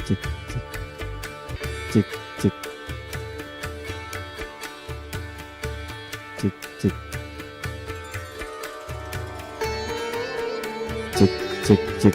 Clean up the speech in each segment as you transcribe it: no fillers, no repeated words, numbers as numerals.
จิกจิกจิกจิกจิกจิกจิกจิก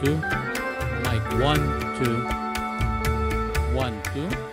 2. Mic 1, 2. 1, 2.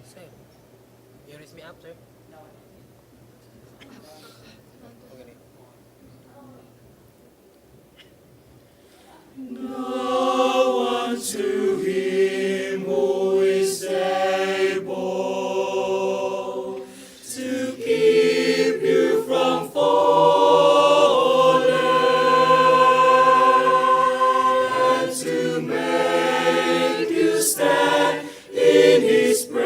Sir, you raise me up, sir? Okay. Now unto him who is able to keep you from falling and to make you stand in his presence,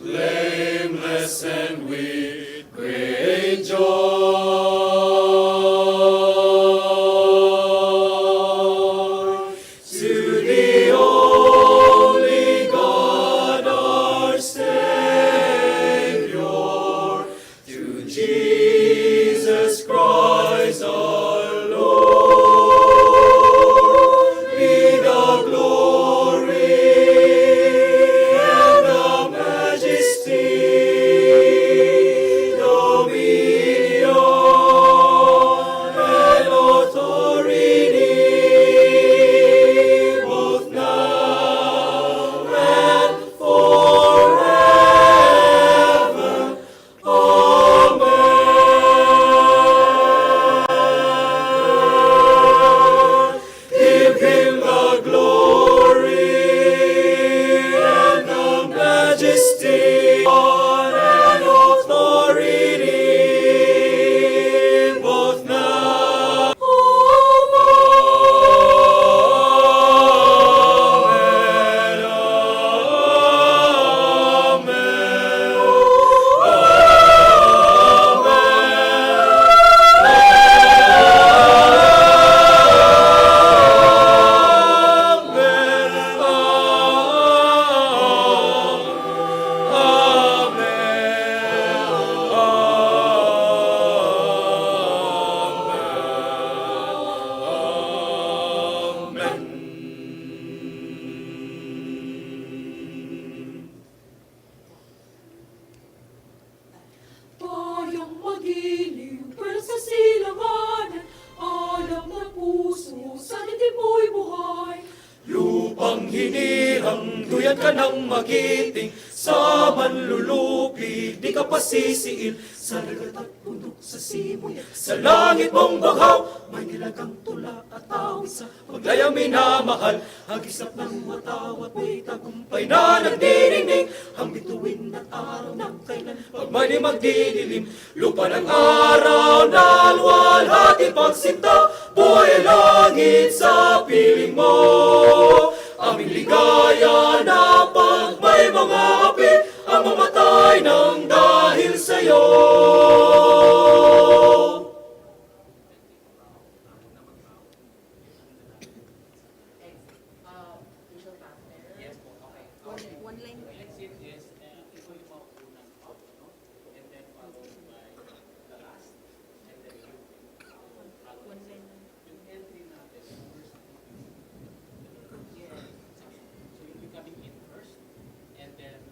blameless and with great joy. To the only God our Savior, through Jesus Christ our Lord, be the glory and the majesty, dominion and authority, both now and forever. Amen. Give him the glory and the majesty and authority, both now. Tayong magiliw, pero sa silanganan, alam ng puso, sa dibdib mo'y buhay. Lupang hinirang, duyan ka ng magiting, sa manlulupi, di ka pasisiil. Sa dagat at bundok, sa simoy, sa langit mong baghaw, may nilagang tula at awit sa paglayang minamahal. Hagisap ng watawat, may tagumpay na nagdirinig, ang bituin at araw ng kailan, pag may magdidilim. Lupa ng araw na luwalhati pagsinta, buhay langit sa piling mo. Aming ligaya na pag may mga api, ang mamatay ng dahil sa'yo. One line. One line. Exit. Entrance.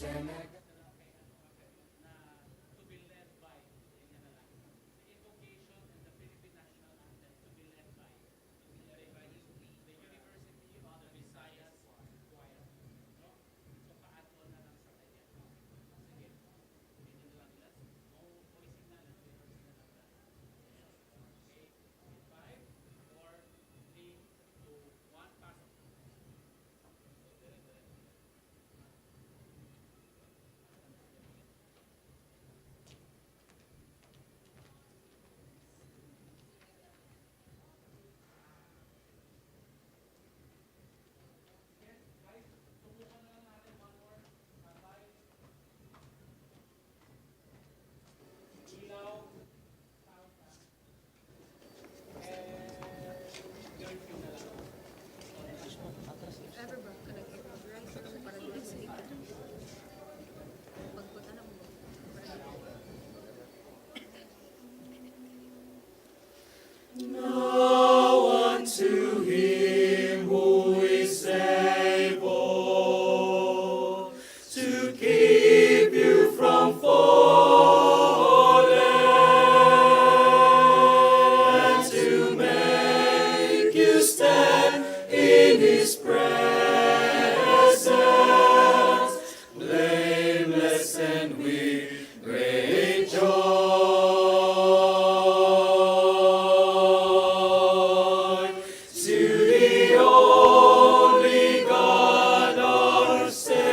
to be led by. Ganyan na lang. The invocation and the Philippine national anthem to be led by. The University of the Visayas Choir. No? So pa-add-on na lang sa kanya. Sige. Ganyan na lang. Voicing na lang. Rehearsing na lang. Okay. 5, 4, 3, 2, 1, pasok. If ever ba, kanang i-write ko para doon sa ikaw. Pagpunta na mo. Now unto him who is able to keep you from falling and to make you stand in his presence, blameless and with great joy. To the only God our Savior,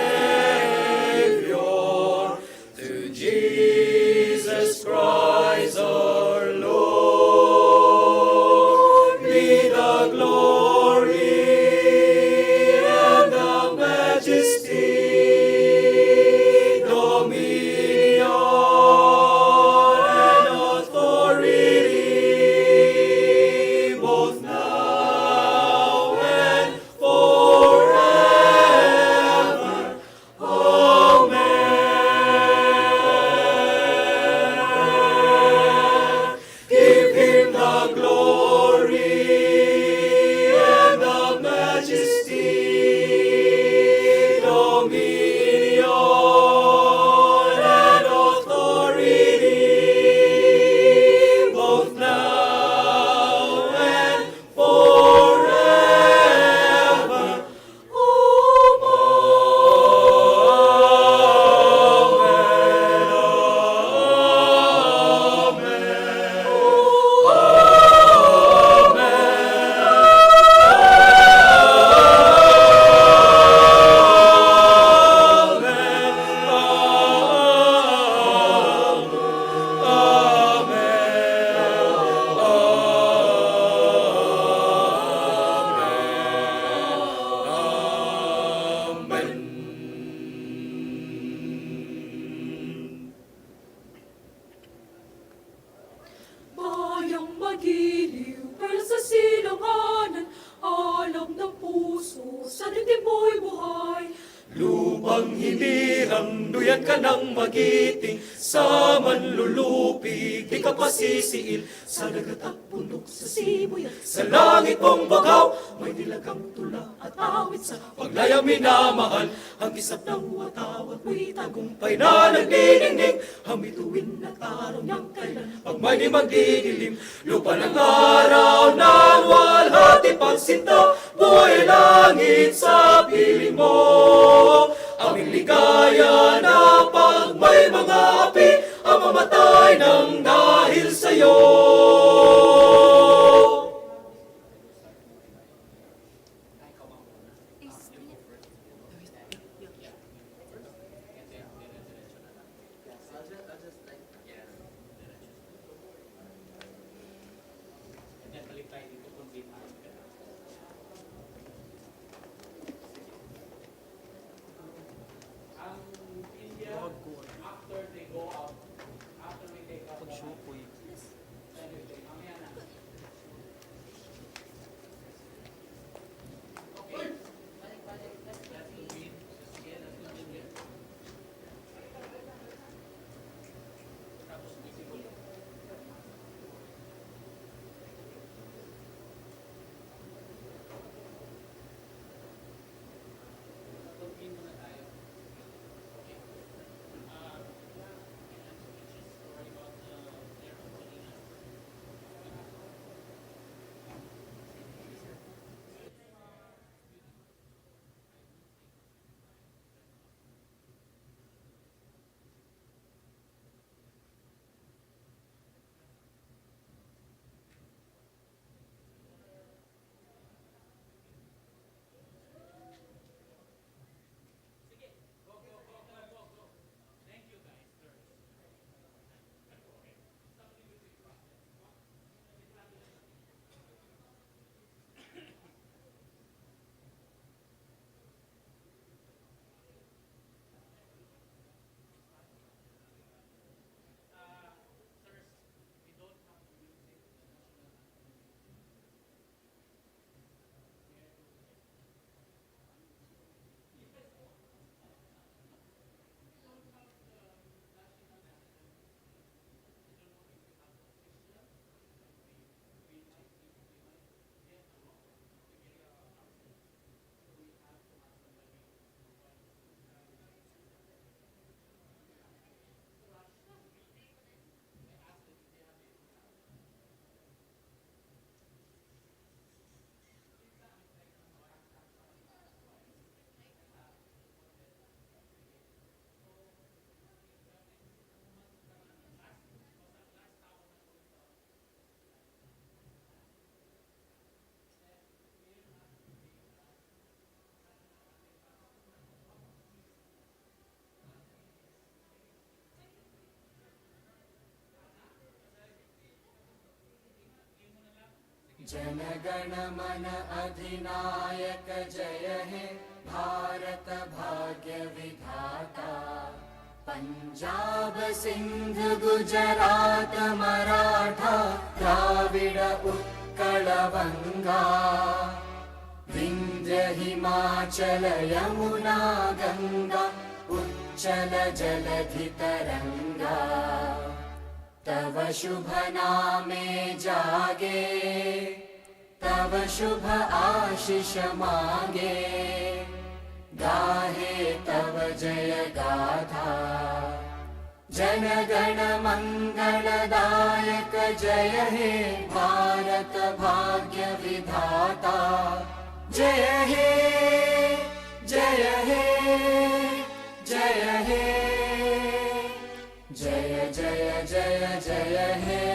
through Jesus Christ our Lord, be the glory and the majesty, dominion and authority, both now and forever. Amen. Give him the glory and the majesty, dominion and authority, both now and forever. Bayang magiliw, pero sa silanganan, alam ng puso, sa dibdib mo'y buhay. Lupang hinirang, duyan ka ng magiting, sa manlulupig, di ka pasisiil, sa dagat at bundok, sa sibuyan, sa langit mong bagaw, may nilagang tula at awit sa paglaya minamahal, ang isap ng watawat, may tagumpay na nagdidingding, hamituin at araw niyang kailan, pag may di magdidilim, lupa ng araw na walhati pagsinta, buhay langit sa piling mo. Aming ligaya na pag may mga api ang mamatay ng dahil sa'yo. Ang India, after they go out, after we take out the जनगण मन अधिनायक जय हे भारत भाग्य विधाता। पंजाब सिंध गुजरात मराठा द्राविड उत्कल बंगा। विंध्य हिमाचल यमुना गंगा उच्चल जलधि तरंगा। तव शुभ नामे जागे तव शुभ आशीष मांगे। गाहे तव जय गाथा जनगण मंगलदायक जय हे भारत भाग्य विधाता। जय हे जय हे जय हे जय जय जय जय हे।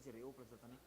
si Rio plus tani.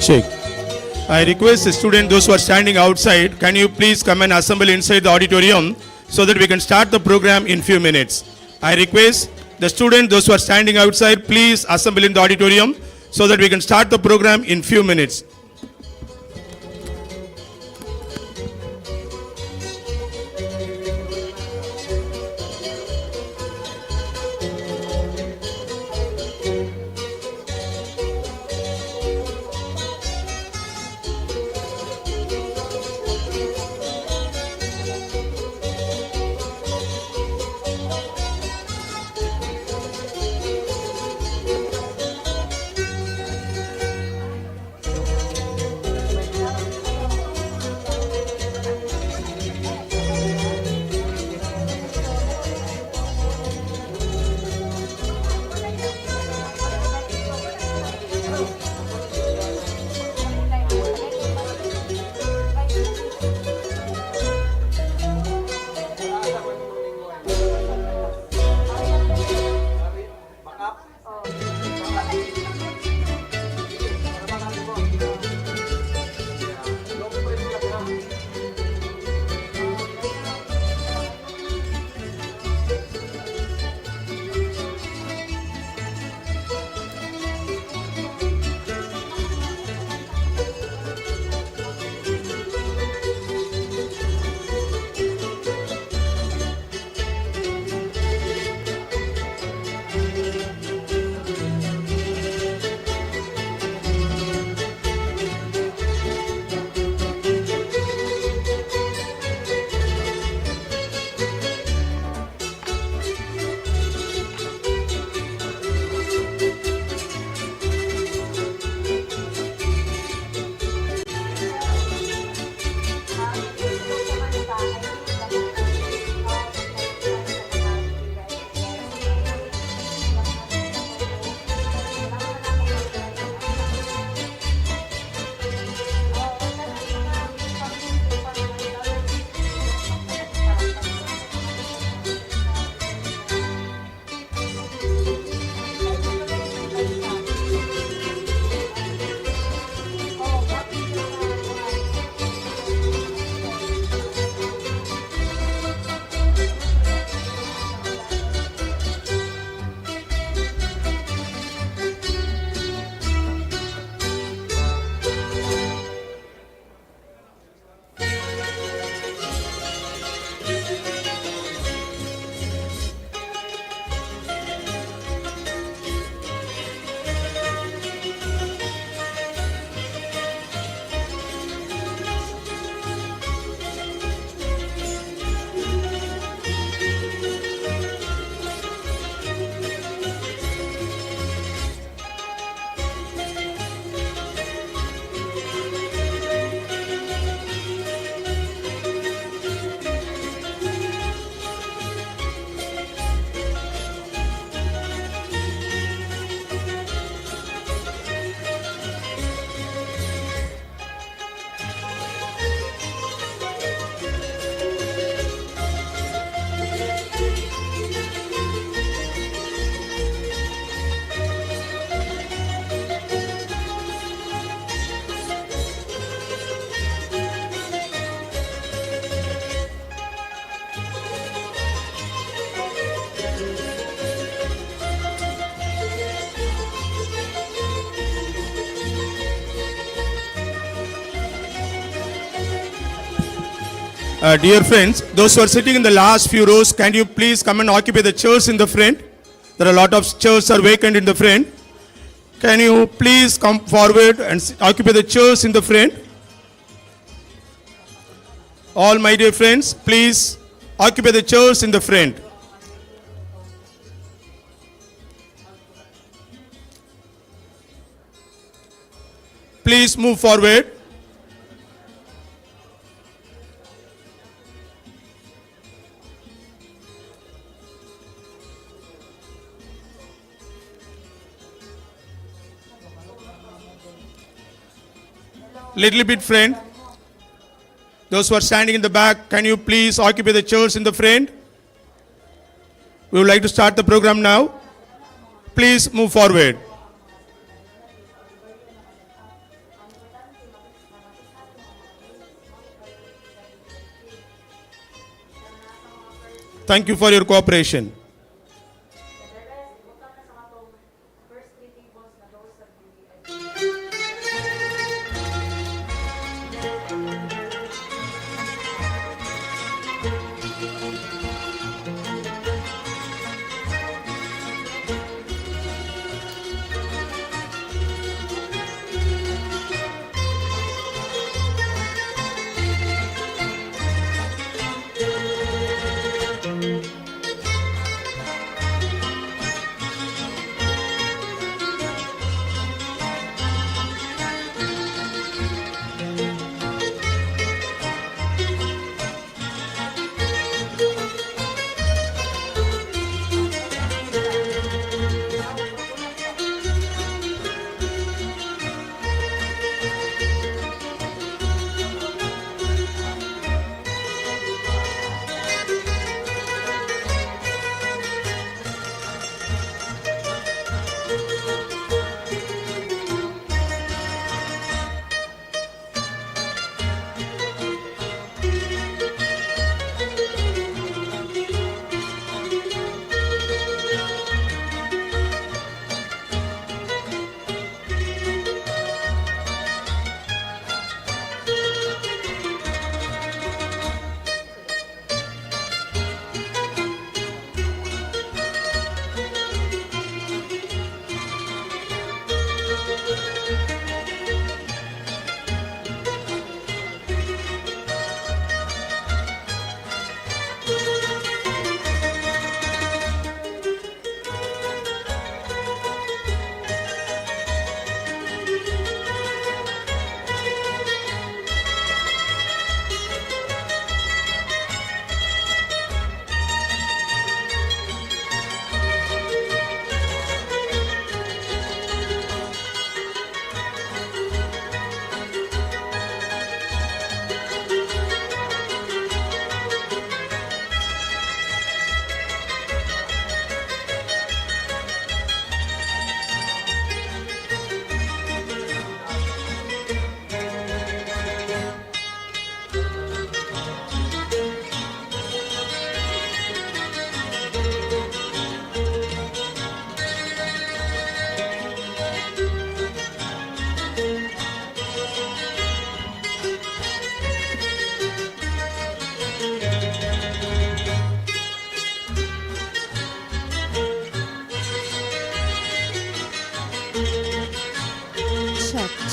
Check. I request the students, those who are standing outside, can you please come and assemble inside the auditorium so that we can start the program in few minutes. I request the students, those who are standing outside, please assemble in the auditorium so that we can start the program in few minutes. Dear friends, those who are sitting in the last few rows, can you please come and occupy the chairs in the front? There are a lot of chairs are vacant in the front. Can you please come forward and occupy the chairs in the front? All my dear friends, please occupy the chairs in the front. Please move forward. Little bit friend. Those who are standing in the back, can you please occupy the chairs in the front? We would like to start the program now. Please move forward. Thank you for your cooperation.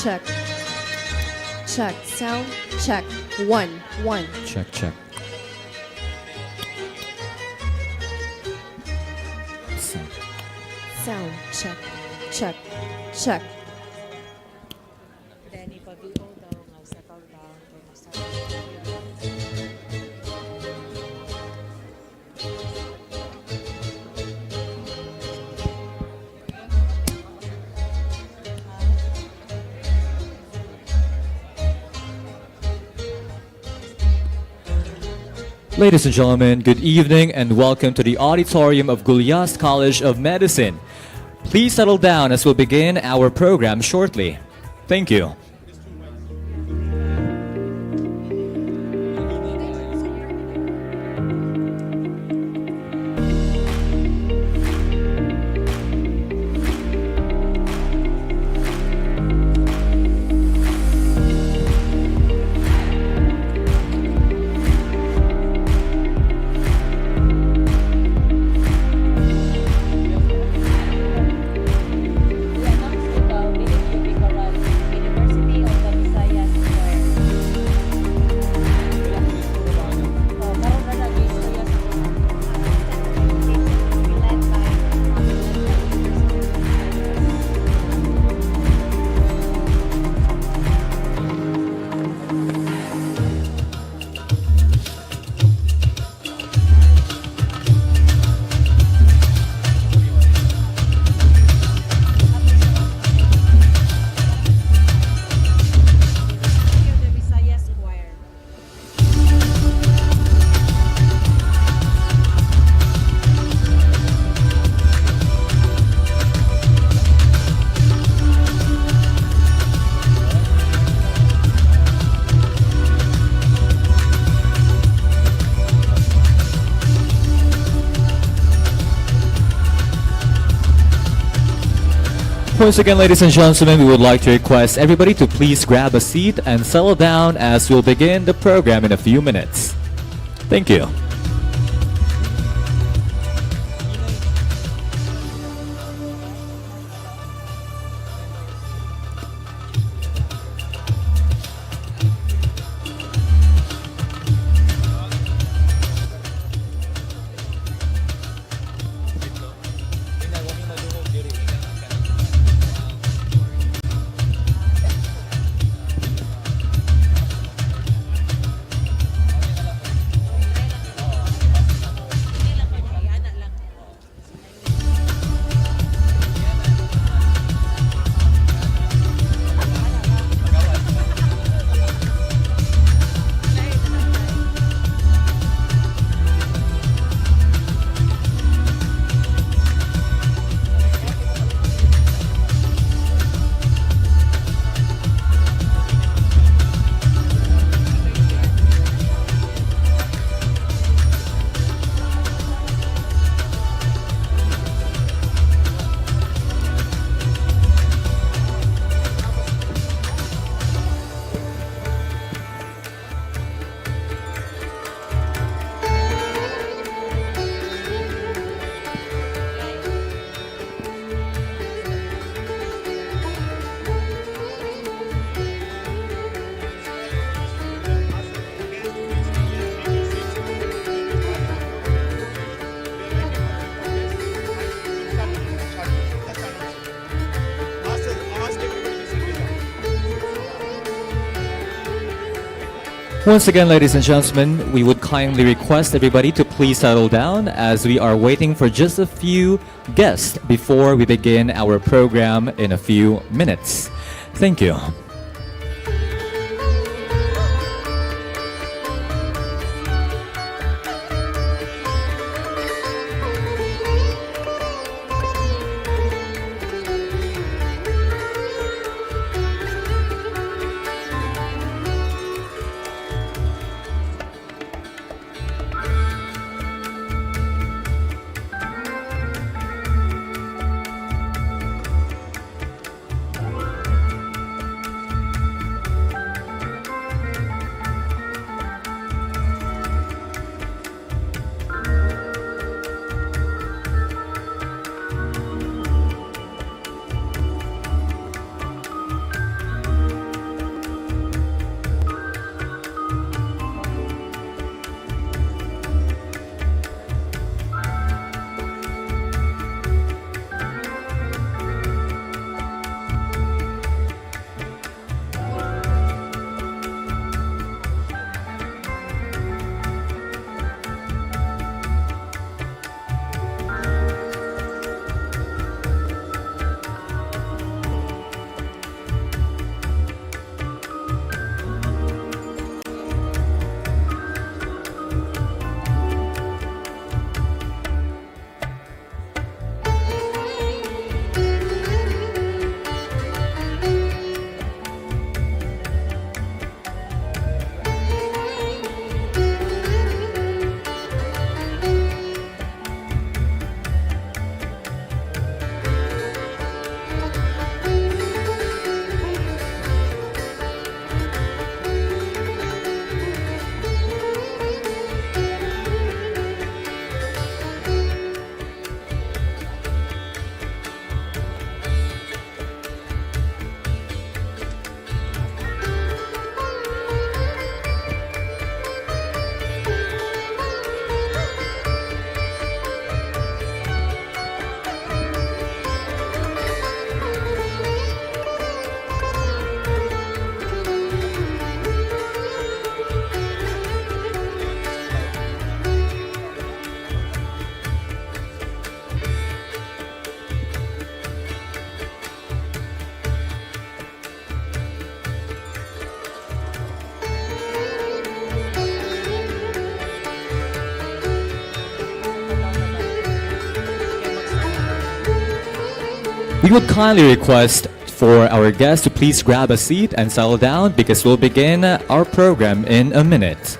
Check. Check. Sound. Check. 1, 1. Check, check. Sound. Sound. Check. Check. Check. Ladies and gentlemen, good evening and welcome to the auditorium of 𝒂𝒑𝒂𝒂 College of Medicine. Please settle down as we'll begin our program shortly. Thank you. We announced the 𝑰𝒏𝒅𝒐-𝑷𝒉𝒊𝒂𝒍 University Once again, ladies and gentlemen, we would like to request everybody to please grab a seat and settle down as we'll begin the program in a few minutes. Thank you. Once again, ladies and gentlemen, we would kindly request everybody to please settle down as we are waiting for just a few guests before we begin our program in a few minutes. Thank you. We would kindly request for our guests to please grab a seat and settle down because we'll begin our program in a minute.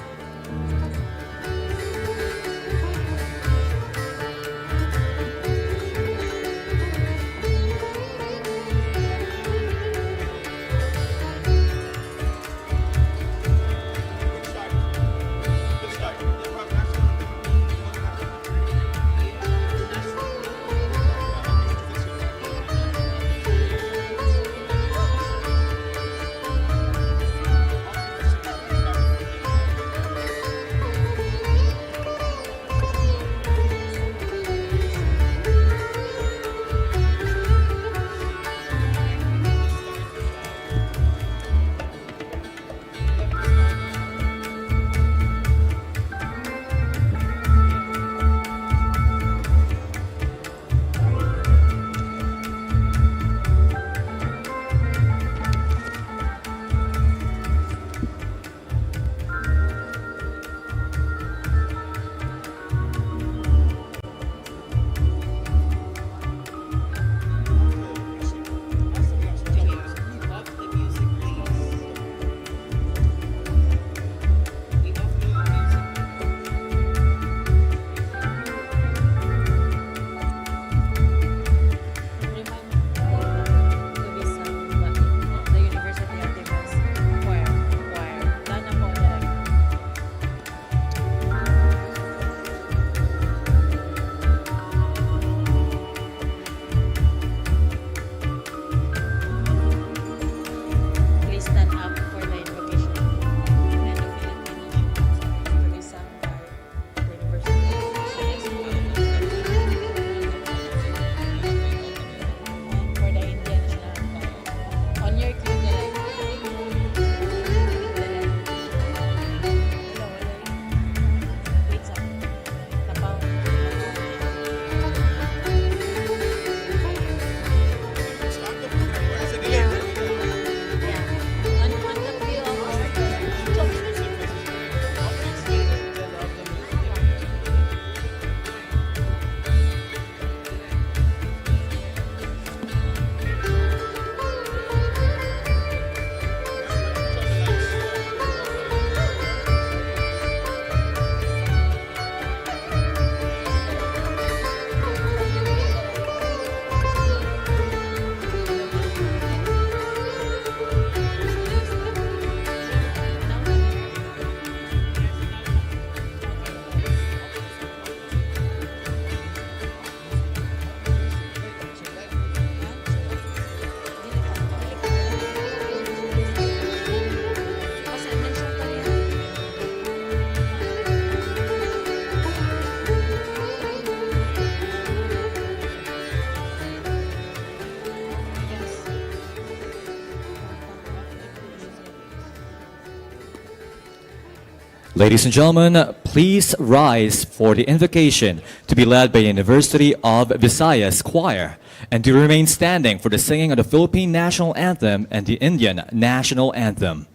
Ladies and gentlemen, please rise for the invocation to be led by the University of Visayas Choir and to remain standing for the singing of the Philippine National Anthem and the Indian National Anthem.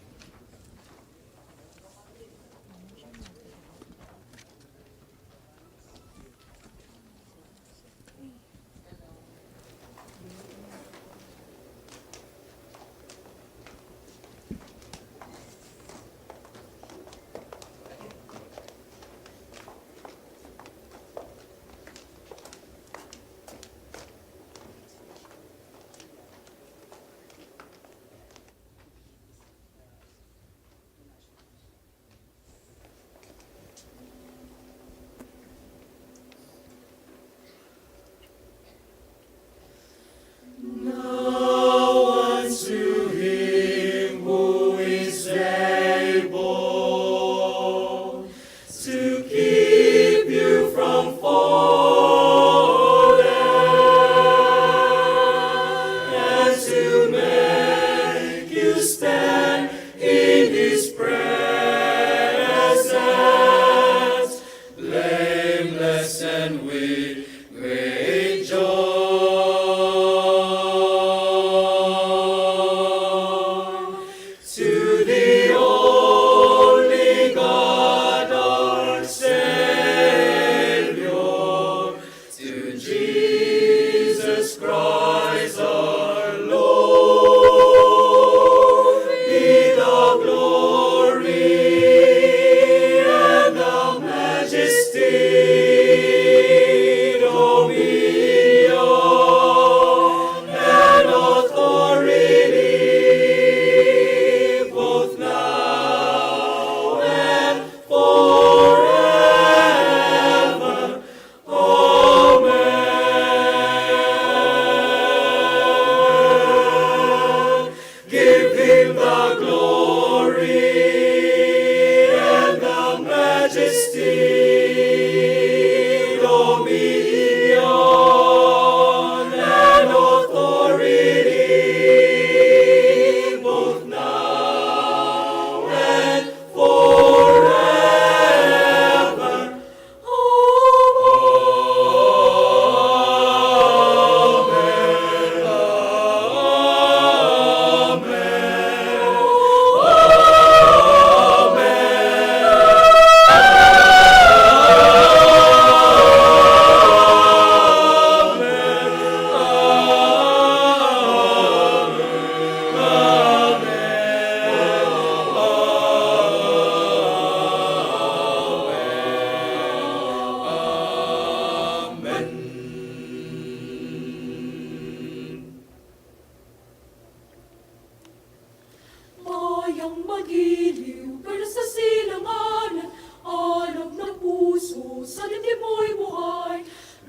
Mayang magiliw, pero sa silanganan, alab ng puso, sa dibdib mo'y buhay.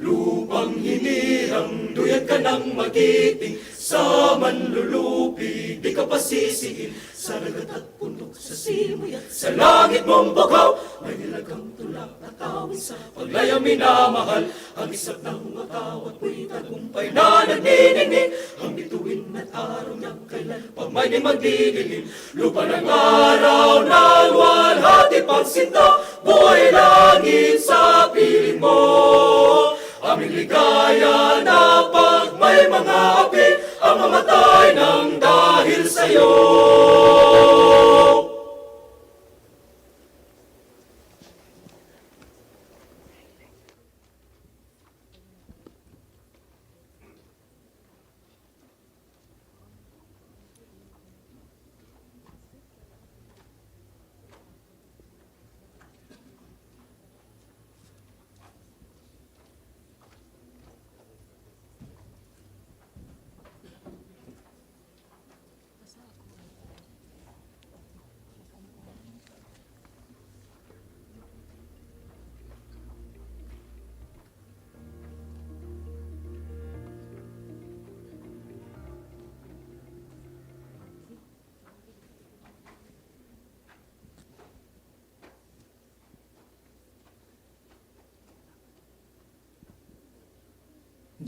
Lupang hinirang, duyat ka ng magiting, sa manlulupi, di ka pasisiin. Sa dagat at bundok, sa simoy at sa langit mong bughaw, may nilagang tulak na tawid sa paglayang minamahal. Ang isap ng matawat mo'y tagumpay na nagniningning, ang bituin at araw niyang kailan pag may di magdidilim. Lupa ng araw na luwalhati pagsinta, buhay langit sa piling mo. Aming ligaya na pag may mga api, ang mamatay ng dahil sa'yo.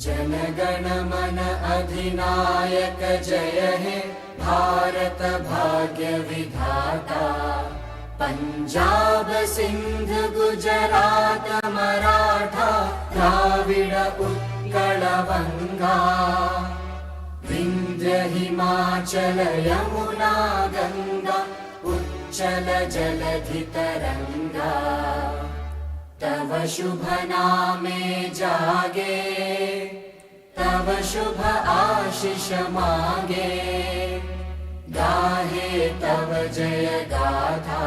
जनगण मन अधिनायक जय हे भारत भाग्य विधाता पंजाब सिंध गुजरात मराठा द्राविड उत्कल बंगा विंध्य हिमाचल यमुना गंगा उच्चल जलधि तरंगा तव शुभ नामे जागे तव शुभ आशीष मागे गाहे तव जय गाथा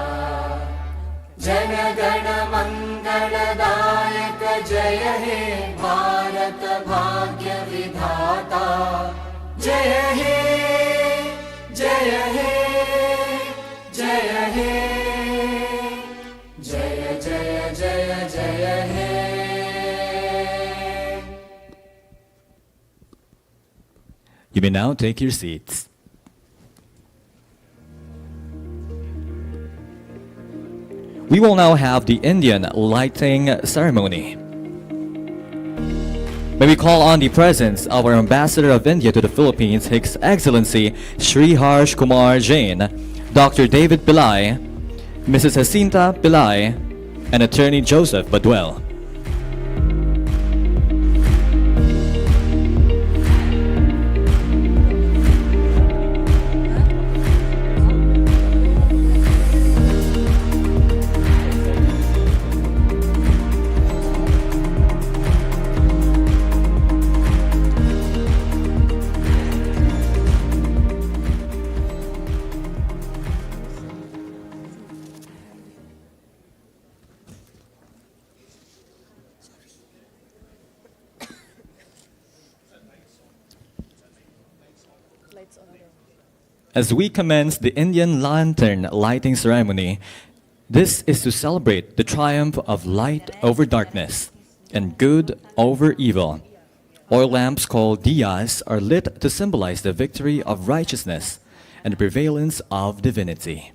जन गण मंगलदायक जय हे भारत भाग्य विधाता जय हे जय हे जय हे जय जय जय जय हे You may now take your seats. We will now have the Indian lighting ceremony. May we call on the presence of our Ambassador of India to the Philippines, His Excellency Shri Harsh Kumar Jain, Dr. David Pillai, Mrs. Jacinta Pillai, and Attorney Joseph Baduel. As we commence the Indian lantern lighting ceremony, this is to celebrate the triumph of light over darkness and good over evil. Oil lamps called diyas are lit to symbolize the victory of righteousness and the prevalence of divinity.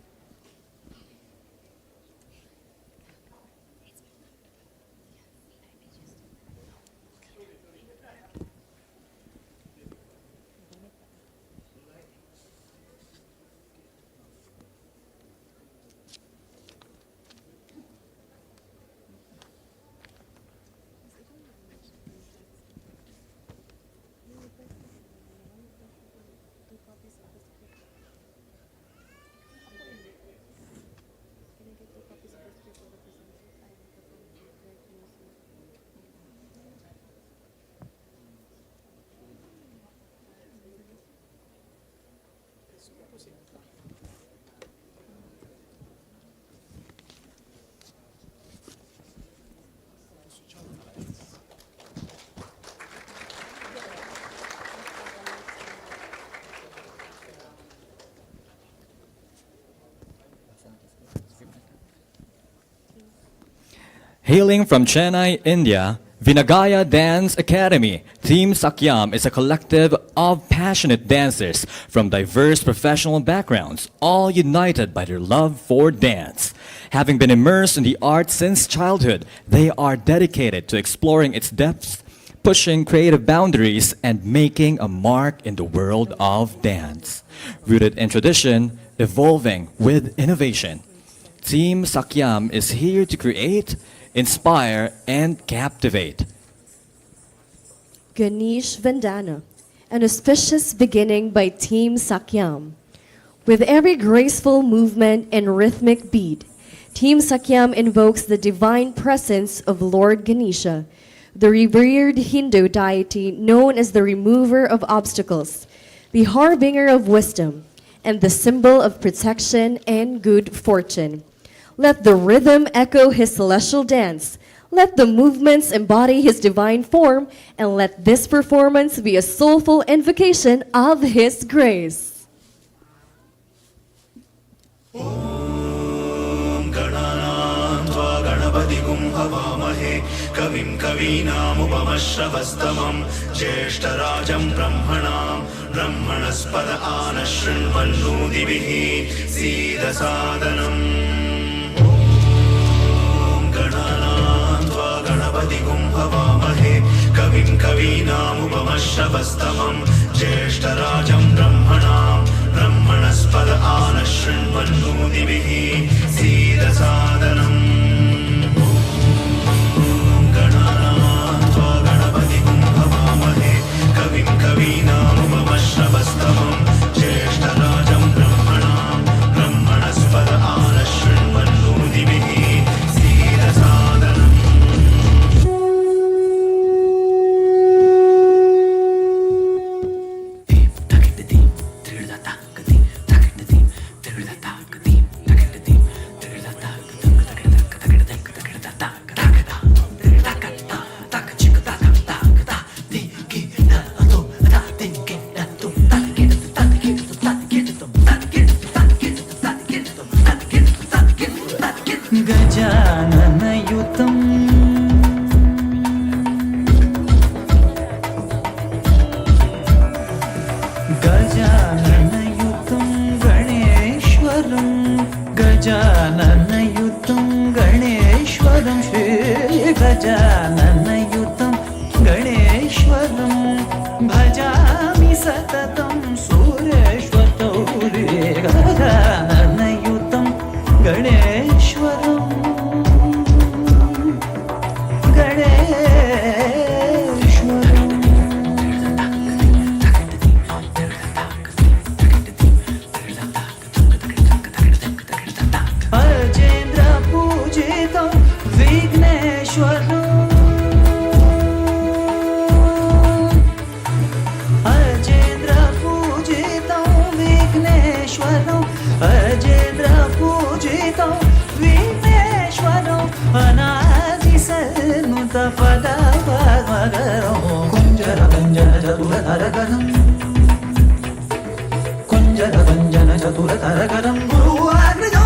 Hailing from Chennai, India, Vinagaya Dance Academy, Team Sakyam is a collective of passionate dancers from diverse professional backgrounds, all united by their love for dance. Having been immersed in the art since childhood, they are dedicated to exploring its depths, pushing creative boundaries, and making a mark in the world of dance. Rooted in tradition, evolving with innovation, Team Sakyam is here to create, inspire, and captivate. Ganesh Vandana, an auspicious beginning by Team Sakyam. With every graceful movement and rhythmic beat, Team Sakyam invokes the divine presence of Lord Ganesha, the revered Hindu deity known as the remover of obstacles, the harbinger of wisdom, and the symbol of protection and good fortune. Let the rhythm echo his celestial dance. Let the movements embody his divine form, and let this performance be a soulful invocation of his grace. कविं कवीनामुपमश्रवस्तमं ज्येष्ठराजं ब्रह्मणां ब्रह्मणस्पद आनशृण्वन्नोतिभिः सीदसादनम् गणपतिगुं हवामहे कविं कवीनामुपमश्रवस्तमं ज्येष्ठराजं ब्रह्मणां ब्रह्मणस्पद आनशृण्वन्नोतिभिः सीदसादनम् ॐ गणानां त्वा गणपतिं हवामहे कविं कवीनामुपमश्रवस्तमम् ज्येष्ठराजं ब्रह्मणस्पद आनशृण्वन्नोतिभिः सीदसादनम् गजाननयुतम् गजाननयुतं गणेश्वरं गजाननयुतं गणेश्वरं श्री गजाननयुतं गणेश्वरं भजामि सततं सुरेश्वरौ गजाननयुतं गणेश्वरं अजेन्द्र पूजितं विघ्नेश्वरम् अजेन्द्र पूजितं विघ्नेश्वरम् अजेन्द्र पूजितं विघ्नेश्वरम् अनादिसन्नुतपदपद्मकरं कुञ्जर भञ्जन चतुरतरकरम् कुञ्जर भञ्जन चतुरतरकरं गुरुवाग्रजो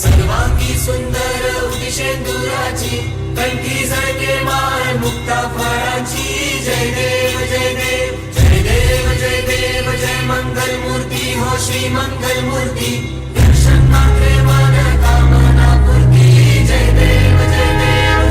सर्वांगी सुंदर उदिशेंदुराची कंठी झळके माळ मुक्ता फळाची जय देव जय देव जय देव जय देव जय मंगल मूर्ती हो श्री मंगल मूर्ती दर्शन मात्रे मन कामना पूर्ती जय देव जय देव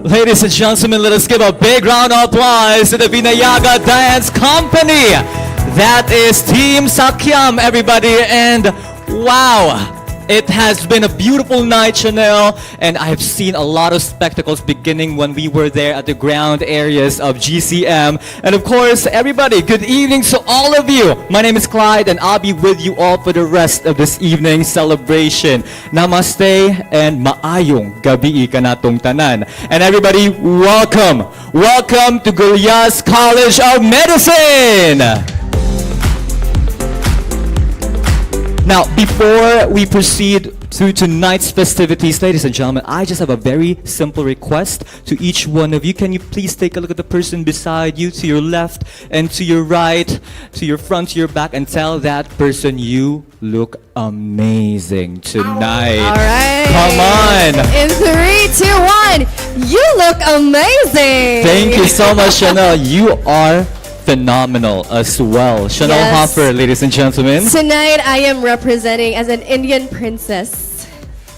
Ladies and gentlemen, let us give a big round of applause to the Vinayaga Dance Company. That is Team Sakyam, everybody. And wow, it has been a beautiful night, Chanel. And I have seen a lot of spectacles beginning when we were there at the ground areas of GCM. And of course, everybody, good evening to all of you. My name is Clyde, and I'll be with you all for the rest of this evening's celebration. Namaste and maayong gabi kanatong tanan. And everybody, welcome. Welcome to 𝑰𝒏𝒅𝒐 College of Medicine. Now, before we proceed through tonight's festivities, ladies and gentlemen, I just have a very simple request to each one of you. Can you please take a look at the person beside you, to your left and to your right, to your front, to your back, and tell that person you look amazing tonight. All right. Come on. In 3, 2, 1, you look amazing. Thank you so much, Chanel. You are phenomenal as well. Chanel Yes. Hopper, ladies and gentlemen. Tonight, I am representing as an Indian princess.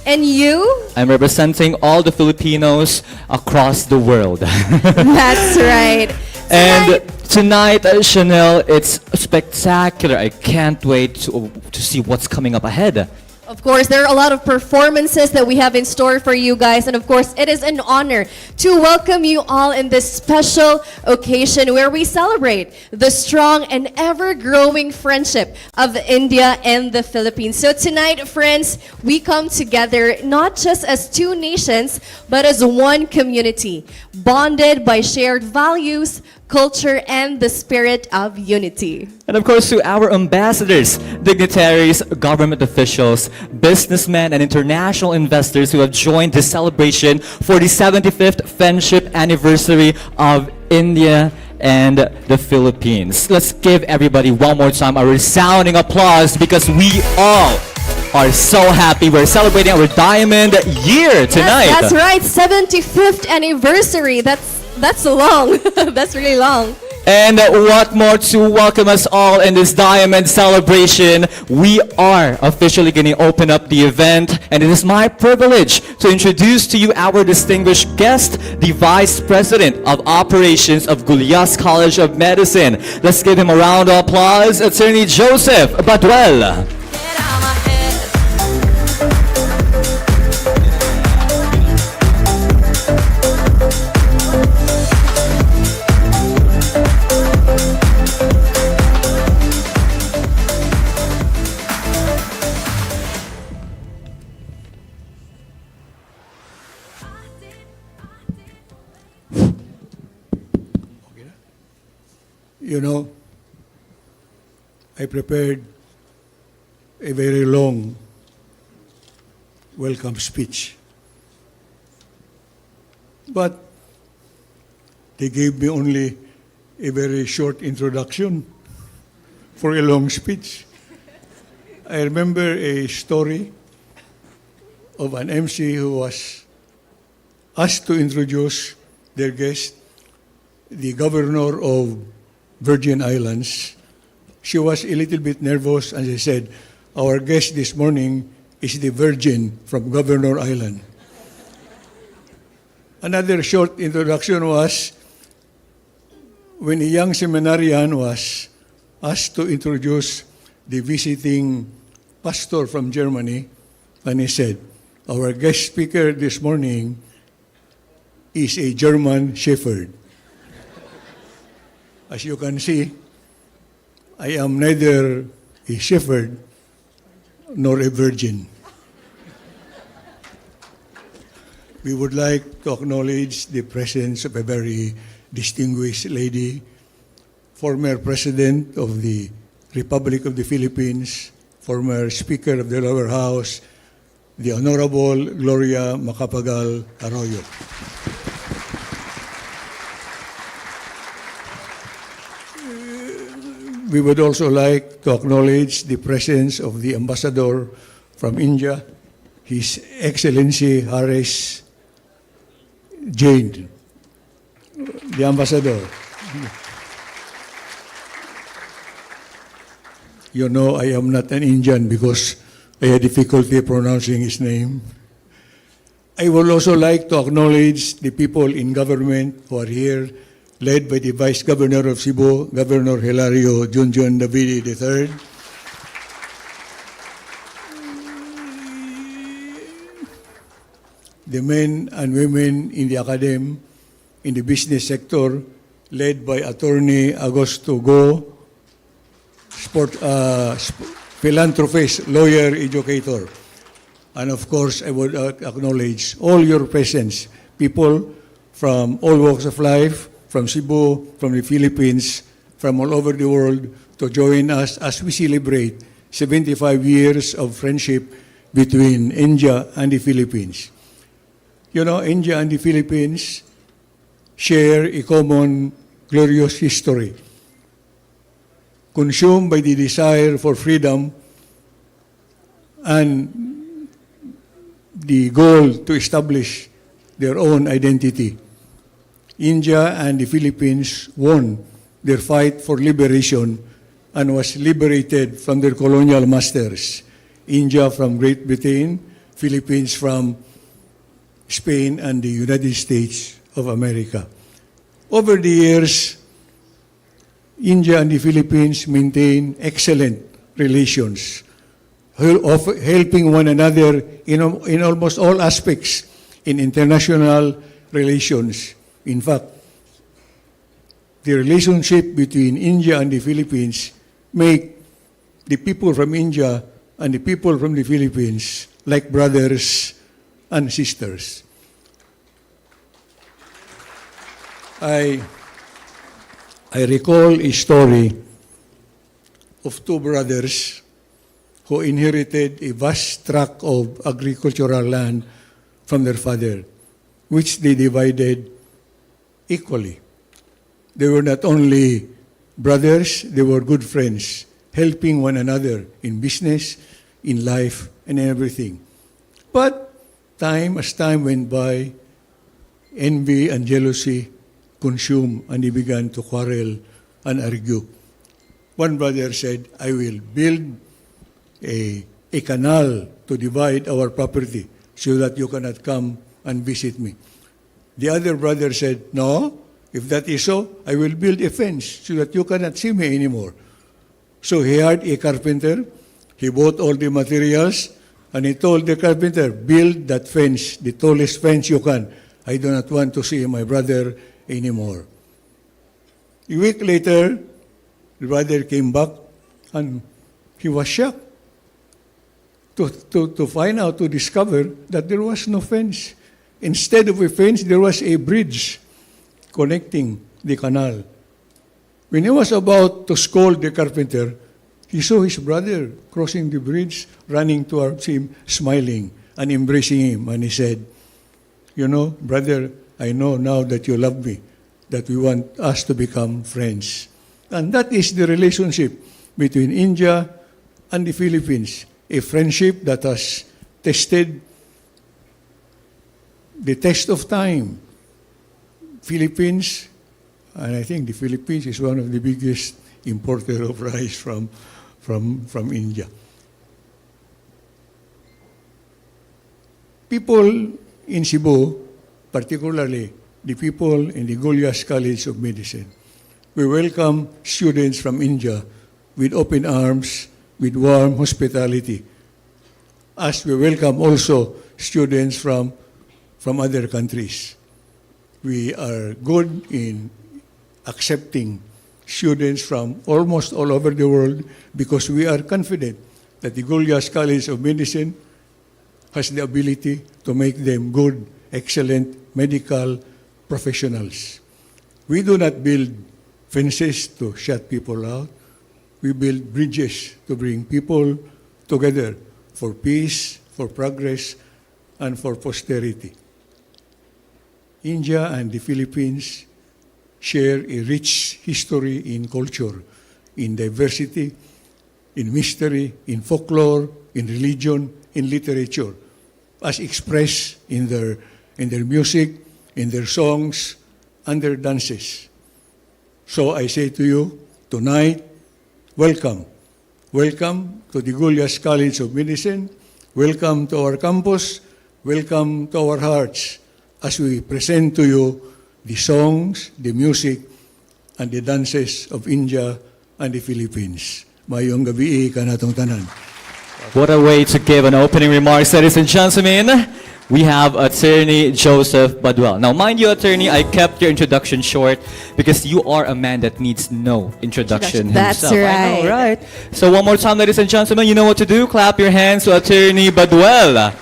And you? I'm representing all the Filipinos across the world. That's right. And tonight, Chanel, it's spectacular. I can't wait to see what's coming up ahead. Of course, there are a lot of performances that we have in store for you guys. And of course, it is an honor to welcome you all in this special occasion where we celebrate the strong and ever-growing friendship of India and the Philippines. So tonight, friends, we come together not just as two nations, but as one community, bonded by shared values, culture, and the spirit of unity. And of course, to our ambassadors, dignitaries, government officials, businessmen, and international investors who have joined this celebration for the 75th Friendship Anniversary of India and the Philippines. Let's give everybody one more time a resounding applause because we all are so happy. We're celebrating our diamond year tonight. Yes, that's right, 75th anniversary. That's long. That's really long. And what more to welcome us all in this diamond celebration. We are officially going to open up the event, and it is my privilege to introduce to you our distinguished guest, the Vice President of Operations of 𝒏𝒂𝒍𝒂 College of Medicine. Let's give him a round of applause, Attorney Joseph Baduel. You know, I prepared a very long welcome speech. But they gave me only a very short introduction for a long speech. I remember a story of an MC who was asked to introduce their guest, the governor of Virgin Islands. She was a little bit nervous and she said, "Our guest this morning is the Virgin from Governor Island." Another short introduction was when a young seminarian was asked to introduce the visiting pastor from Germany, and he said, "Our guest speaker this morning is a German Shepherd." As you can see, I am neither a shepherd nor a virgin. We would like to acknowledge the presence of a very distinguished lady, former President of the Republic of the Philippines, former Speaker of the Lower House, the Honorable Gloria Macapagal-Arroyo. We would also like to acknowledge the presence of the ambassador from India, His Excellency Haris Jain, the ambassador. You know, I am not an Indian because I had difficulty pronouncing his name. I would also like to acknowledge the people in government who are here, led by the Vice Governor of Cebu, Governor Hilario 𝑰𝒏𝒅𝒐-𝷉𝒊𝒑𝒂𝒍. The men and women in the academy, in the business sector, led by Attorney Augusto Go, philanthropist, lawyer, educator. And of course, I would acknowledge all your presence, people from all walks of life, from Cebu, from the Philippines, from all over the world, to join us as we celebrate 75 years of friendship between India and the Philippines. You know, India and the Philippines share a common glorious history, consumed by the desire for freedom and the goal to establish their own identity. India and the Philippines won their fight for liberation and was liberated from their colonial masters. India from Great Britain, Philippines from Spain and the United States of America. Over the years, India and the Philippines maintain excellent relations, helping one another in almost all aspects in international relations. In fact, the relationship between India and the Philippines make the people from India and the people from the Philippines like brothers and sisters. I recall a story of two brothers who inherited a vast tract of agricultural land from their father, which they divided equally. They were not only brothers, they were good friends, helping one another in business, in life, and everything. But as time went by, envy and jealousy consumed, and they began to quarrel and argue. One brother said, I will build a canal to divide our property so that you cannot come and visit me. The other brother said, no, if that is so, I will build a fence so that you cannot see me anymore. So he hired a carpenter, he bought all the materials, and he told the carpenter, build that fence, the tallest fence you can. I do not want to see my brother anymore. A week later, the brother came back and he was shocked to find out, to discover that there was no fence. Instead of a fence, there was a bridge connecting the canal. When he was about to scold the carpenter, he saw his brother crossing the bridge, running towards him, smiling and embracing him. And he said, you know, brother, I know now that you love me, that we want us to become friends. And that is the relationship between India and the Philippines, a friendship that has tested the test of time. Philippines, and I think the Philippines is one of the biggest importer of rice from India. People in Cebu, particularly the people in the Goliath College of Medicine, we welcome students from India with open arms, with warm hospitality, as we welcome also students from other countries. We are good in accepting students from almost all over the world because we are confident that the Goliath College of Medicine has the ability to make them good, excellent medical professionals. We do not build fences to shut people out. We build bridges to bring people together for peace, for progress, and for posterity. India and the Philippines share a rich history in culture, in diversity, in mystery, in folklore, in religion, in literature, as expressed in their music, in their songs, and their dances. So I say to you, tonight, welcome. Welcome to the Goliath College of Medicine. Welcome to our campus. welcome to our hearts as we present to you the songs, the music, and the dances of India and the Philippines. Mayong gabi kanatong tanan. What a way to give an opening remarks, ladies and gentlemen. We have Attorney Joseph Badwell. Now, mind you, Attorney, I kept your introduction short because you are a man that needs no introduction That's himself. right. I know, right? So one more time, ladies and gentlemen, you know what to do. Clap your hands to Attorney Badwell.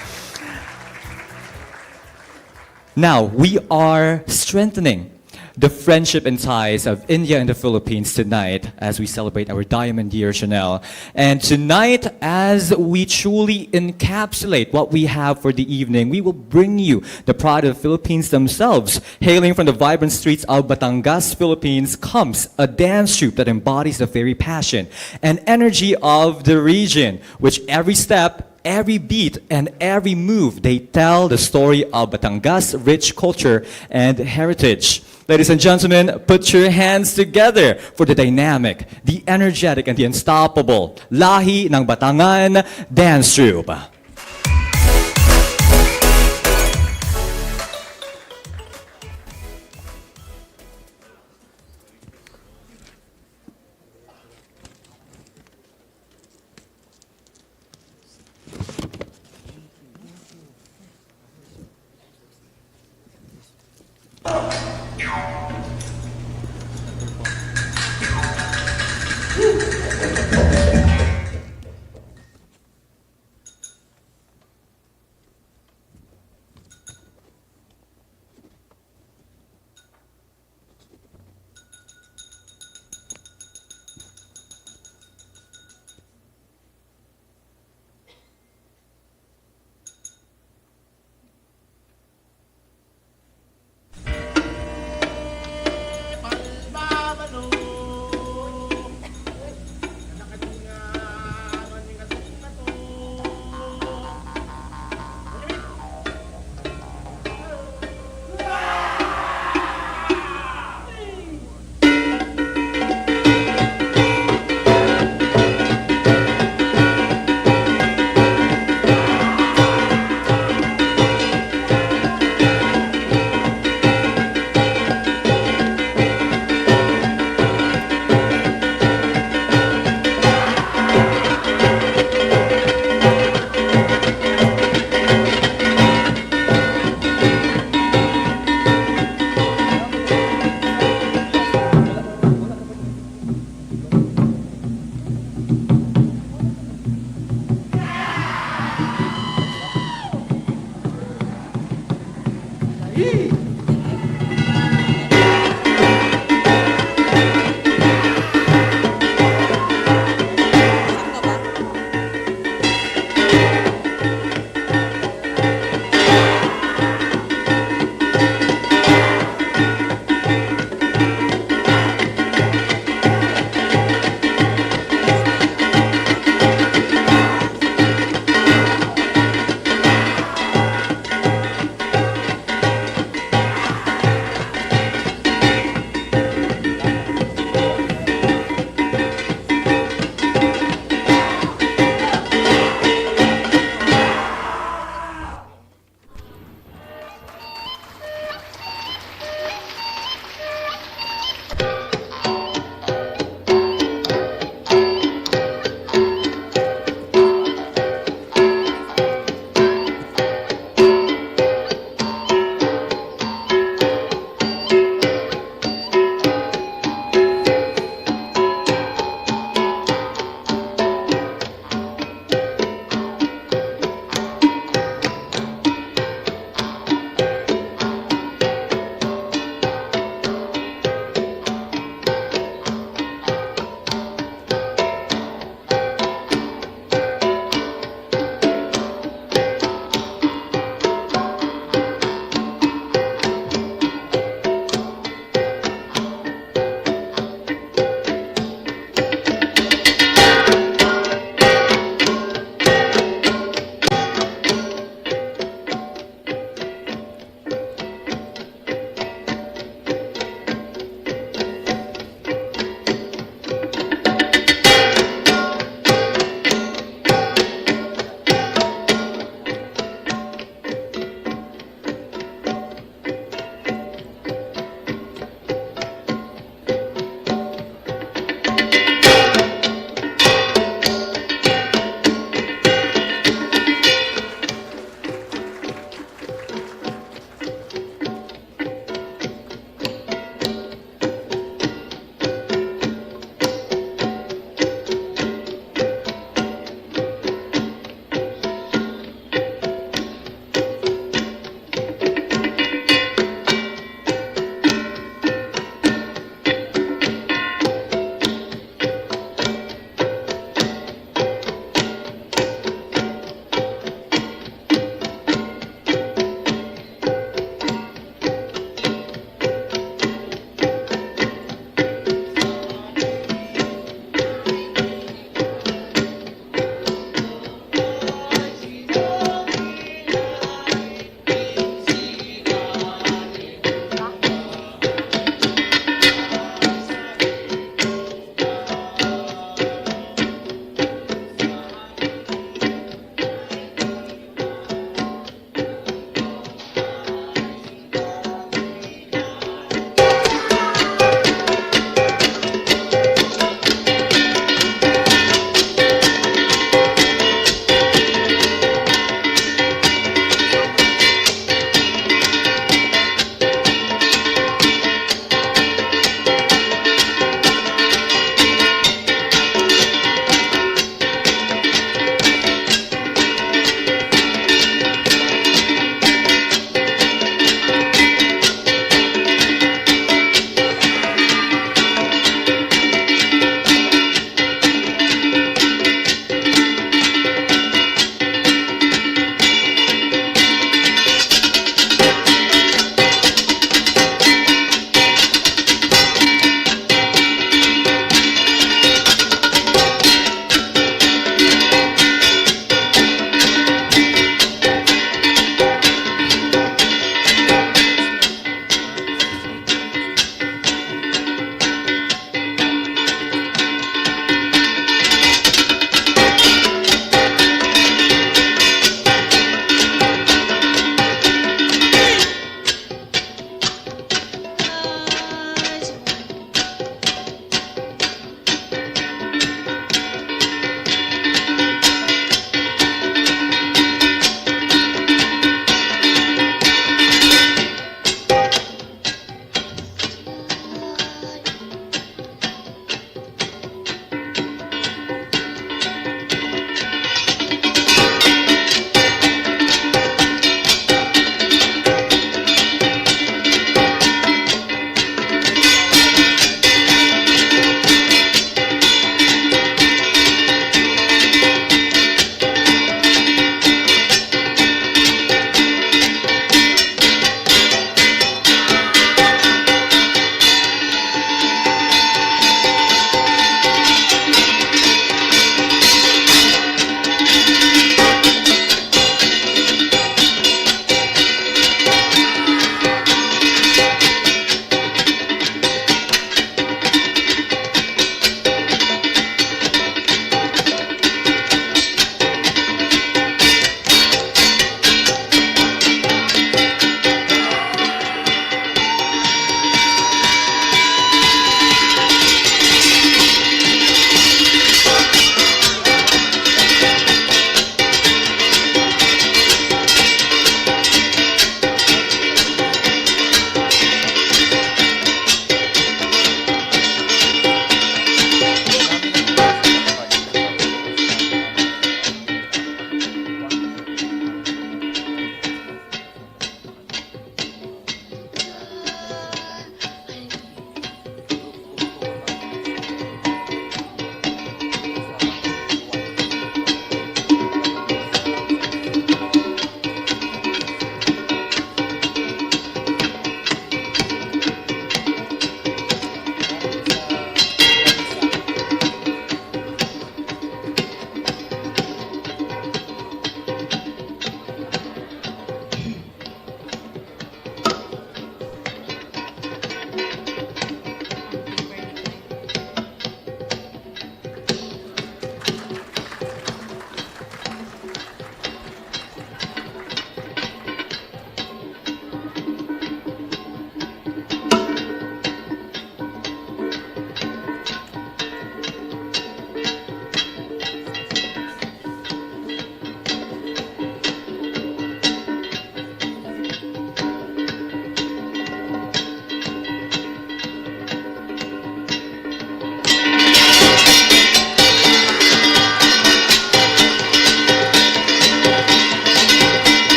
Now, we are strengthening the friendship and ties of India and the Philippines tonight as we celebrate our Diamond Year, Chanel. And tonight, as we truly encapsulate what we have for the evening, we will bring you the pride of the Philippines themselves. Hailing from the vibrant streets of Batangas, Philippines, comes a dance troupe that embodies the very passion and energy of the region, which every step, every beat, and every move, they tell the story of Batangas' rich culture and heritage. Ladies and gentlemen, put your hands together for the dynamic, the energetic, and the unstoppable Lahi ng Batangan Dance Troupe.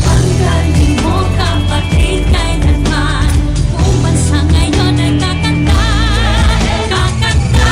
Ang galing mo kapatid kailanman, buong bansa ngayon ay kakanta, kakanta.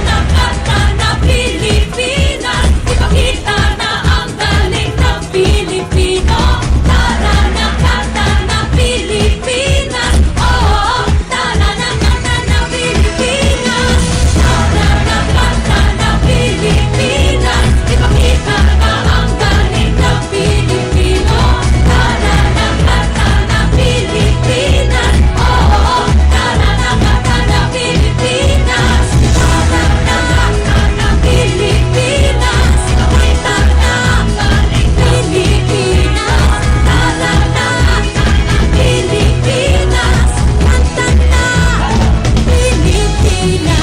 Nakakanta na Pilipinas, ipakita na ang galing ng Pilipino. Tara nakanta na Pilipinas, oo, tara nakanta na Pilipinas. Tara nakanta na Pilipinas, ipakita na ang galing ng Pilipino. Tara nakanta na Pilipinas, oo, tara nakanta na Pilipinas. Tara nakanta na Pilipinas, ipakita na ang galing Pilipinas. Tara nakanta na Pilipinas, kanta na Pilipinas.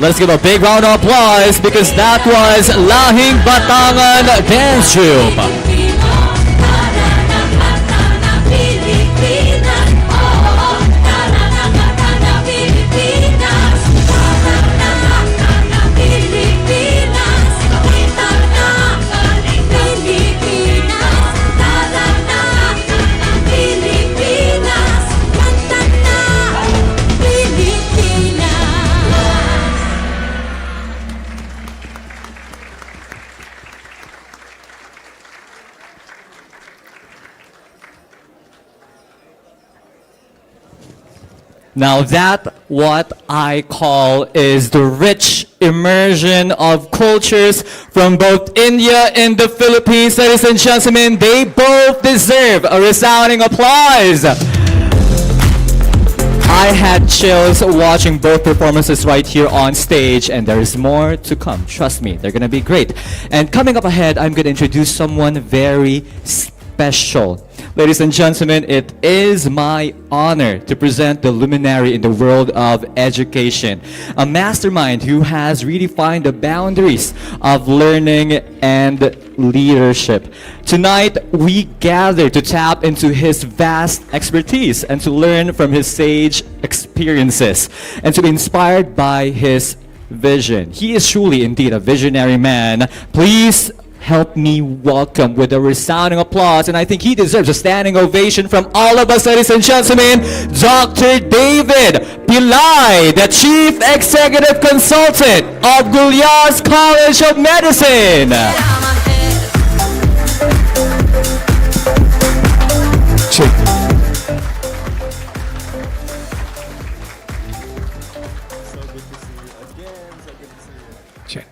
Let's give a big round of applause because that was Lahing Batangan Dance Troupe. Pilipino, tara nakanta na Pilipinas, oo, tara nakanta na Pilipinas. Tara nakanta na Pilipinas, ipakita na ang galing Pilipinas. Tara nakanta na Pilipinas, kanta na Pilipinas. Now that what I call is the rich immersion of cultures from both India and the Philippines. Ladies and gentlemen, they both deserve a resounding applause. I had chills watching both performances right here on stage, and there is more to come. Trust me, they're gonna be great. And coming up ahead, I'm gonna introduce someone very special. Ladies and gentlemen, it is my honor to present the luminary in the world of education, a mastermind who has redefined the boundaries of learning and leadership. Tonight, we gather to tap into his vast expertise and to learn from his sage experiences and to be inspired by his vision. He is truly indeed a visionary man. Please help me welcome with a resounding applause, and I think he deserves a standing ovation from all of us, ladies and gentlemen, Dr. David Pillay, the Chief Executive Consultant of Gulyas College of Medicine. Check. Check.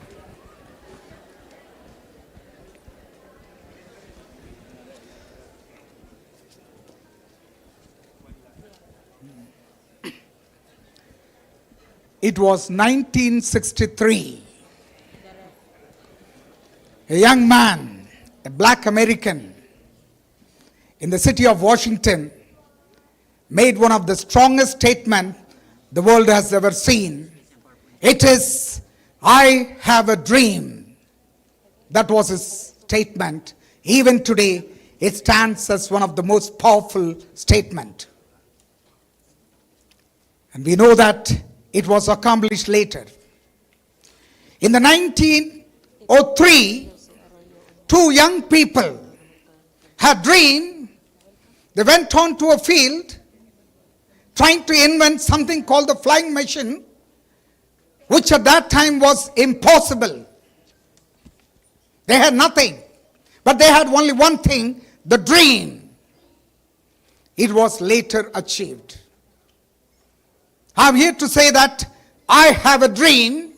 It was 1963. A young man, a black American, in the city of Washington, made one of the strongest statements the world has ever seen. It is, "I have a dream." That was his statement. Even today, it stands as one of the most powerful statements. And we know that it was accomplished later. In the 1903, two young people had dreamed. They went on to a field trying to invent something called the flying machine, which at that time was impossible. They had nothing, but they had only one thing, the dream. It was later achieved. I'm here to say that I have a dream,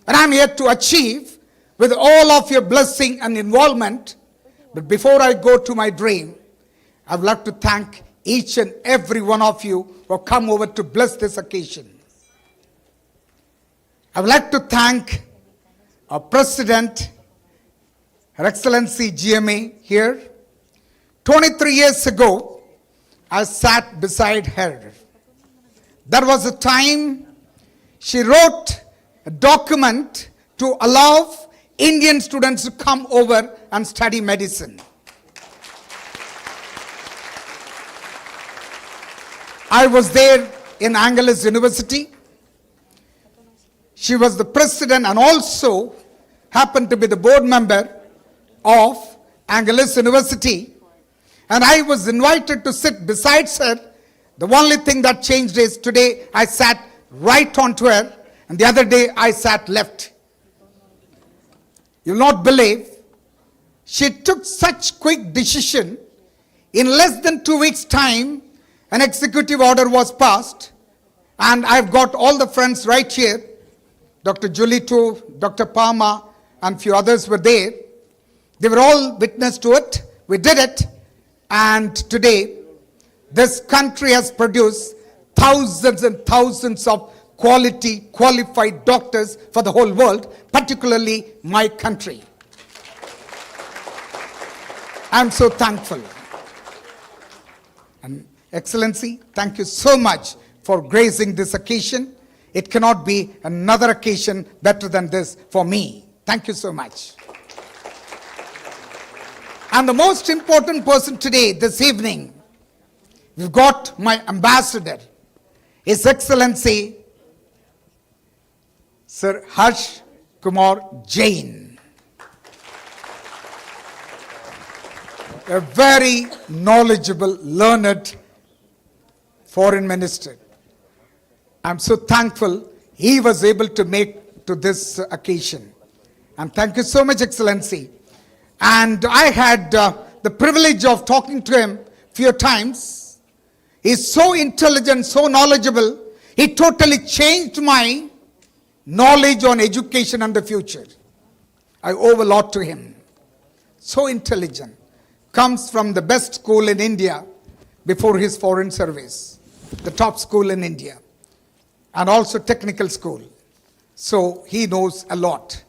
and I'm here to achieve with all of your blessing and involvement. But before I go to my dream, I would like to thank each and every one of you who have come over to bless this occasion. I would like to thank our President, Her Excellency GMA here. 23 years ago, I sat beside her. That was the time she wrote a document to allow Indian students to come over and study medicine. I was there in Angeles University. She was the president and also happened to be the board member of Angeles University. And I was invited to sit beside her. The only thing that changed is today I sat right onto her and the other day I sat left. You'll not believe, she took such quick decision. In less than 2 weeks' time, an executive order was passed, and I've got all the friends right here. Dr. Julito, Dr. Palma, and few others were there. They were all witness to it. We did it, and today, this country has produced thousands and thousands of quality, qualified doctors for the whole world, particularly my country. I'm so thankful. And Excellency, thank you so much for gracing this occasion. It cannot be another occasion better than this for me. Thank you so much. And the most important person today, this evening, we've got my ambassador, His Excellency Sir Harsh Kumar Jain, a very knowledgeable, learned foreign minister. I'm so thankful he was able to make to this occasion. And thank you so much, Excellency. And I had the privilege of talking to him a few times. He's so intelligent, so knowledgeable. He totally changed my knowledge on education and the future. I owe a lot to him. So intelligent. Comes from the best school in India before his foreign service. The top school in India. And also technical school. So he knows a lot.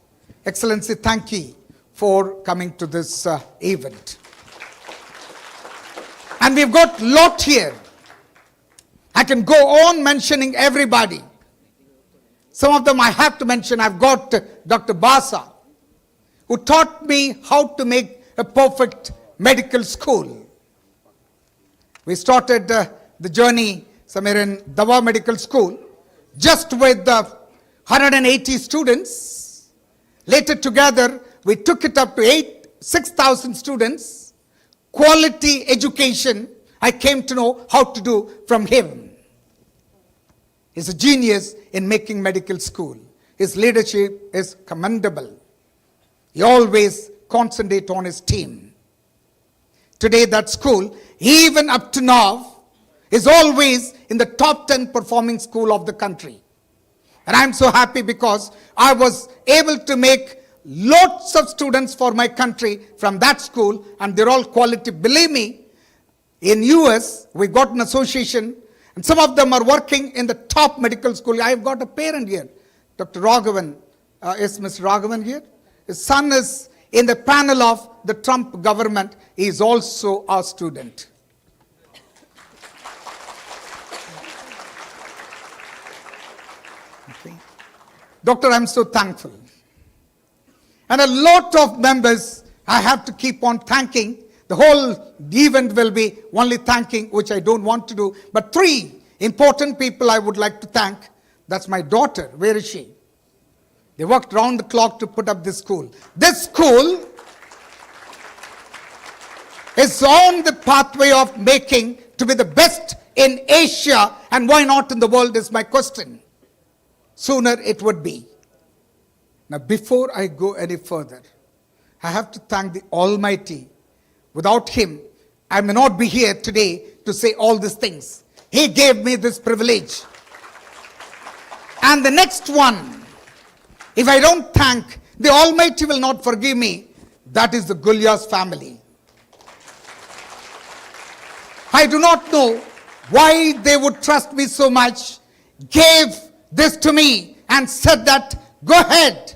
Excellency, thank you for coming to this event. And we've got a lot here. I can go on mentioning everybody. Some of them I have to mention. I've got Dr. Basa, who taught me how to make a perfect medical school. We started the journey somewhere in Dawa Medical School, just with 180 students. Later together, we took it up to 6,000 students. Quality education, I came to know how to do from him. He's a genius in making medical school. His leadership is commendable. He always concentrates on his team. Today that school, even up to now, is always in the top 10 performing school of the country. And I'm so happy because I was able to make lots of students for my country from that school, and they're all quality. Believe me, in US, we got an association, and some of them are working in the top medical school. I've got a parent here, Dr. Raghavan. Is Mr. Raghavan here? His son is in the panel of the Trump government. He is also our student. Okay. Doctor, I'm so thankful. And a lot of members I have to keep on thanking. The whole event will be only thanking, which I don't want to do. But 3 important people I would like to thank. That's my daughter. Where is she? They worked round the clock to put up this school. This school is on the pathway of making to be the best in Asia, and why not in the world is my question. Sooner it would be. Now, before I go any further, I have to thank the Almighty. Without Him, I may not be here today to say all these things. He gave me this privilege. And the next one, if I don't thank, the Almighty will not forgive me. That is the Gulyas family. I do not know why they would trust me so much, gave this to me and said that, go ahead.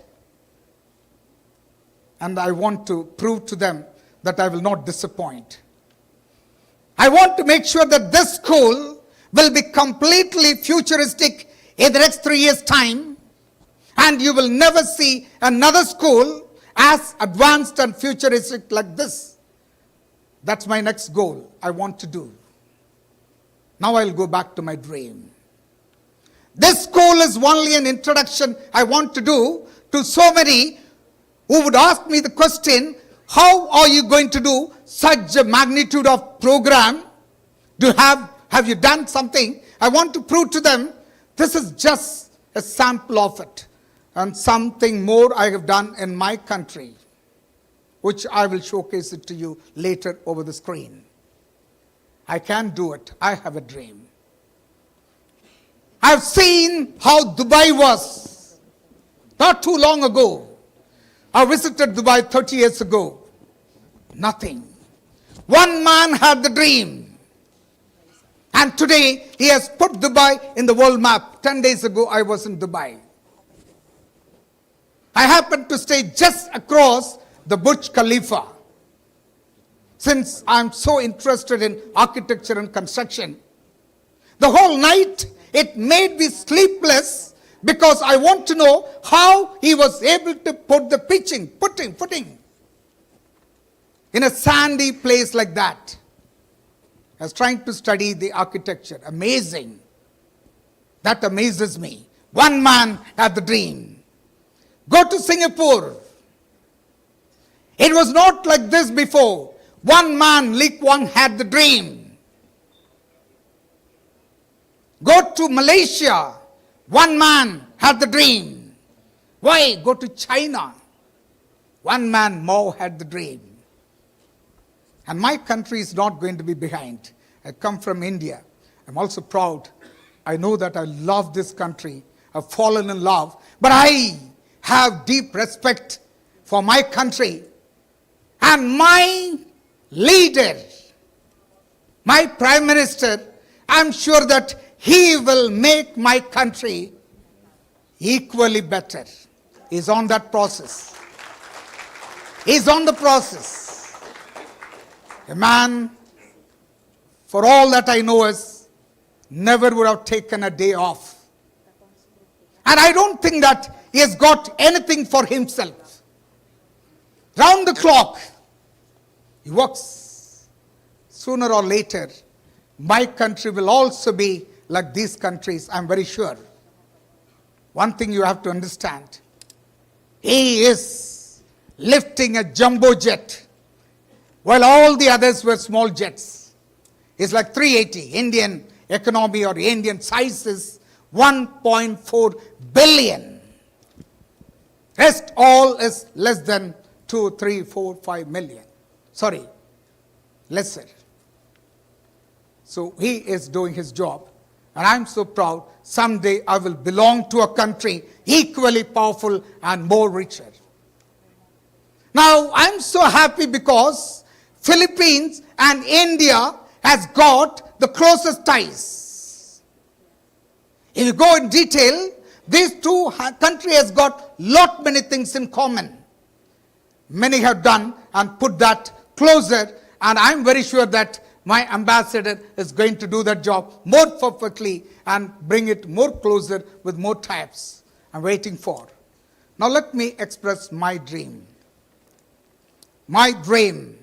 And I want to prove to them that I will not disappoint. I want to make sure that this school will be completely futuristic in the next 3 years' time. And you will never see another school as advanced and futuristic like this. That's my next goal I want to do. Now I'll go back to my dream. This school is only an introduction I want to do to so many who would ask me the question, how are you going to do such a magnitude of program? Have you done something? I want to prove to them this is just a sample of it. And something more I have done in my country, which I will showcase it to you later over the screen. I can do it. I have a dream. I've seen how Dubai was not too long ago. I visited Dubai 30 years ago. Nothing. One man had the dream. And today he has put Dubai in the world map. 10 days ago I was in Dubai. I happened to stay just across the Burj Khalifa. Since I'm so interested in architecture and construction, the whole night it made me sleepless because I want to know how he was able to put the footing in a sandy place like that. I was trying to study the architecture. Amazing. That amazes me. One man had the dream. Go to Singapore. It was not like this before. One man, Lee Kuan, had the dream. Go to Malaysia. One man had the dream. Why? Go to China. One man, Mao, had the dream. And my country is not going to be behind. I come from India. I'm also proud. I know that I love this country. I've fallen in love. But I have deep respect for my country. And my leader, my Prime Minister, I'm sure that he will make my country equally better. He's on that process. He's on the process. A man, for all that I know, is never would have taken a day off. And I don't think that he has got anything for himself. Round the clock, he works. Sooner or later, my country will also be like these countries, I'm very sure. One thing you have to understand, he is lifting a jumbo jet, while all the others were small jets. It's like 380. Indian economy or Indian size is 1.4 billion. Rest all is less than 2, 3, 4, 5 million. Sorry, lesser. So he is doing his job. And I'm so proud. Someday I will belong to a country equally powerful and more richer. Now I'm so happy because Philippines and India has got the closest ties. If you go in detail, these two countries has got many things in common. Many have done and put that closer, and I'm very sure that my ambassador is going to do that job more perfectly and bring it more closer with more types. I'm waiting for. Now let me express my dream. My dream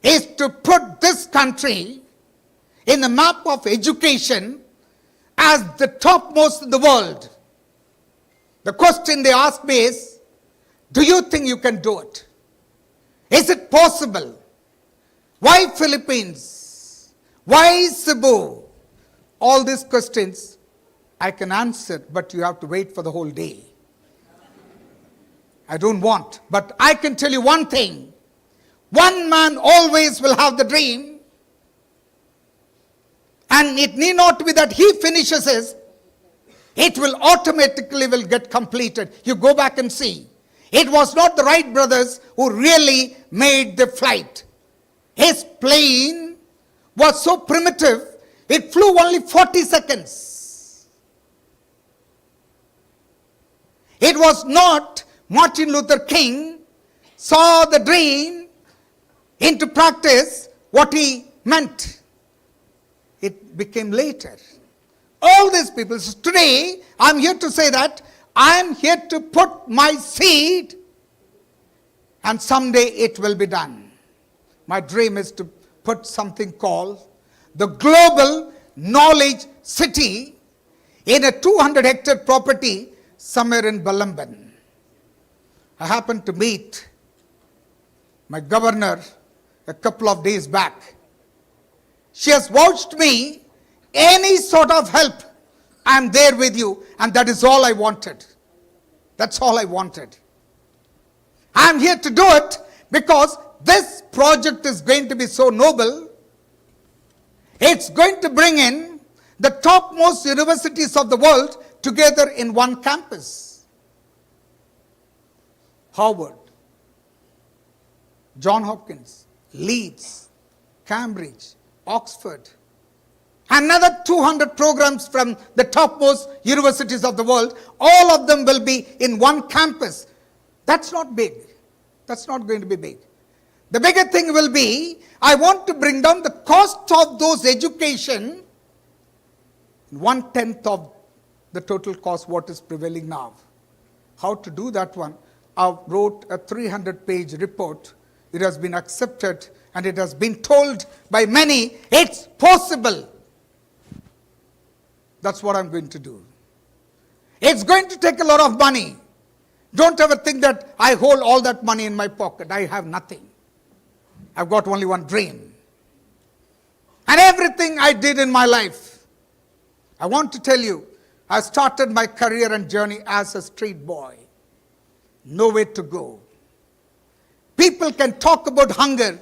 is to put this country in the map of education as the topmost in the world. The question they ask me is, do you think you can do it? Is it possible? Why Philippines? Why Cebu? All these questions I can answer, but you have to wait for the whole day. I don't want. But I can tell you one thing. One man always will have the dream. And it need not be that he finishes his. It will automatically will get completed. You go back and see. It was not the Wright brothers who really made the flight. His plane was so primitive, it flew only 40 seconds. It was not Martin Luther King saw the dream into practice what he meant. It became later. All these people, so today I'm here to say that I am here to put my seed and someday it will be done. My dream is to put something called the Global Knowledge City in a 200-hectare property somewhere in Balamban. I happened to meet my governor a couple of days back. She has vouched me, any sort of help, I am there with you, and that is all I wanted. That's all I wanted. I am here to do it because this project is going to be so noble. It's going to bring in the topmost universities of the world together in one campus. Harvard, John Hopkins, Leeds, Cambridge, Oxford. Another 200 programs from the topmost universities of the world. All of them will be in one campus. That's not big. That's not going to be big. The bigger thing will be, I want to bring down the cost of those education 1/10 of the total cost what is prevailing now. How to do that one? I wrote a 300-page report. It has been accepted and it has been told by many, it's possible. That's what I'm going to do. It's going to take a lot of money. Don't ever think that I hold all that money in my pocket. I have nothing. I've got only one dream. And everything I did in my life, I want to tell you, I started my career and journey as a street boy. Nowhere to go. People can talk about hunger.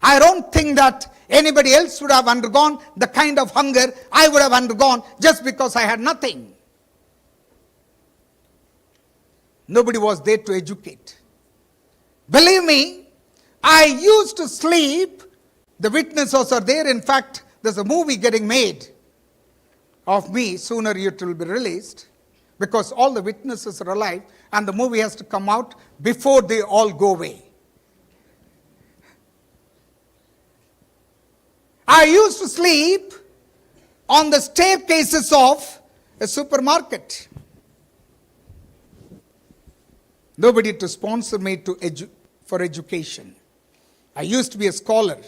I don't think that anybody else would have undergone the kind of hunger I would have undergone just because I had nothing. Nobody was there to educate. Believe me, I used to sleep. The witnesses are there. In fact, there's a movie getting made of me. Sooner it will be released because all the witnesses are alive and the movie has to come out before they all go away. I used to sleep on the staircases of a supermarket. Nobody to sponsor me for education. I used to be a scholar,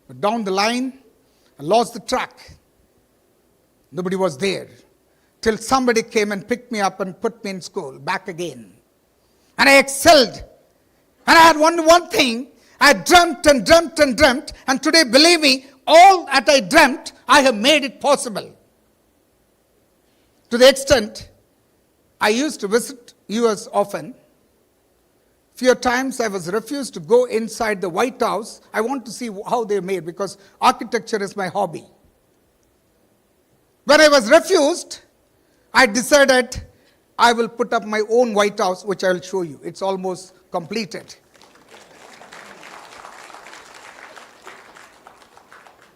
but down the line, I lost the track. Nobody was there till somebody came and picked me up and put me in school back again. And I excelled. And I had one thing. I dreamt and dreamt and dreamt. And today, believe me, all that I dreamt, I have made it possible. To the extent, I used to visit US often. Few times I was refused to go inside the White House. I want to see how they made because architecture is my hobby. When I was refused, I decided I will put up my own White House, which I will show you. It's almost completed.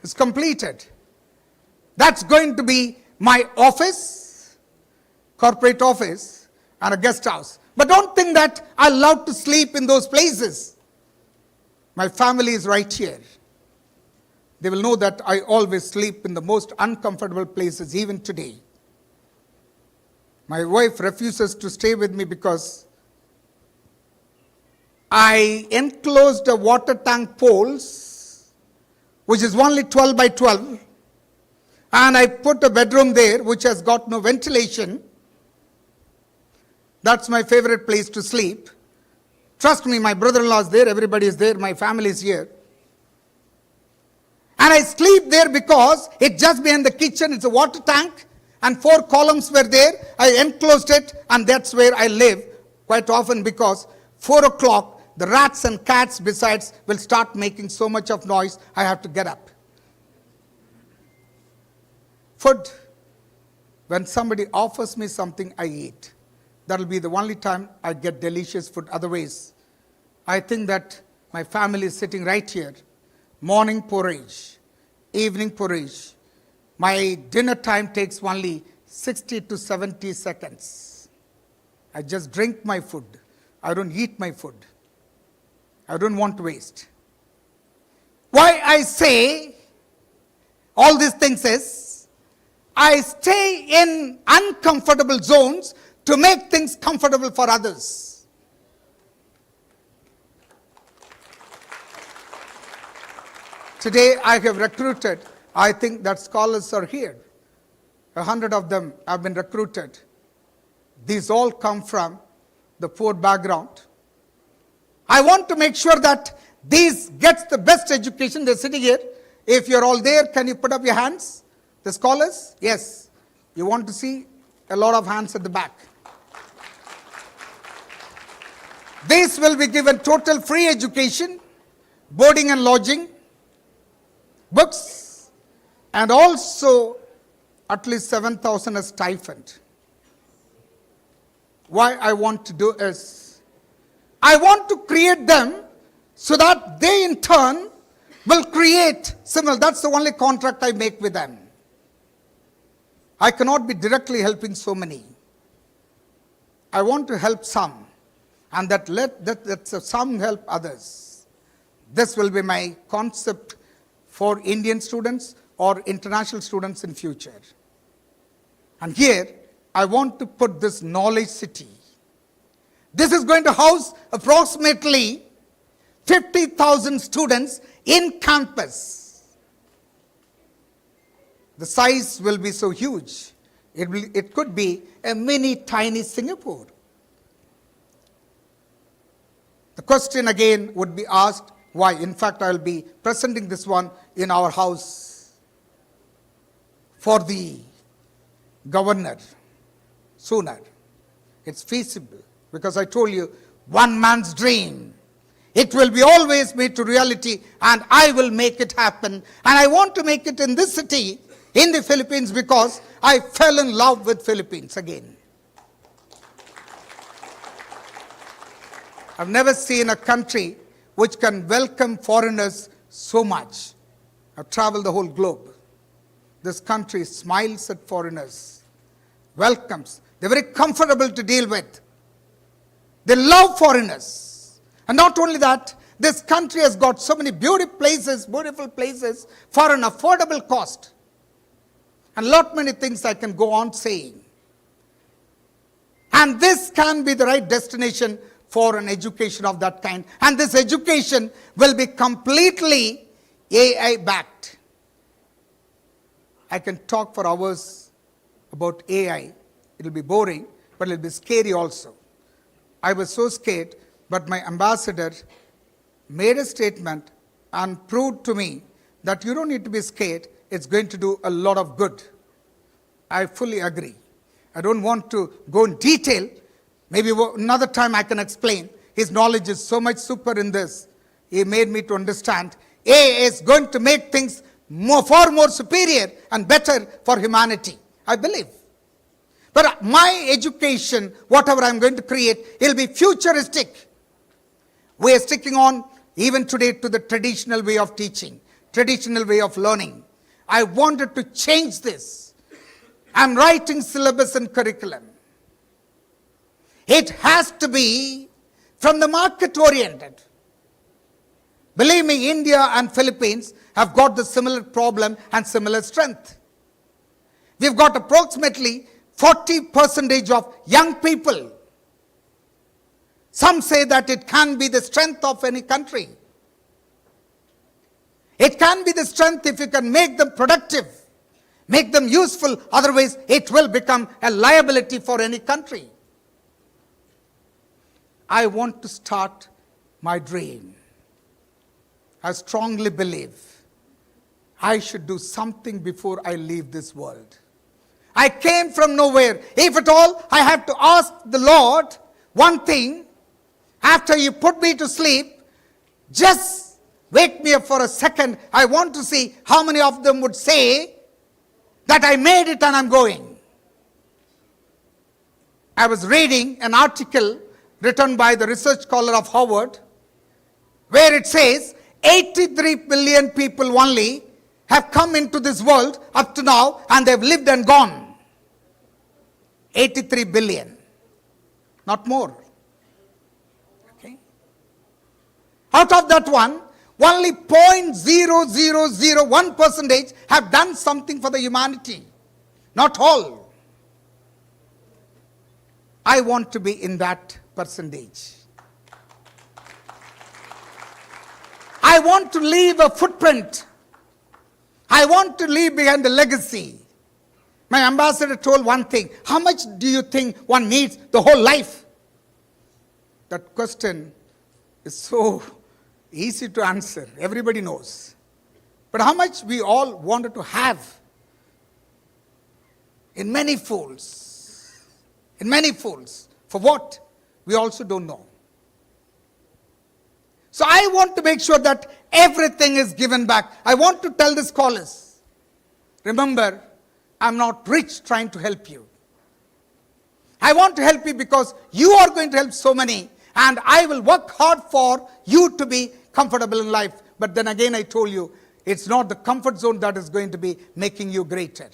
It's completed. That's going to be my office, corporate office, and a guest house. But don't think that I love to sleep in those places. My family is right here. They will know that I always sleep in the most uncomfortable places, even today. My wife refuses to stay with me because I enclosed a water tank poles, which is only 12 by 12, and I put a bedroom there, which has got no ventilation. That's my favorite place to sleep. Trust me, my brother-in-law is there, everybody is there, my family is here. And I sleep there because it's just behind the kitchen, it's a water tank, and 4 columns were there. I enclosed it, and that's where I live quite often because 4 o'clock, the rats and cats besides will start making so much of noise, I have to get up. Food. When somebody offers me something, I eat. That will be the only time I get delicious food. Otherwise, I think that my family is sitting right here. Morning porridge, evening porridge. My dinner time takes only 60 to 70 seconds. I just drink my food. I don't eat my food. I don't want to waste. Why I say all these things is, I stay in uncomfortable zones to make things comfortable for others. Today I have recruited, I think that scholars are here. 100 of them have been recruited. These all come from the poor background. I want to make sure that these gets the best education. They're sitting here. If you're all there, can you put up your hands? The scholars? Yes. You want to see a lot of hands at the back. These will be given total free education, boarding and lodging, books, and also at least 7,000 as stipend. Why I want to do is, I want to create them so that they in turn will create similar. That's the only contract I make with them. I cannot be directly helping so many. I want to help some, and let some help others. This will be my concept for Indian students or international students in future. And here, I want to put this knowledge city. This is going to house approximately 50,000 students in campus. The size will be so huge. It could be a mini tiny Singapore. The question again would be asked, why? In fact, I will be presenting this one in our house for the governor sooner. It's feasible because I told you, one man's dream. It will be always made to reality, and I will make it happen. And I want to make it in this city, in the Philippines, because I fell in love with Philippines again. I've never seen a country which can welcome foreigners so much. I've traveled the whole globe. This country smiles at foreigners, welcomes. They're very comfortable to deal with. They love foreigners. And not only that, this country has got so many beautiful places for an affordable cost. And lot many things I can go on saying. And this can be the right destination for an education of that kind. And this education will be completely AI backed. I can talk for hours about AI. It'll be boring, but it'll be scary also. I was so scared, but my ambassador made a statement and proved to me that you don't need to be scared. It's going to do a lot of good. I fully agree. I don't want to go in detail. Maybe another time I can explain. His knowledge is so much super in this. He made me to understand AI is going to make things far more superior and better for humanity. I believe. But my education, whatever I'm going to create, it will be futuristic. We are sticking on even today to the traditional way of teaching, traditional way of learning. I wanted to change this. I'm writing syllabus and curriculum. It has to be from the market oriented. Believe me, India and Philippines have got the similar problem and similar strength. We've got approximately 40% of young people. Some say that it can be the strength of any country. It can be the strength if you can make them productive, make them useful. Otherwise, it will become a liability for any country. I want to start my dream. I strongly believe I should do something before I leave this world. I came from nowhere. If at all, I have to ask the Lord one thing. After you put me to sleep, just wake me up for a second. I want to see how many of them would say that I made it and I'm going. I was reading an article written by the research scholar of Harvard, where it says 83 billion people only have come into this world up to now, and they've lived and gone. 83 billion, not more. Okay. Out of that one, only 0.0001% have done something for the humanity. Not all. I want to be in that percentage. I want to leave a footprint. I want to leave behind a legacy. My ambassador told one thing. How much do you think one needs the whole life? That question is so easy to answer. Everybody knows. But how much we all wanted to have in many folds. In many folds. For what? We also don't know. So I want to make sure that everything is given back. I want to tell the scholars, remember, I'm not rich trying to help you. I want to help you because you are going to help so many, and I will work hard for you to be comfortable in life. But then again, I told you, it's not the comfort zone that is going to be making you greater.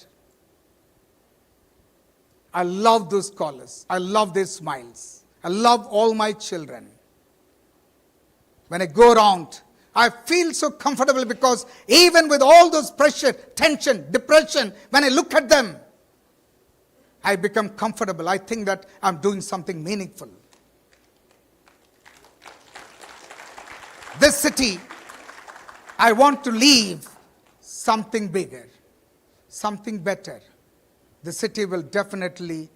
I love those scholars. I love their smiles. I love all my children. When I go around, I feel so comfortable because even with all those pressure, tension, depression, when I look at them, I become comfortable. I think that I'm doing something meaningful. This city, I want to leave something bigger, something better. The city will definitely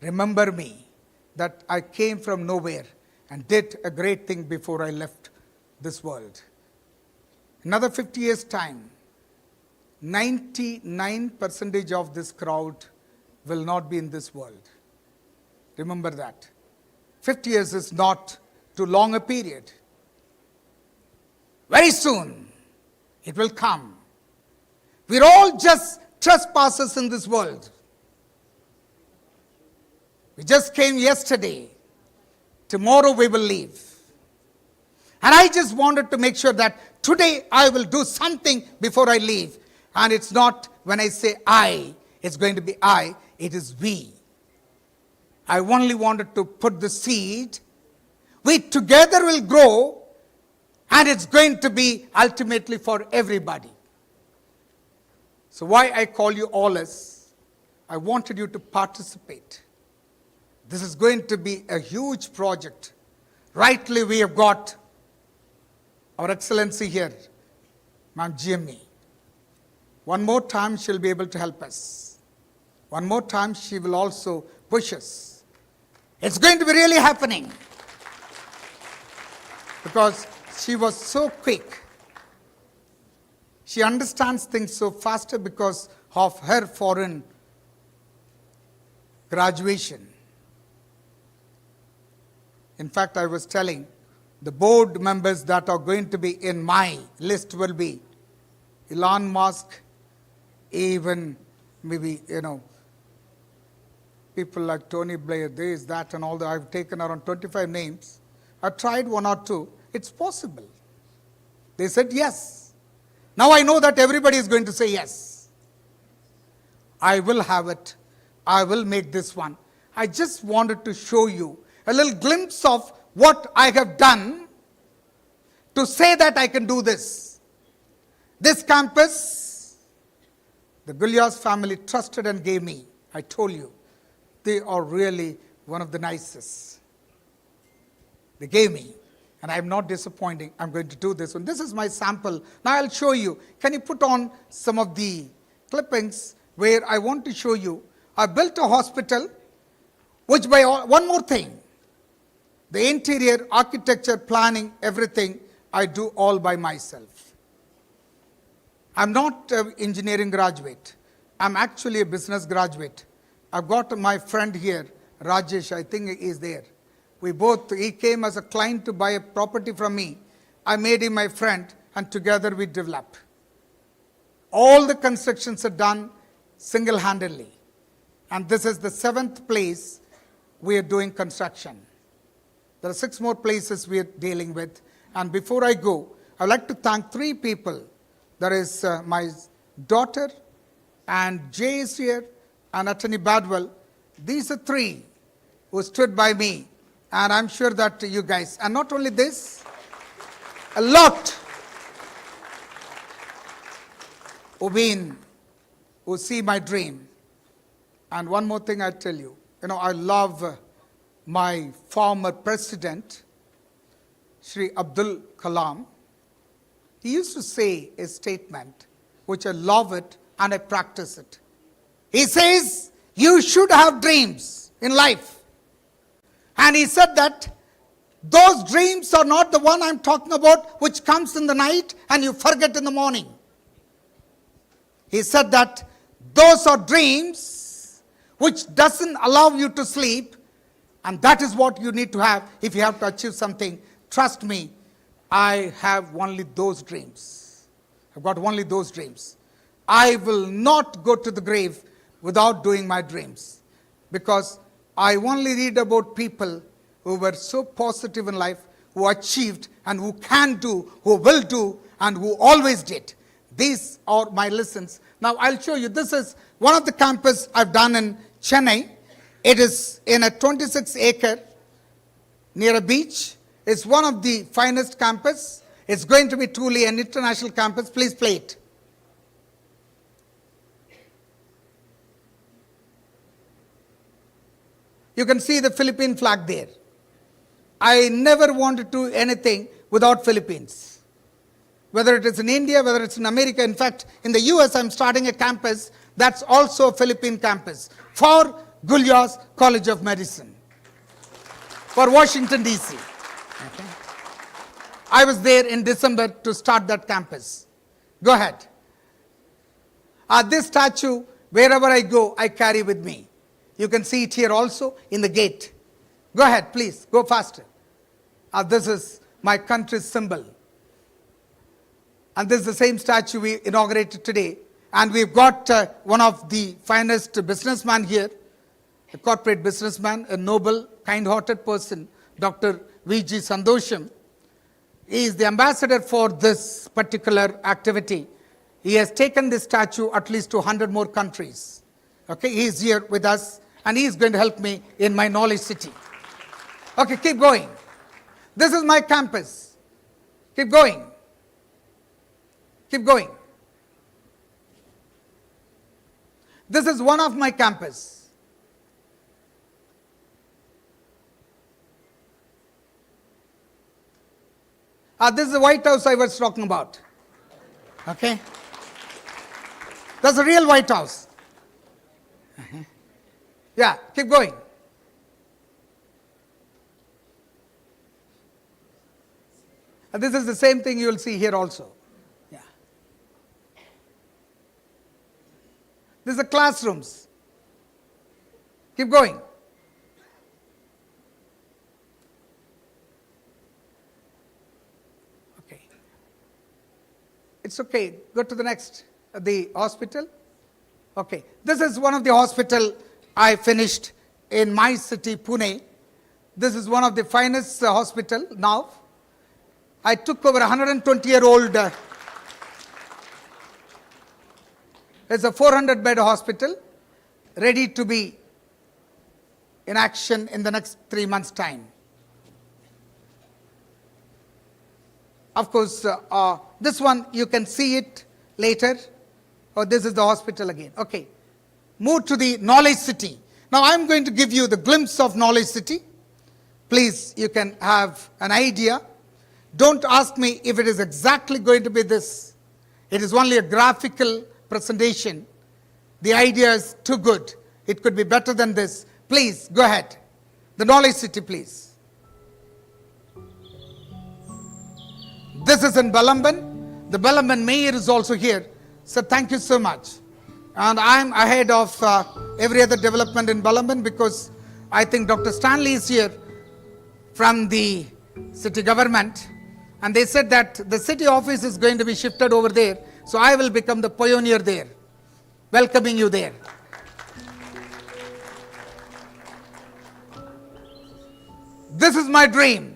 remember me, that I came from nowhere and did a great thing before I left this world. Another 50 years' time, 99% of this crowd will not be in this world. Remember that. 50 years is not too long a period. Very soon, it will come. We're all just trespassers in this world. We just came yesterday. Tomorrow we will leave. And I just wanted to make sure that today I will do something before I leave. And it's not when I say I, it's going to be I, it is we. I only wanted to put the seed. We together will grow, and it's going to be ultimately for everybody. So why I call you all is, I wanted you to participate. This is going to be a huge project. Rightly, we have got Our Excellency here, Ma'am GME. One more time, she'll be able to help us. One more time, she will also push us. It's going to be really happening. Because she was so quick. She understands things so faster because of her foreign graduation. In fact, I was telling, the board members that are going to be in my list will be Elon Musk, even maybe, people like Tony Blair, this, that, and all that. I've taken around 25 names. I've tried one or two. It's possible. They said yes. Now I know that everybody is going to say yes. I will have it. I will make this one. I just wanted to show you a little glimpse of what I have done to say that I can do this. This campus, the Gulyas family trusted and gave me. I told you, they are really one of the nicest. They gave me, and I'm not disappointing. I'm going to do this one. This is my sample. Now I'll show you. Can you put on some of the clippings where I want to show you? I built a hospital, which by one more thing, the interior, architecture, planning, everything, I do all by myself. I'm not an engineering graduate. I'm actually a business graduate. I've got my friend here, Rajesh, I think he is there. He came as a client to buy a property from me. I made him my friend, and together we developed. All the constructions are done single-handedly. And this is the 7th place we are doing construction. There are 6 more places we are dealing with. And before I go, I'd like to thank 3 people. There is my daughter, and Jay is here, and Attorney Badwell. These are 3 who stood by me. And I'm sure that you guys, and not only this, a lot who see my dream. And one more thing I tell you, I love my former president, Shri Abdul Kalam. He used to say a statement which I love it and I practice it. He says, you should have dreams in life. And he said that those dreams are not the one I'm talking about which comes in the night and you forget in the morning. He said that those are dreams which doesn't allow you to sleep, and that is what you need to have if you have to achieve something. Trust me, I have only those dreams. I've got only those dreams. I will not go to the grave without doing my dreams, because I only read about people who were so positive in life, who achieved and who can do, who will do, and who always did. These are my lessons. Now I'll show you. This is one of the campus I've done in Chennai. It is in a 26-acre near a beach. It's one of the finest campus. It's going to be truly an international campus. Please play it. You can see the Philippine flag there. I never wanted to do anything without Philippines. Whether it is in India, whether it's in America. In fact, in the US, I'm starting a campus that's also a Philippine campus for 𝑰𝒏𝒅𝒐 College of Medicine for Washington, D.C. Okay. I was there in December to start that campus. Go ahead. This statue, wherever I go, I carry with me. You can see it here also in the gate. Go ahead, please. Go faster. This is my country's symbol. And this is the same statue we inaugurated today. And we've got one of the finest businessmen here, a corporate businessman, a noble, kind-hearted person, Dr. V.G. Sandosham. He is the ambassador for this particular activity. He has taken this statue at least to 100 more countries. Okay, he is here with us, and he is going to help me in my knowledge city. Okay, keep going. This is my campus. Keep going. Keep going. This is one of my campus. This is the White House I was talking about. Okay? That's the real White House. Yeah, keep going. And this is the same thing you will see here also. Yeah. This is the classrooms. Keep going. Okay. It's okay. Go to the next. The hospital. Okay. This is one of the hospital I finished in my city, Pune. This is one of the finest hospital now. I took over a 120-year-old, it's a 400-bed hospital, ready to be in action in the next 3 months' time. Of course, this one, you can see it later. Oh, this is the hospital again. Okay. Move to the knowledge city. Now, I'm going to give you the glimpse of knowledge city. Please, you can have an idea. Don't ask me if it is exactly going to be this. It is only a graphical presentation. The idea is too good. It could be better than this. Please, go ahead. The knowledge city, please. This is in Balamban. The Balamban mayor is also here. So thank you so much. And I'm ahead of every other development in Balamban because I think Dr. Stanley is here from the city government. And they said that the city office is going to be shifted over there. So I will become the pioneer there, welcoming you there. This is my dream.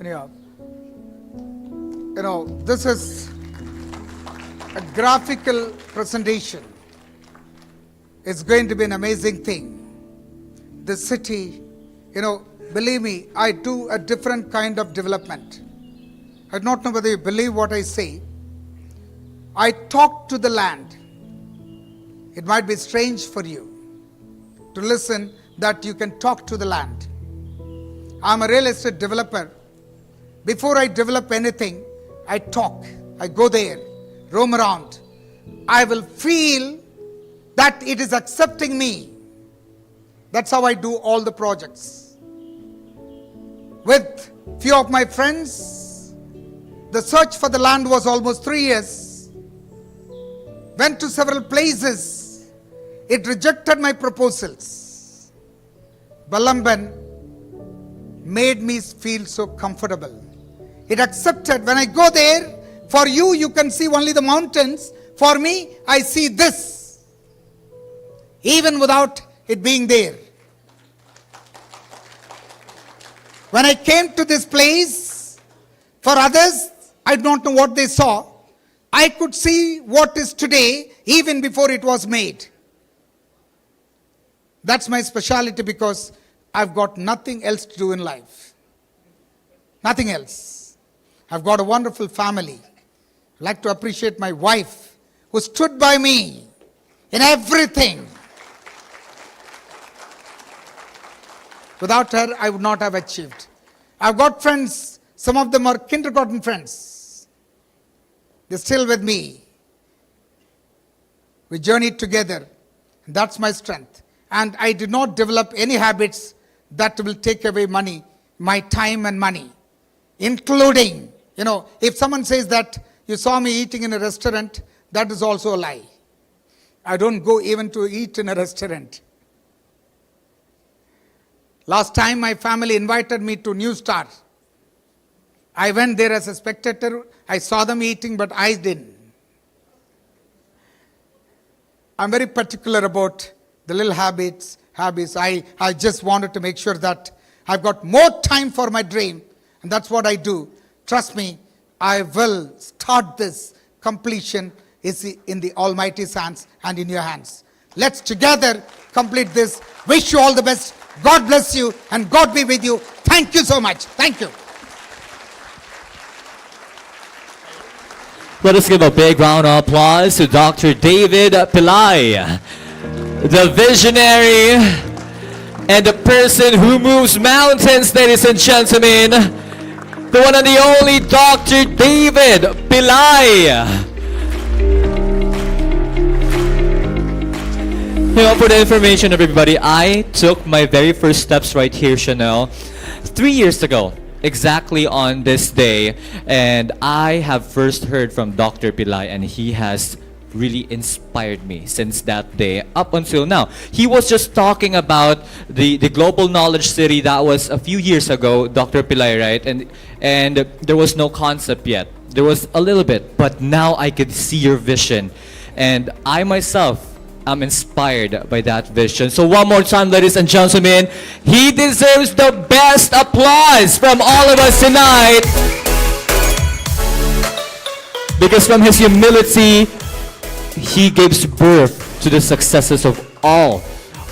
Yeah. This is a graphical presentation. It's going to be an amazing thing. The city, believe me, I do a different kind of development. I don't know whether you believe what I say. I talk to the land. It might be strange for you to listen that you can talk to the land. I'm a real estate developer. Before I develop anything, I talk. I go there, roam around. I will feel that it is accepting me. That's how I do all the projects. With few of my friends, the search for the land was almost 3 years. Went to several places. It rejected my proposals. Balamban made me feel so comfortable. It accepted. When I go there, for you, you can see only the mountains. For me, I see this. Even without it being there. When I came to this place, for others, I don't know what they saw. I could see what is today, even before it was made. That's my specialty because I've got nothing else to do in life. Nothing else. I've got a wonderful family. I'd like to appreciate my wife who stood by me in everything. Without her, I would not have achieved. I've got friends, some of them are kindergarten friends. They're still with me. We journeyed together. That's my strength. And I did not develop any habits that will take away money, my time and money. Including, if someone says that you saw me eating in a restaurant, that is also a lie. I don't go even to eat in a restaurant. Last time my family invited me to New Star. I went there as a spectator. I saw them eating, but I didn't. I'm very particular about the little habits. I just wanted to make sure that I've got more time for my dream. And that's what I do. Trust me, I will start this. Completion is in the Almighty's hands and in your hands. Let's together complete this. Wish you all the best. God bless you and God be with you. Thank you so much. Thank you. Let us give a big round of applause to Dr. David Pillai, the visionary and the person who moves mountains, ladies and gentlemen, the one and the only Dr. David Pillai. For the information of everybody, I took my very first steps right here, Chanel, 3 years ago, exactly on this day. And I have first heard from Dr. Pillai, and he has really inspired me since that day up until now. He was just talking about the Global Knowledge City. That was a few years ago, Dr. Pillai, right? And there was no concept yet. There was a little bit, but now I could see your vision. And I myself, I'm inspired by that vision. So one more time, ladies and gentlemen, he deserves the best applause from all of us tonight. Because from his humility, he gives birth to the successes of all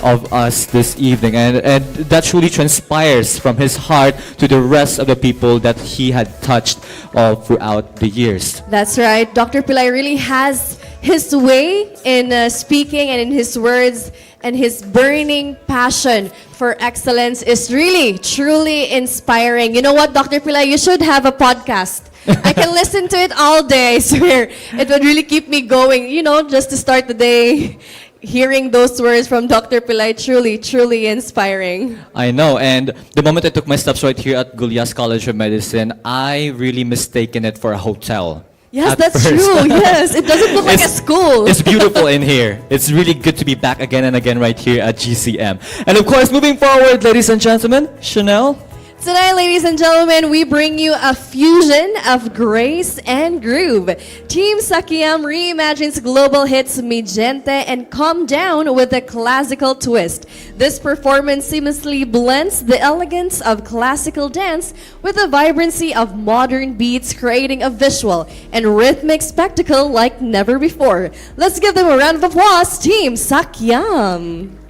of us this evening. And that truly transpires from his heart to the rest of the people that he had touched all throughout the years. That's right. Dr. Pillai really has his way in speaking, and in his words, and his burning passion for excellence is really, truly inspiring. You know what, Dr. Pillai, you should have a podcast. I can listen to it all day, I swear. It would really keep me going, just to start the day. Hearing those words from Dr. Pillai, truly, truly inspiring. I know, and the moment I took my steps right here at Gulyas College of Medicine, I really mistaken it for a hotel. Yes, that's true. Yes, it doesn't look like a school. It's beautiful in here. It's really good to be back again and again right here at GCM. And of course, moving forward, ladies and gentlemen, Chanel. Tonight, ladies and gentlemen, we bring you a fusion of grace and groove. Team Sakyam reimagines global hits 𝑰𝒏𝒅𝒐 and Calm Down with a classical twist. This performance seamlessly blends the elegance of classical dance with the vibrancy of modern beats, creating a visual and rhythmic spectacle like never before. Let's give them a round of applause, Team Sakyam.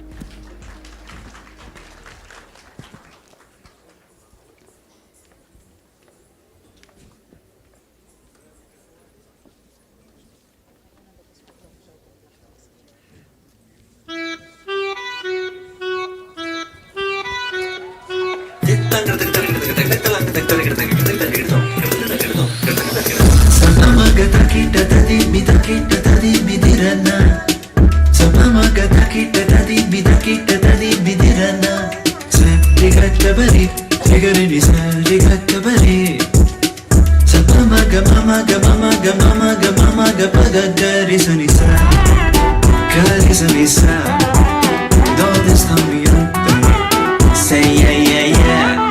Say yeah, yeah, yeah.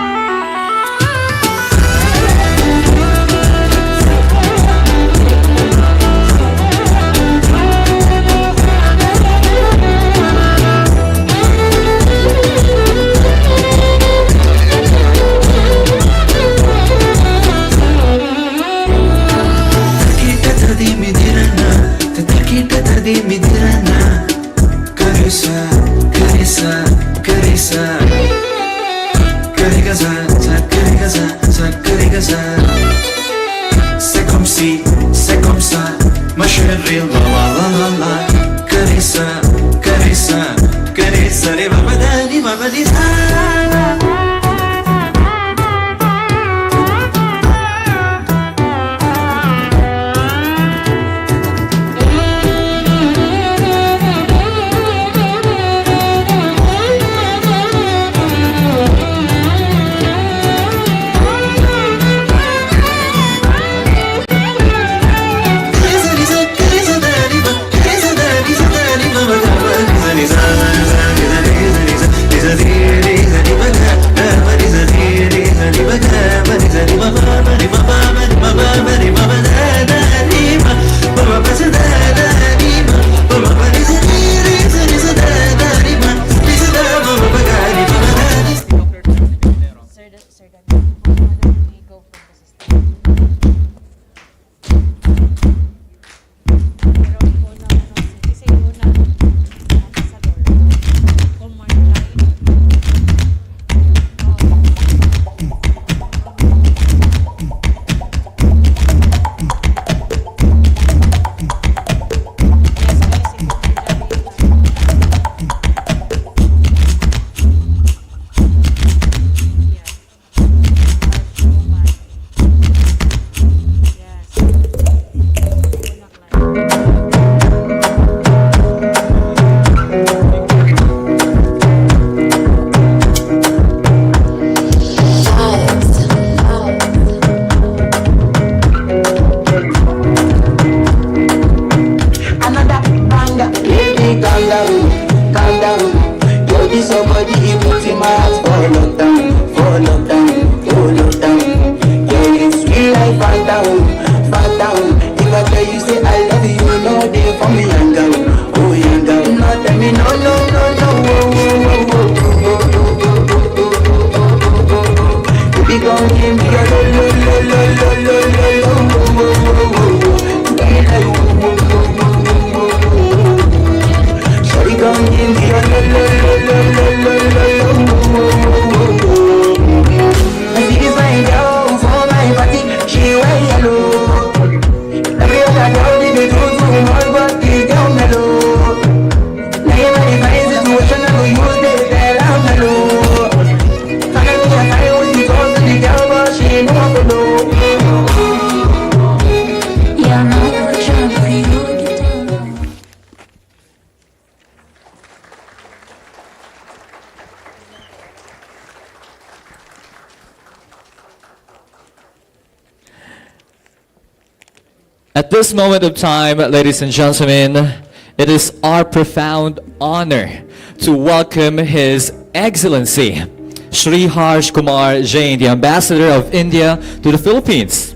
C'est comme ça, ma chérie, la la la la la. Caressa, caressa, caressa, li baba di sa. At this moment of time, ladies and gentlemen, it is our profound honor to welcome His Excellency Shri Harsh Kumar Jain, the Ambassador of India to the Philippines.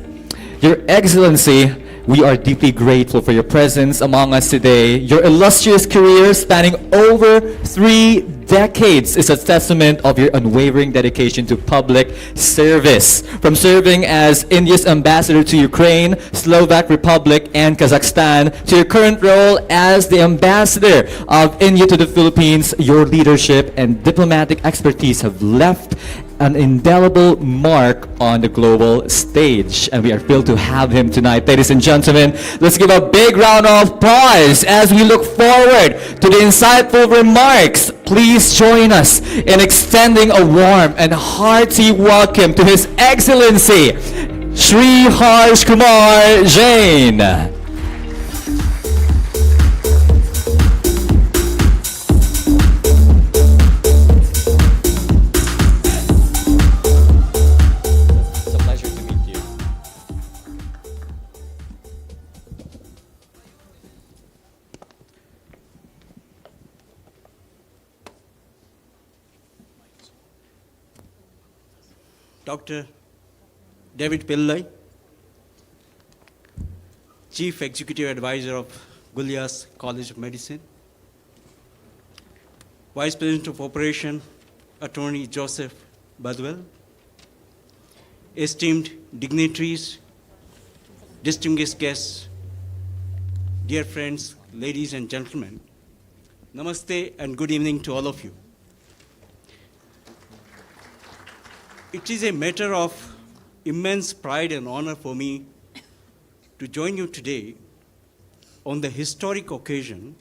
Your Excellency, we are deeply grateful for your presence among us today. Your illustrious career spanning over 3 decades is a testament of your unwavering dedication to public service. From serving as India's ambassador to Ukraine, Slovak Republic, and Kazakhstan, to your current role as the ambassador of India to the Philippines, your leadership and diplomatic expertise have left an indelible mark on the global stage. And we are thrilled to have him tonight. Ladies and gentlemen, let's give a big round of applause as we look forward to the insightful remarks. Please join us in extending a warm and hearty welcome to His Excellency, Shri Harsh Kumar Jain. Dr. David Pillai, Chief Executive Advisor of 𝑰𝒏𝒅𝒐 College of Medicine, Vice President of Operation, Attorney Joseph Badwell, esteemed dignitaries, distinguished guests, dear friends, ladies and gentlemen, Namaste and good evening to all of you. It is a matter of immense pride and honor for me to join you today on the historic occasion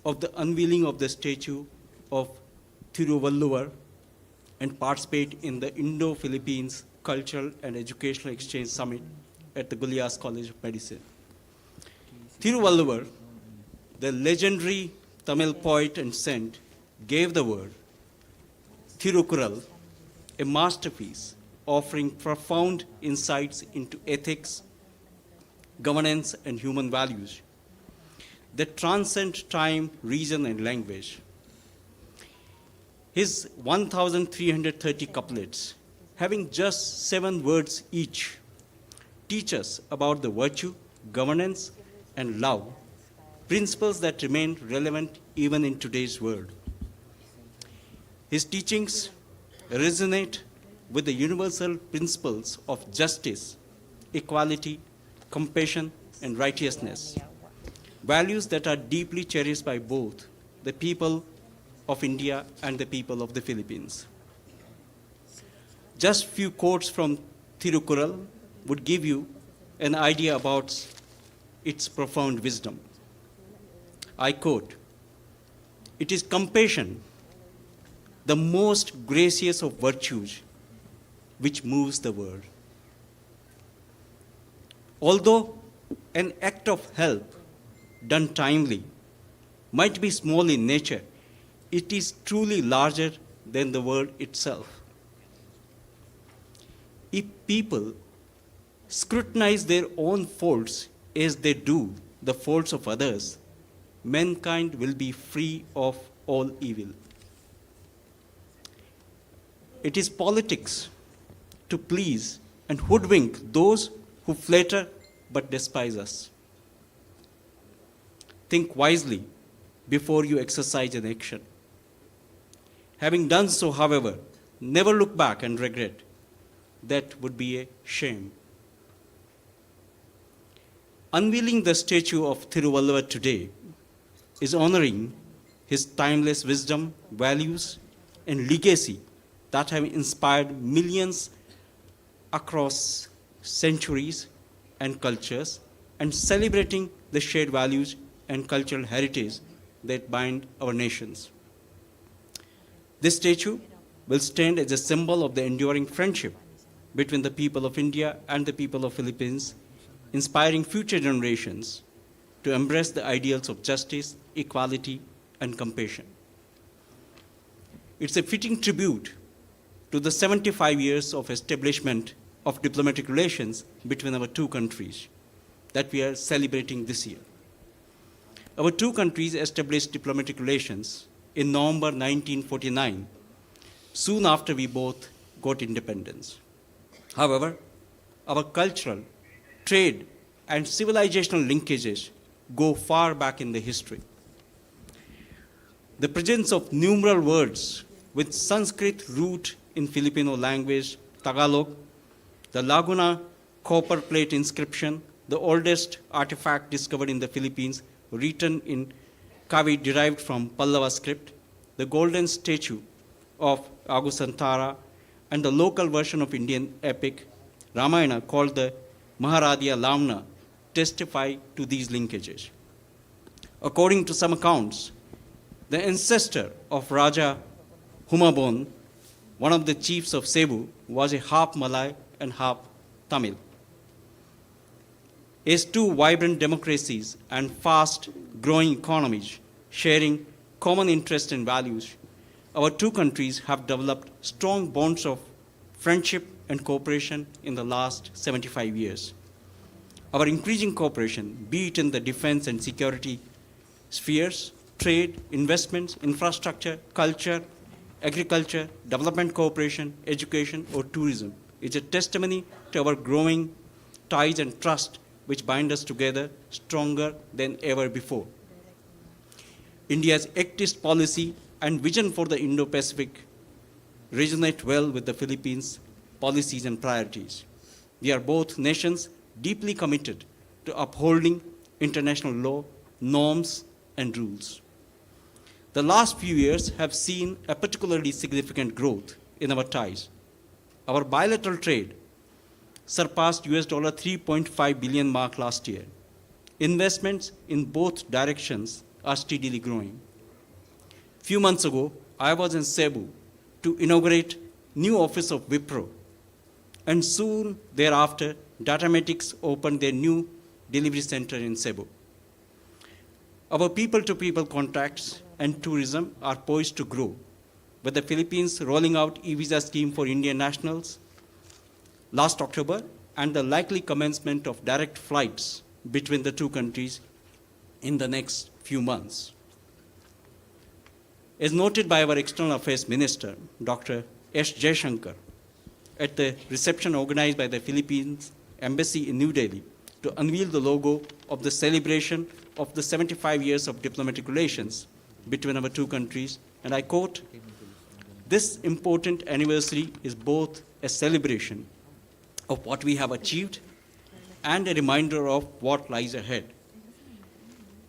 of the unveiling of the statue of Thiruvallur and participate in the Indo-Philippines Cultural and Educational Exchange Summit at the 𝑰𝒏𝒅𝒐 College of Medicine. Thiruvallur, the legendary Tamil poet and saint, gave the word Thirukural, a masterpiece offering profound insights into ethics, governance, and human values that transcend time, region, and language. His 1,330 couplets, having just 7 words each, teach us about the virtue, governance, and love, principles that remain relevant even in today's world. His teachings resonate with the universal principles of justice, equality, compassion, and righteousness, values that are deeply cherished by both the people of India and the people of the Philippines. Just few quotes from Thirukural would give you an idea about its profound wisdom. I quote, "It is compassion, the most gracious of virtues, which moves the world. Although an act of help done timely might be small in nature, it is truly larger than the world itself. If people scrutinize their own faults as they do the faults of others, mankind will be free of all evil. It is politics to please and hoodwink those who flatter but despise us. Think wisely before you exercise an action. Having done so, however, never look back and regret. That would be a shame." Unveiling the statue of Thiruvallur today is honoring his timeless wisdom, values, and legacy that have inspired millions across centuries and cultures, and celebrating the shared values and cultural heritage that bind our nations. This statue will stand as a symbol of the enduring friendship between the people of India and the people of Philippines, inspiring future generations to embrace the ideals of justice, equality, and compassion. It's a fitting tribute to the 75 years of establishment of diplomatic relations between our two countries that we are celebrating this year. Our two countries established diplomatic relations in November 1949, soon after we both got independence. However, our cultural, trade, and civilizational linkages go far back in the history. The presence of numeral words with Sanskrit root in Filipino language, Tagalog, the Laguna copper plate inscription, the oldest artifact discovered in the Philippines, written in Kavi derived from Pallava script, the golden statue of Agusantara, and the local version of Indian epic, Ramayana, called the Maharadya Lamna, testify to these linkages. According to some accounts, the ancestor of Raja Humabon, one of the chiefs of Cebu, was a half Malay and half Tamil. As two vibrant democracies and fast-growing economies sharing common interests and values, our two countries have developed strong bonds of friendship and cooperation in the last 75 years. Our increasing cooperation, be it in the defense and security spheres, trade, investments, infrastructure, culture, agriculture, development cooperation, education, or tourism, is a testimony to our growing ties and trust which bind us together stronger than ever before. India's Act East policy and vision for the Indo-Pacific resonate well with the Philippines' policies and priorities. We are both nations deeply committed to upholding international law, norms, and rules. The last few years have seen a particularly significant growth in our ties. Our bilateral trade surpassed $3.5 billion mark last year. Investments in both directions are steadily growing. Few months ago, I was in Cebu to inaugurate new office of Wipro, and soon thereafter, Datamatics opened their new delivery center in Cebu. Our people-to-people contacts and tourism are poised to grow, with the Philippines rolling out e-visa scheme for Indian nationals last October and the likely commencement of direct flights between the two countries in the next few months. As noted by our External Affairs Minister, Dr. S. Jaishankar, at the reception organized by the Philippines Embassy in New Delhi to unveil the logo of the celebration of the 75 years of diplomatic relations between our two countries, and I quote, "This important anniversary is both a celebration of what we have achieved and a reminder of what lies ahead.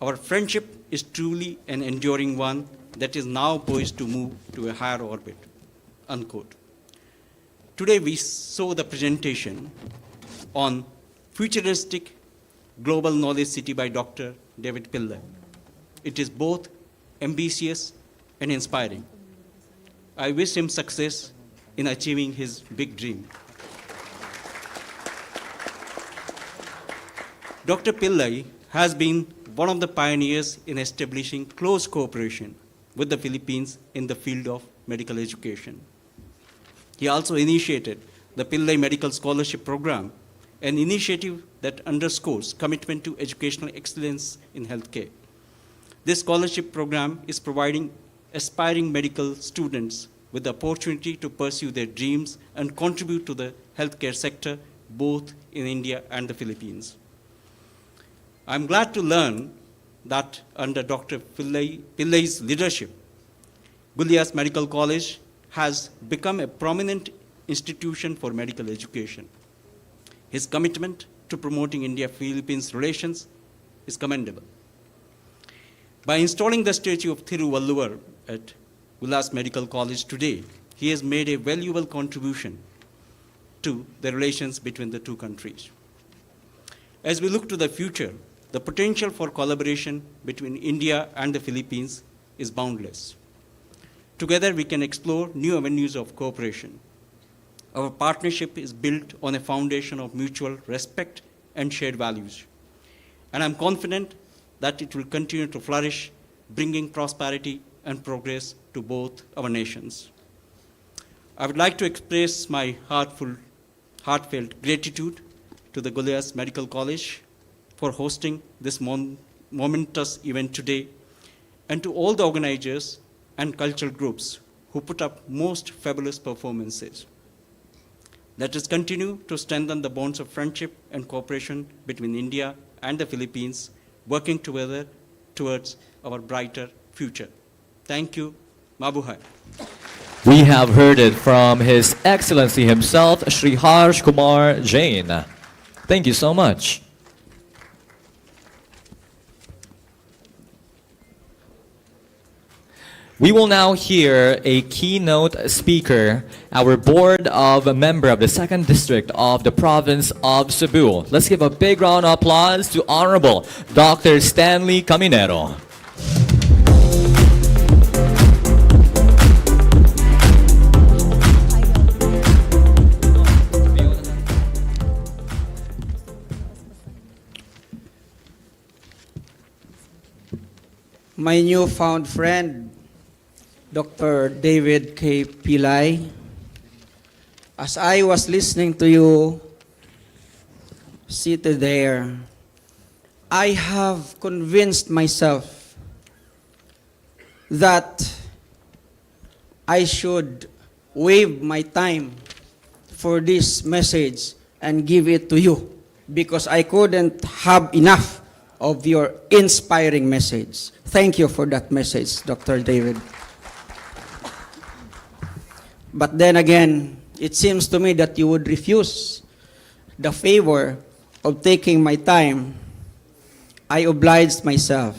Our friendship is truly an enduring one that is now poised to move to a higher orbit," unquote. Today we saw the presentation on futuristic global knowledge city by Dr. David Pillai. It is both ambitious and inspiring. I wish him success in achieving his big dream. Dr. Pillai has been one of the pioneers in establishing close cooperation with the Philippines in the field of medical education. He also initiated the Pillai Medical Scholarship Program, an initiative that underscores commitment to educational excellence in healthcare. This scholarship program is providing aspiring medical students with the opportunity to pursue their dreams and contribute to the healthcare sector both in India and the Philippines. I'm glad to learn that under Dr. Pillai's leadership, Gulias Medical College has become a prominent institution for medical education. His commitment to promoting India-Philippines relations is commendable. By installing the statue of Thiruvalluvar at Gulias Medical College today, he has made a valuable contribution to the relations between the two countries. As we look to the future, the potential for collaboration between India and the Philippines is boundless. Together, we can explore new avenues of cooperation. Our partnership is built on a foundation of mutual respect and shared values. And I'm confident that it will continue to flourish, bringing prosperity and progress to both our nations. I would like to express my heartfelt gratitude to the Gulias Medical College for hosting this momentous event today, and to all the organizers and cultural groups who put up most fabulous performances. Let us continue to strengthen the bonds of friendship and cooperation between India and the Philippines, working together towards our brighter future. Thank you. Mabuhay. We have heard it from His Excellency himself, Shri Harsh Kumar Jain. Thank you so much. We will now hear a keynote speaker, our board of a member of the 2nd District of the province of Cebu. Let's give a big round of applause to Honorable Dr. Stanley Caminero. My newfound friend, Dr. David K. Pillay, as I was listening to you seated there, I have convinced myself that I should waive my time for this message and give it to you because I couldn't have enough of your inspiring message. Thank you for that message, Dr. David. But then again, it seems to me that you would refuse the favor of taking my time. I obliged myself.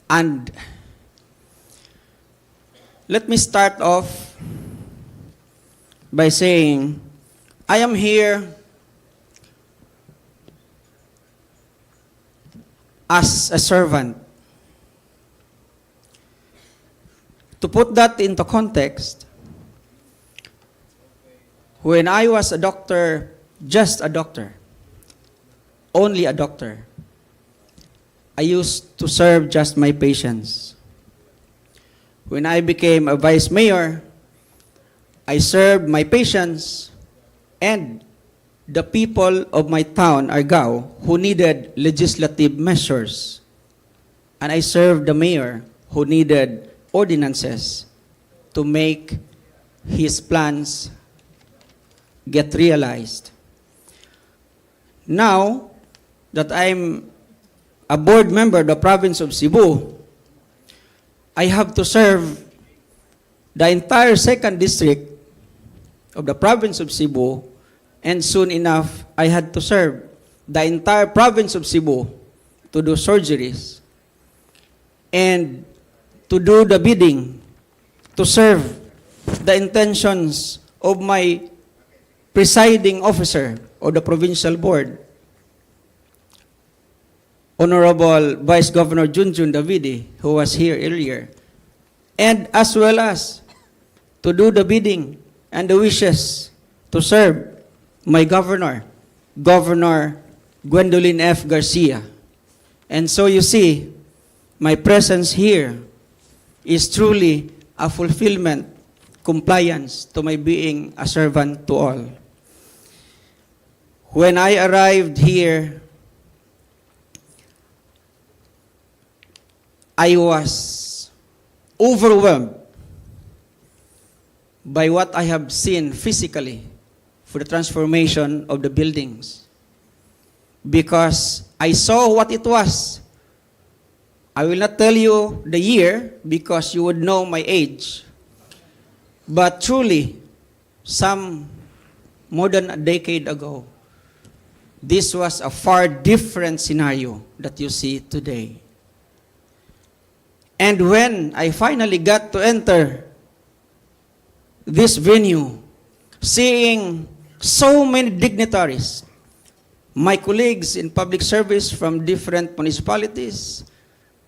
And let me start off by saying, I am here as a servant. To put that into context, when I was a doctor, just a doctor, only a doctor, I used to serve just my patients. When I became a vice mayor, I served my patients and the people of my town, Argao, who needed legislative measures. And I served the mayor who needed ordinances to make his plans get realized. Now that I'm a board member of the province of Cebu, I have to serve the entire 2nd District of the province of Cebu, and soon enough, I had to serve the entire province of Cebu to do surgeries and to do the bidding, to serve the intentions of my presiding officer of the provincial board, Honorable Vice Governor Junjun Davide, who was here earlier, and as well as to do the bidding and the wishes to serve my governor, Governor Gwendolyn F. Garcia. And so you see, my presence here is truly a fulfillment, compliance to my being a servant to all. When I arrived here, I was overwhelmed by what I have seen physically for the transformation of the buildings, because I saw what it was. I will not tell you the year because you would know my age, but truly, some more than a decade ago, this was a far different scenario that you see today. And when I finally got to enter this venue, seeing so many dignitaries, my colleagues in public service from different municipalities,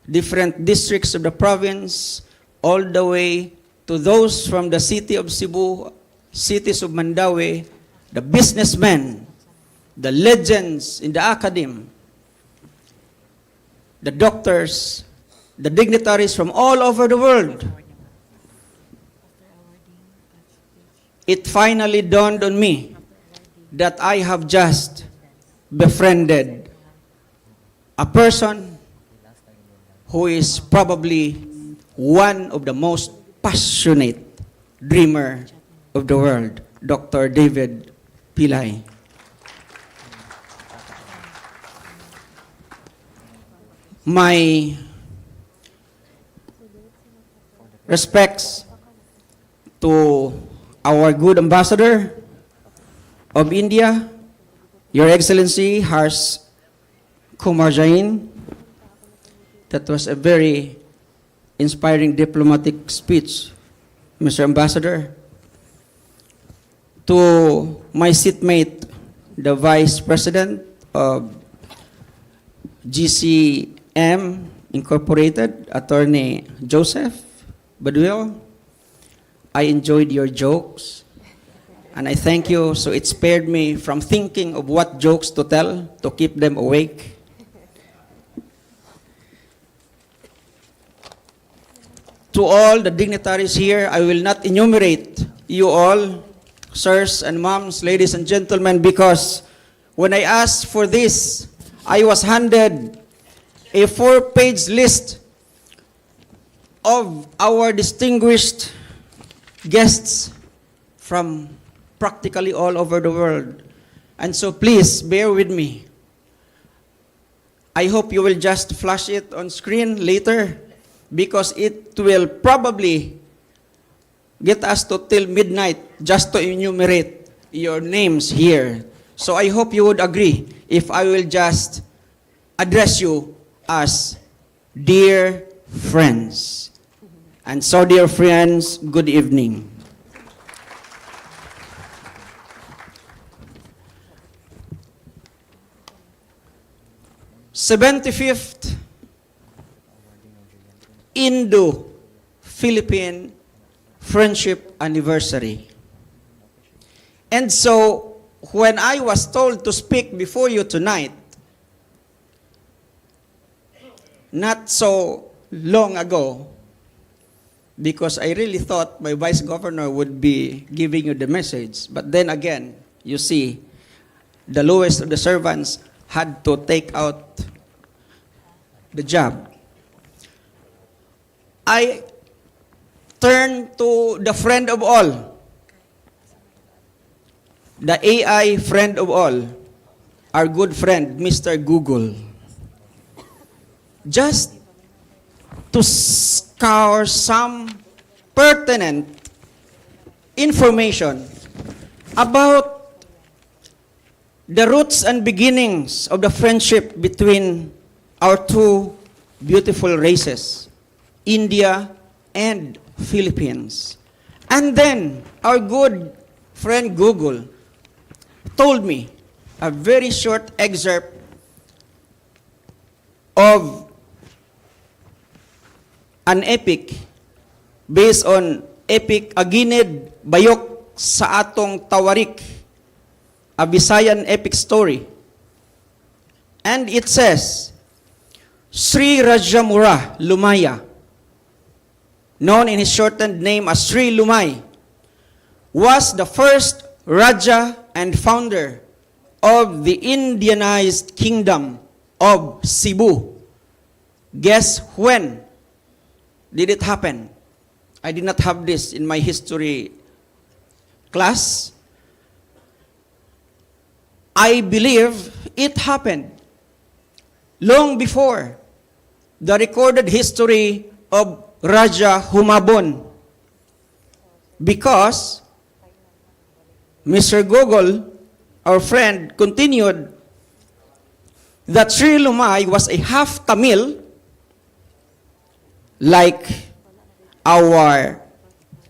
different districts of the province, all the way to those from the city of Cebu, cities of Mandaue, the businessmen, the legends in the academe, the doctors, the dignitaries from all over the world. It finally dawned on me that I have just befriended a person who is probably one of the most passionate dreamer of the world, Dr. David Pillay. My respects to our good ambassador of India, Your Excellency Harsh Kumar Jain. That was a very inspiring diplomatic speech, Mr. Ambassador. To my seatmate, the Vice President of GCM Incorporated, Attorney Joseph Baduel, I enjoyed your jokes, and I thank you. So it spared me from thinking of what jokes to tell to keep them awake. To all the dignitaries here, I will not enumerate you all, sirs and moms, ladies and gentlemen, because when I asked for this, I was handed a 4-page list of our distinguished guests from practically all over the world. And so please bear with me. I hope you will just flash it on screen later, because it will probably get us to till midnight just to enumerate your names here. So I hope you would agree if I will just address you as dear friends. And so, dear friends, good evening. '75th Indo-Philippine Friendship Anniversary. And so, when I was told to speak before you tonight, not so long ago, because I really thought my Vice Governor would be giving you the message. But then again, you see, the lowest of the servants had to take out the job. I turn to the friend of all, the AI friend of all, our good friend, Mr. Google, just to scour some pertinent information about the roots and beginnings of the friendship between our two beautiful races, India and Philippines. And then our good friend Google told me a very short excerpt of an epic based on epic Aginid Bayok sa atong Tawarik, a Visayan epic story. And it says, Sri Rajamura Lumaya, known in his shortened name as Sri Lumay, was the first Raja and founder of the Indianized kingdom of Cebu. Guess when did it happen? I did not have this in my history class. I believe it happened long before the recorded history of Raja Humabon, because Mr. Google, our friend, continued that Sri Lumay was a half Tamil, like our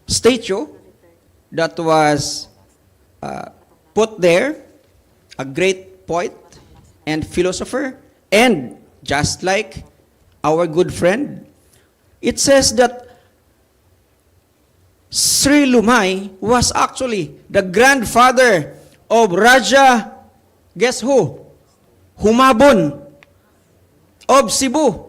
statue that was put there, a great poet and philosopher, and just like our good friend, it says that Sri Lumay was actually the grandfather of Raja, guess who? Humabon of Cebu.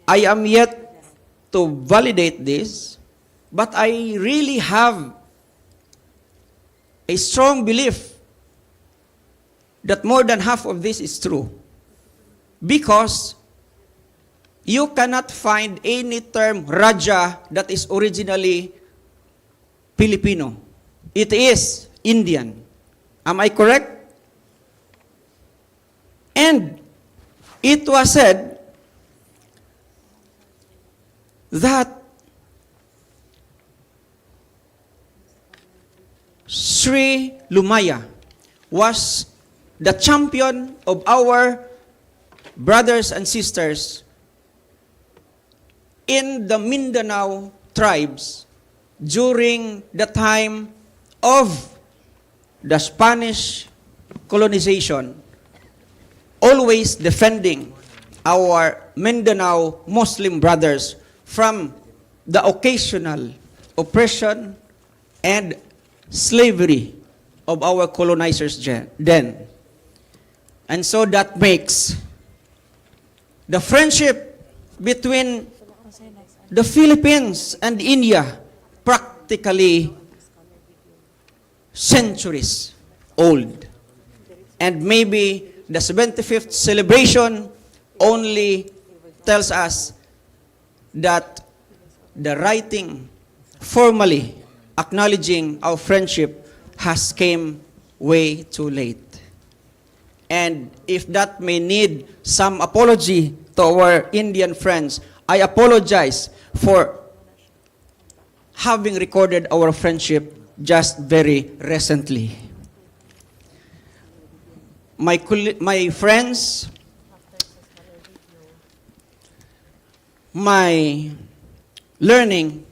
I am yet to validate this, but I really have a strong belief that more than half of this is true. Because you cannot find any term Raja that is originally Filipino. It is Indian. Am I correct? And it was said that Sri Lumaya was the champion of our brothers and sisters in the Mindanao tribes during the time of the Spanish colonization, always defending our Mindanao Muslim brothers from the occasional oppression and slavery of our colonizers then. And so that makes the friendship between the Philippines and India practically centuries old. And maybe the 75th celebration only tells us that the writing formally acknowledging our friendship has came way too late. And if that may need some apology to our Indian friends, I apologize for having recorded our friendship just very recently. My friends, my learning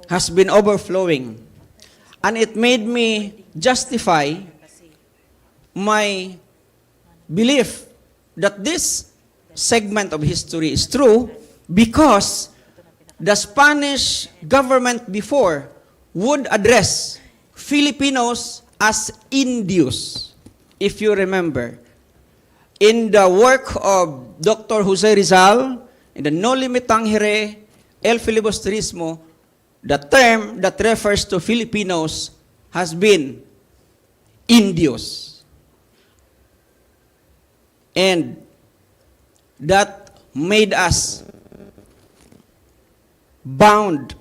has been overflowing, and it made me justify my belief that this segment of history is true because the Spanish government before would address Filipinos as Indios, if you remember. In the work of Dr. Jose Rizal, in the No Limitang Here, El Filibusterismo, the term that refers to Filipinos has been Indios. And that made us bonded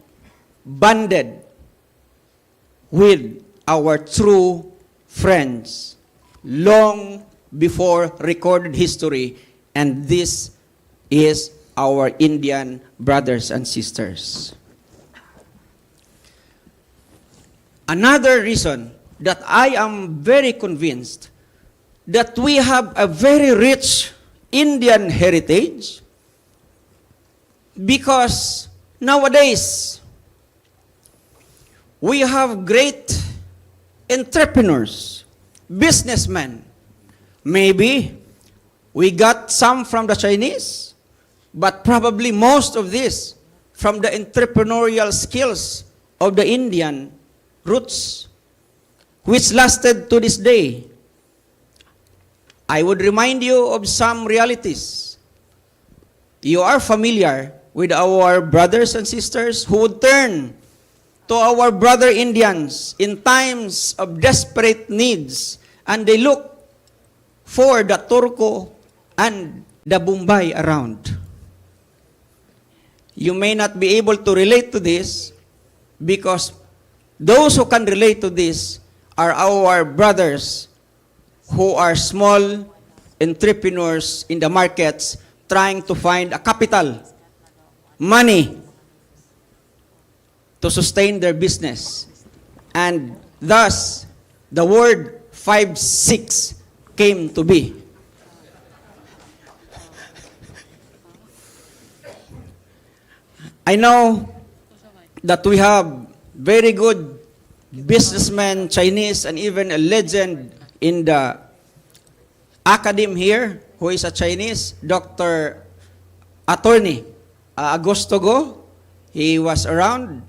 with our true friends long before recorded history, and this is our Indian brothers and sisters. Another reason that I am very convinced that we have a very rich Indian heritage, because nowadays we have great entrepreneurs, businessmen. Maybe we got some from the Chinese, but probably most of this from the entrepreneurial skills of the Indian roots, which lasted to this day. I would remind you of some realities. You are familiar with our brothers and sisters who would turn to our brother Indians in times of desperate needs, and they look for the Turco and the Bombay around. You may not be able to relate to this because those who can relate to this are our brothers who are small entrepreneurs in the markets trying to find a capital, money, to sustain their business. And thus, the word 5-6 came to be. I know that we have very good businessmen, Chinese, and even a legend in the academe here who is a Chinese, Dr. Attorney Augusto Go. He was around.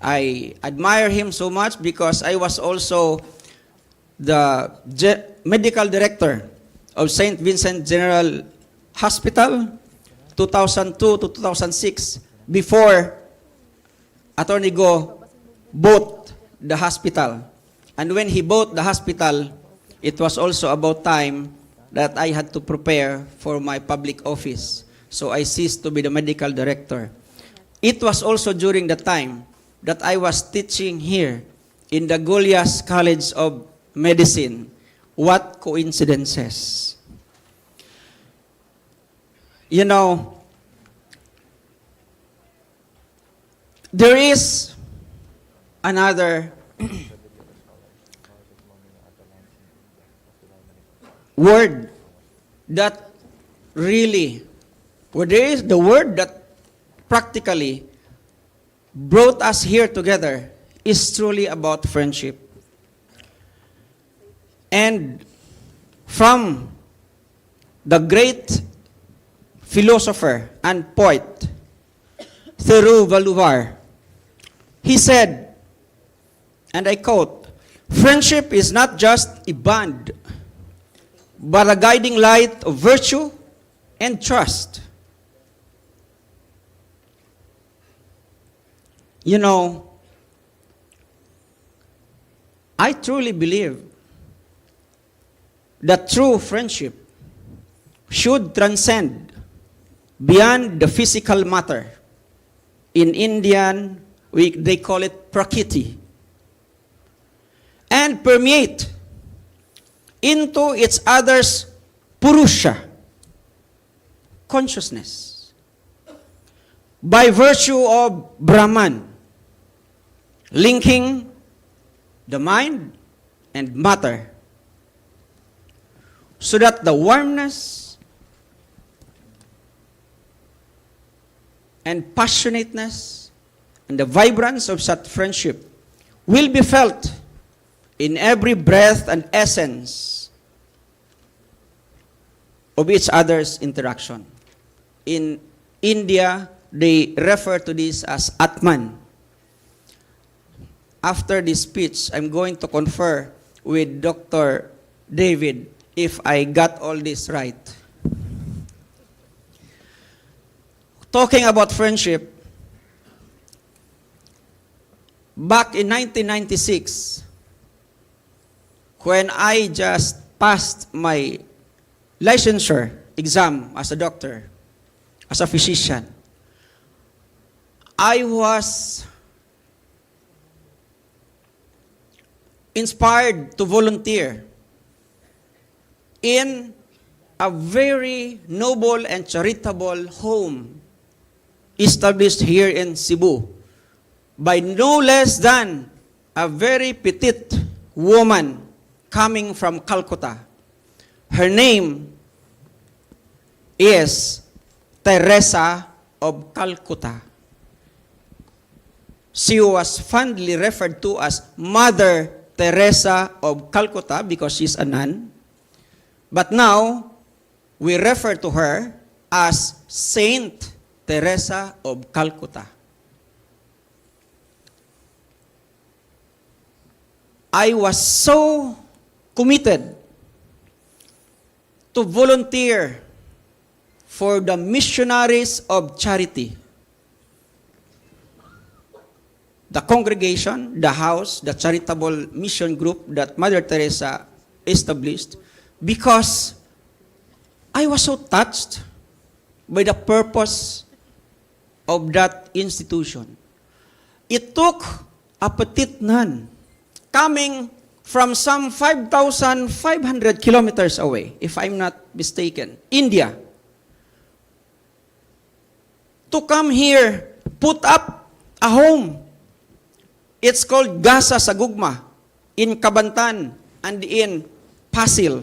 I admire him so much because I was also the medical director of St. Vincent General Hospital, 2002 to 2006, before Attorney Go bought the hospital. And when he bought the hospital, it was also about time that I had to prepare for my public office. So I ceased to be the medical director. It was also during the time that I was teaching here in the Goliath College of Medicine. What coincidences? You know, there is another word that really, well, there is the word that practically brought us here together is truly about friendship. And from the great philosopher and poet, 𝒏𝒂𝒍𝒊𝒏𝒆, he said, and I quote, "Friendship is not just a bond, but a guiding light of virtue and trust." You know, I truly believe that true friendship should transcend beyond the physical matter. In Indian, they call it prakriti, and permeate into its other's purusha, consciousness, by virtue of Brahman, linking the mind and matter, so that the warmness and passionateness and the vibrance of such friendship will be felt in every breath and essence of each other's interaction. In India, they refer to this as Atman. After this speech, I'm going to confer with Dr. David if I got all this right. Talking about friendship, back in 1996, when I just passed my licensure exam as a doctor, as a physician, I was inspired to volunteer in a very noble and charitable home established here in Cebu by no less than a very petite woman coming from Calcutta. Her name is Teresa of Calcutta. She was fondly referred to as Mother Teresa of Calcutta because she's a nun. But now, we refer to her as Saint Teresa of Calcutta. I was so committed to volunteer for the missionaries of charity. The congregation, the house, the charitable mission group that Mother Teresa established, because I was so touched by the purpose of that institution. It took a petite nun coming from some 5,500 kilometers away, if I'm not mistaken, India, to come here, put up a home. It's called Gasa Sagugma in Cabantan and in Pasil,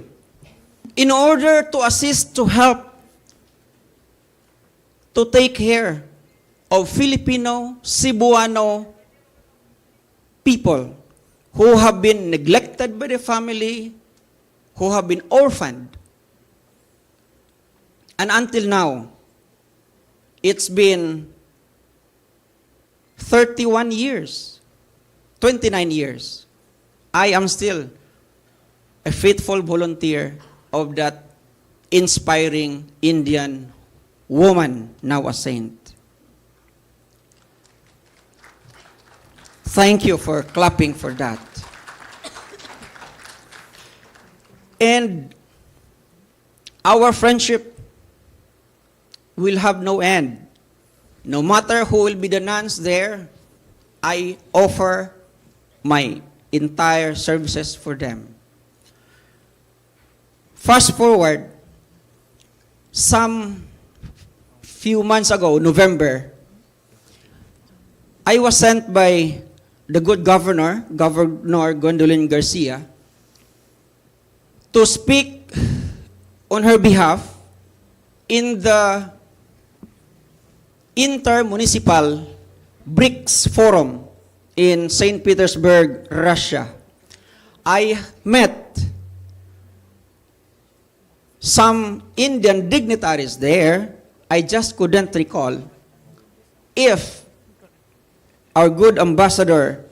in order to assist, to help, to take care of Filipino, Cebuano people who have been neglected by the family, who have been orphaned. And until now, it's been 31 years, 29 years. I am still a faithful volunteer of that inspiring Indian woman, now a saint. Thank you for clapping for that. And our friendship will have no end. No matter who will be the nuns there, I offer my entire services for them. Fast forward, some few months ago, November, I was sent by the good governor, Governor Gwendolyn Garcia, to speak on her behalf in the Inter-Municipal BRICS Forum in St. Petersburg, Russia. I met some Indian dignitaries there. I just couldn't recall if our good ambassador,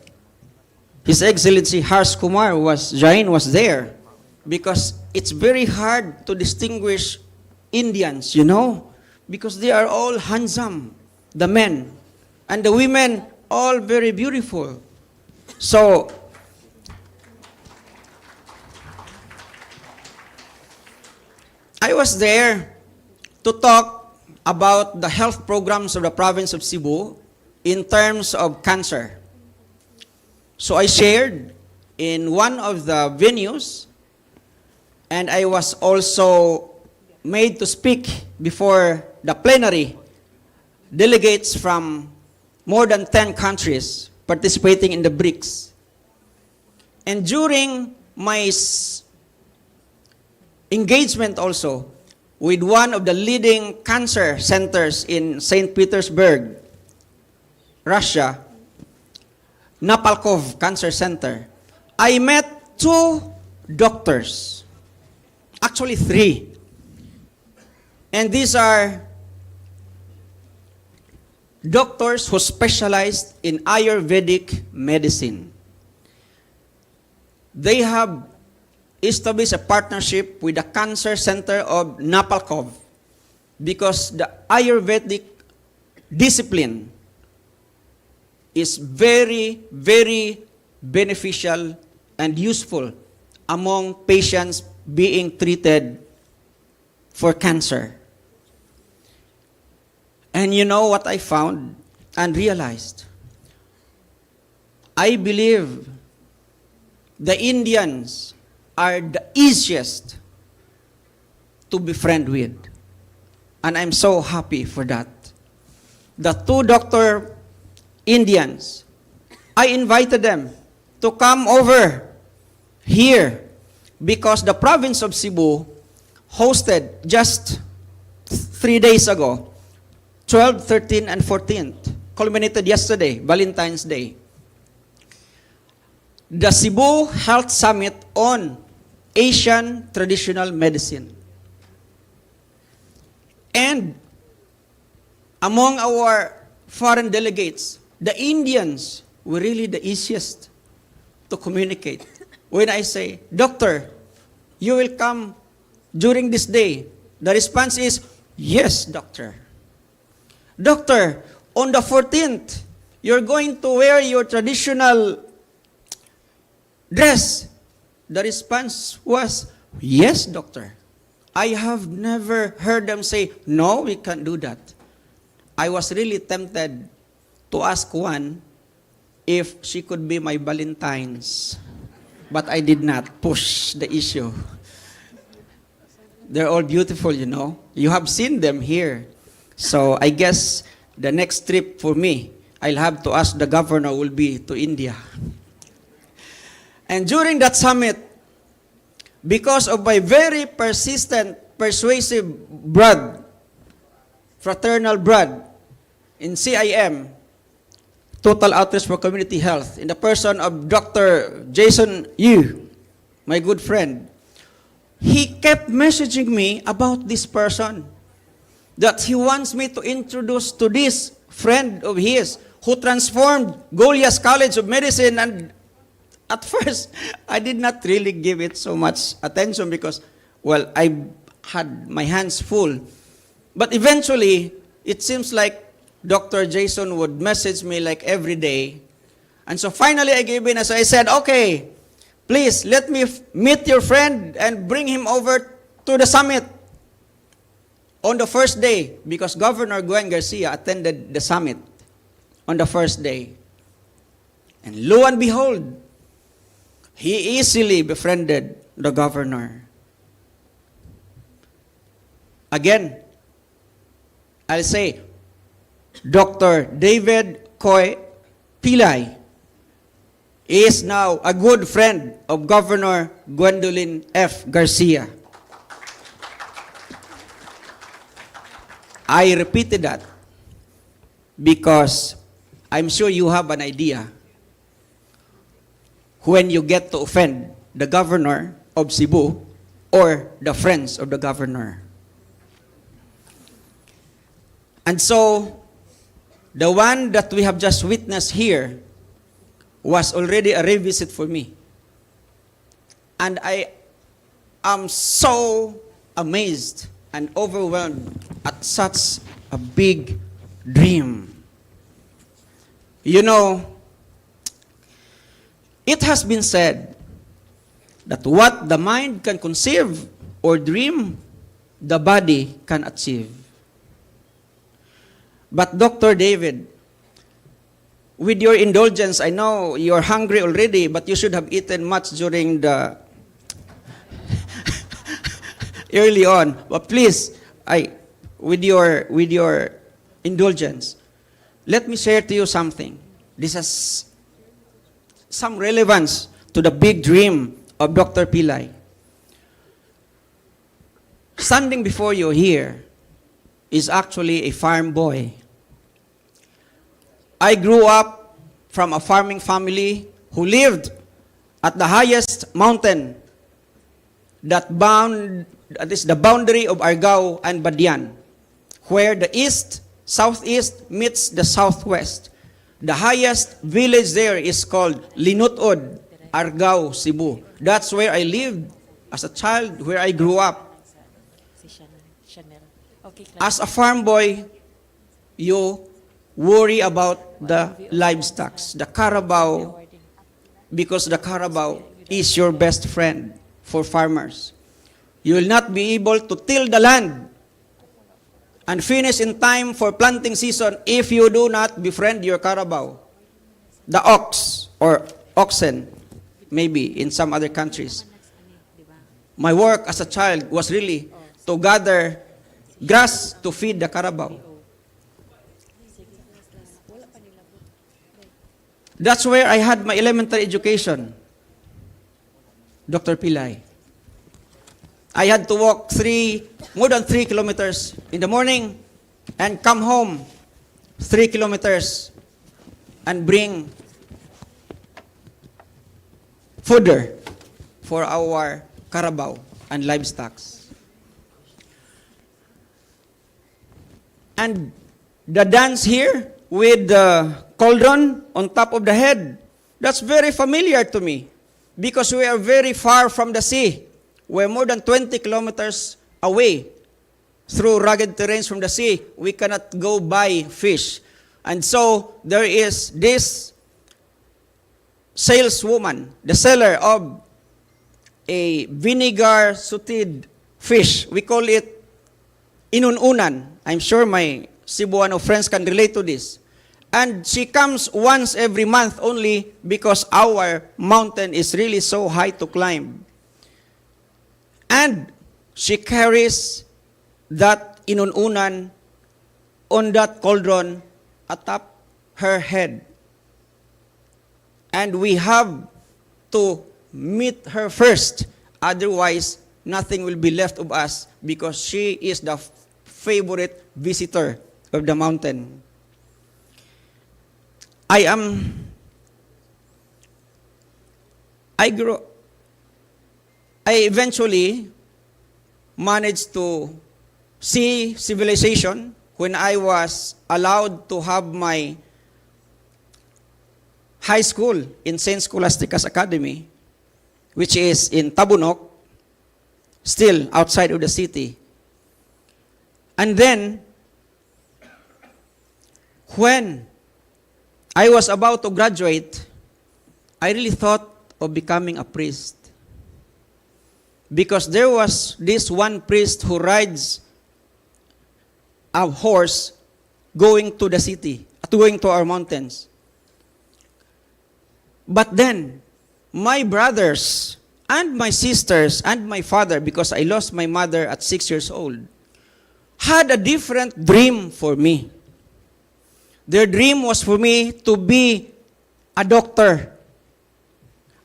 His Excellency Harsh Kumar Jain was there, because it's very hard to distinguish Indians, you know, because they are all handsome, the men, and the women all very beautiful. So, I was there to talk about the health programs of the province of Cebu in terms of cancer. So I shared in one of the venues, and I was also made to speak before the plenary delegates from more than 10 countries participating in the BRICS. And during my engagement also with one of the leading cancer centers in St. Petersburg, Russia, Napalkov Cancer Center, I met 2 doctors, actually 3. And these are doctors who specialized in Ayurvedic medicine. They have established a partnership with the Cancer Center of Napalkov because the Ayurvedic discipline is very, very beneficial and useful among patients being treated for cancer. And you know what I found and realized? I believe the Indians are the easiest to befriend with. And I'm so happy for that. The 2 doctor Indians, I invited them to come over here because the province of Cebu hosted just 3 days ago, 12th, 13th, and 14th, culminated yesterday, Valentine's Day, the Cebu Health Summit on Asian Traditional Medicine. And among our foreign delegates, the Indians were really the easiest to communicate. When I say, "Doctor, you will come during this day," the response is, "Yes, doctor." "Doctor, on the 14th, you're going to wear your traditional dress." The response was, "Yes, doctor." I have never heard them say, "No, we can't do that." I was really tempted to ask one if she could be my Valentine's, but I did not push the issue. They're all beautiful, you know. You have seen them here. So I guess the next trip for me, I'll have to ask the governor, will be to India. And during that summit, because of my very persistent, persuasive fraternal blood in CIM, Total Outreach for Community Health, in the person of Dr. Jason Yu, my good friend, he kept messaging me about this person, that he wants me to introduce to this friend of his who transformed Goliath College of Medicine. And at first, I did not really give it so much attention because, well, I had my hands full. But eventually, it seems like Dr. Jason would message me like every day. And so finally, I gave in. So I said, "Okay, please let me meet your friend and bring him over to the summit." On the first day, because Governor 𝒂𝒍𝒂 attended the summit on the first day. And lo and behold, he easily befriended the governor. Again, I'll say, Dr. David Koy Pilay is now a good friend of Governor Gwendolyn F. Garcia. I repeated that because I'm sure you have an idea when you get to offend the governor of Cebu or the friends of the governor. And so, the one that we have just witnessed here was already a revisit for me. And I am so amazed and overwhelmed at such a big dream. You know, it has been said that what the mind can conceive or dream, the body can achieve. But Dr. David, with your indulgence, I know you're hungry already, but you should have eaten much during the early on. But please, with your indulgence, let me share to you something. This has some relevance to the big dream of Dr. Pilay. Standing before you here is actually a farm boy. I grew up from a farming family who lived at the highest mountain that is the boundary of Argao and Badian, where the east, southeast meets the southwest. The highest village there is called Linutod, Argao, Cebu. That's where I lived as a child, where I grew up. As a farm boy, you worry about the livestock, the carabao, because the carabao is your best friend for farmers. You will not be able to till the land and finish in time for planting season if you do not befriend your carabao. The ox or oxen, maybe in some other countries. My work as a child was really to gather grass to feed the carabao. That's where I had my elementary education, Dr. Pilay. I had to walk more than 3 kilometers in the morning and come home 3 kilometers and bring fodder for our carabao and livestock. And the dance here with the cauldron on top of the head, that's very familiar to me because we are very far from the sea. We're more than 20 kilometers away through rugged terrains from the sea. We cannot go buy fish. And so there is this saleswoman, the seller of a vinegar-suited fish. We call it inununan. I'm sure my Cebuano friends can relate to this. And she comes once every month only because our mountain is really so high to climb. And she carries that inununan on that cauldron atop her head. And we have to meet her first. Otherwise, nothing will be left of us because she is the favorite visitor of the mountain. I eventually managed to see civilization when I was allowed to have my high school in St. Scholastica's Academy, which is in Tabunok, still outside of the city. And then, when I was about to graduate, I really thought of becoming a priest. Because there was this one priest who rides a horse going to the city, going to our mountains. But then, my brothers and my sisters and my father, because I lost my mother at 6 years old, had a different dream for me. Their dream was for me to be a doctor.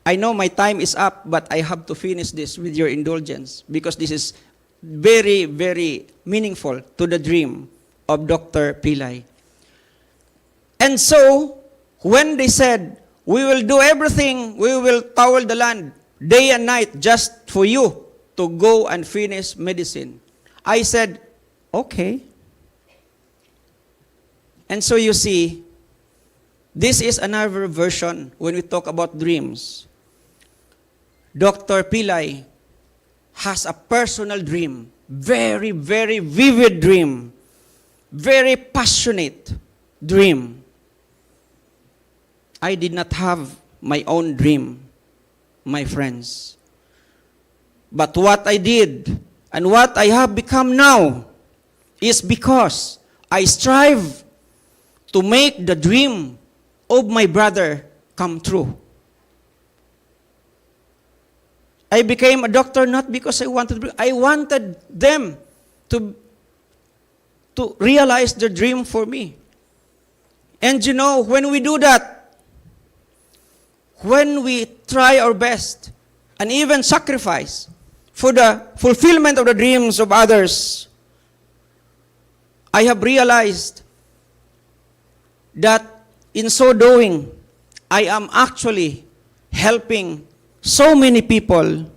I know my time is up, but I have to finish this with your indulgence because this is very, very meaningful to the dream of Dr. Pilay. And so, when they said, we will do everything, we will toil the land day and night just for you to go and finish medicine, I said, okay. And so you see, this is another version when we talk about dreams. Dr. Pilay has a personal dream, very, very vivid dream, very passionate dream. I did not have my own dream, my friends. But what I did and what I have become now is because I strive to make the dream of my brother come true. I became a doctor not because I wanted them to realize their dream for me. And you know, when we do that, when we try our best and even sacrifice for the fulfillment of the dreams of others, I have realized that in so doing, I am actually helping so many people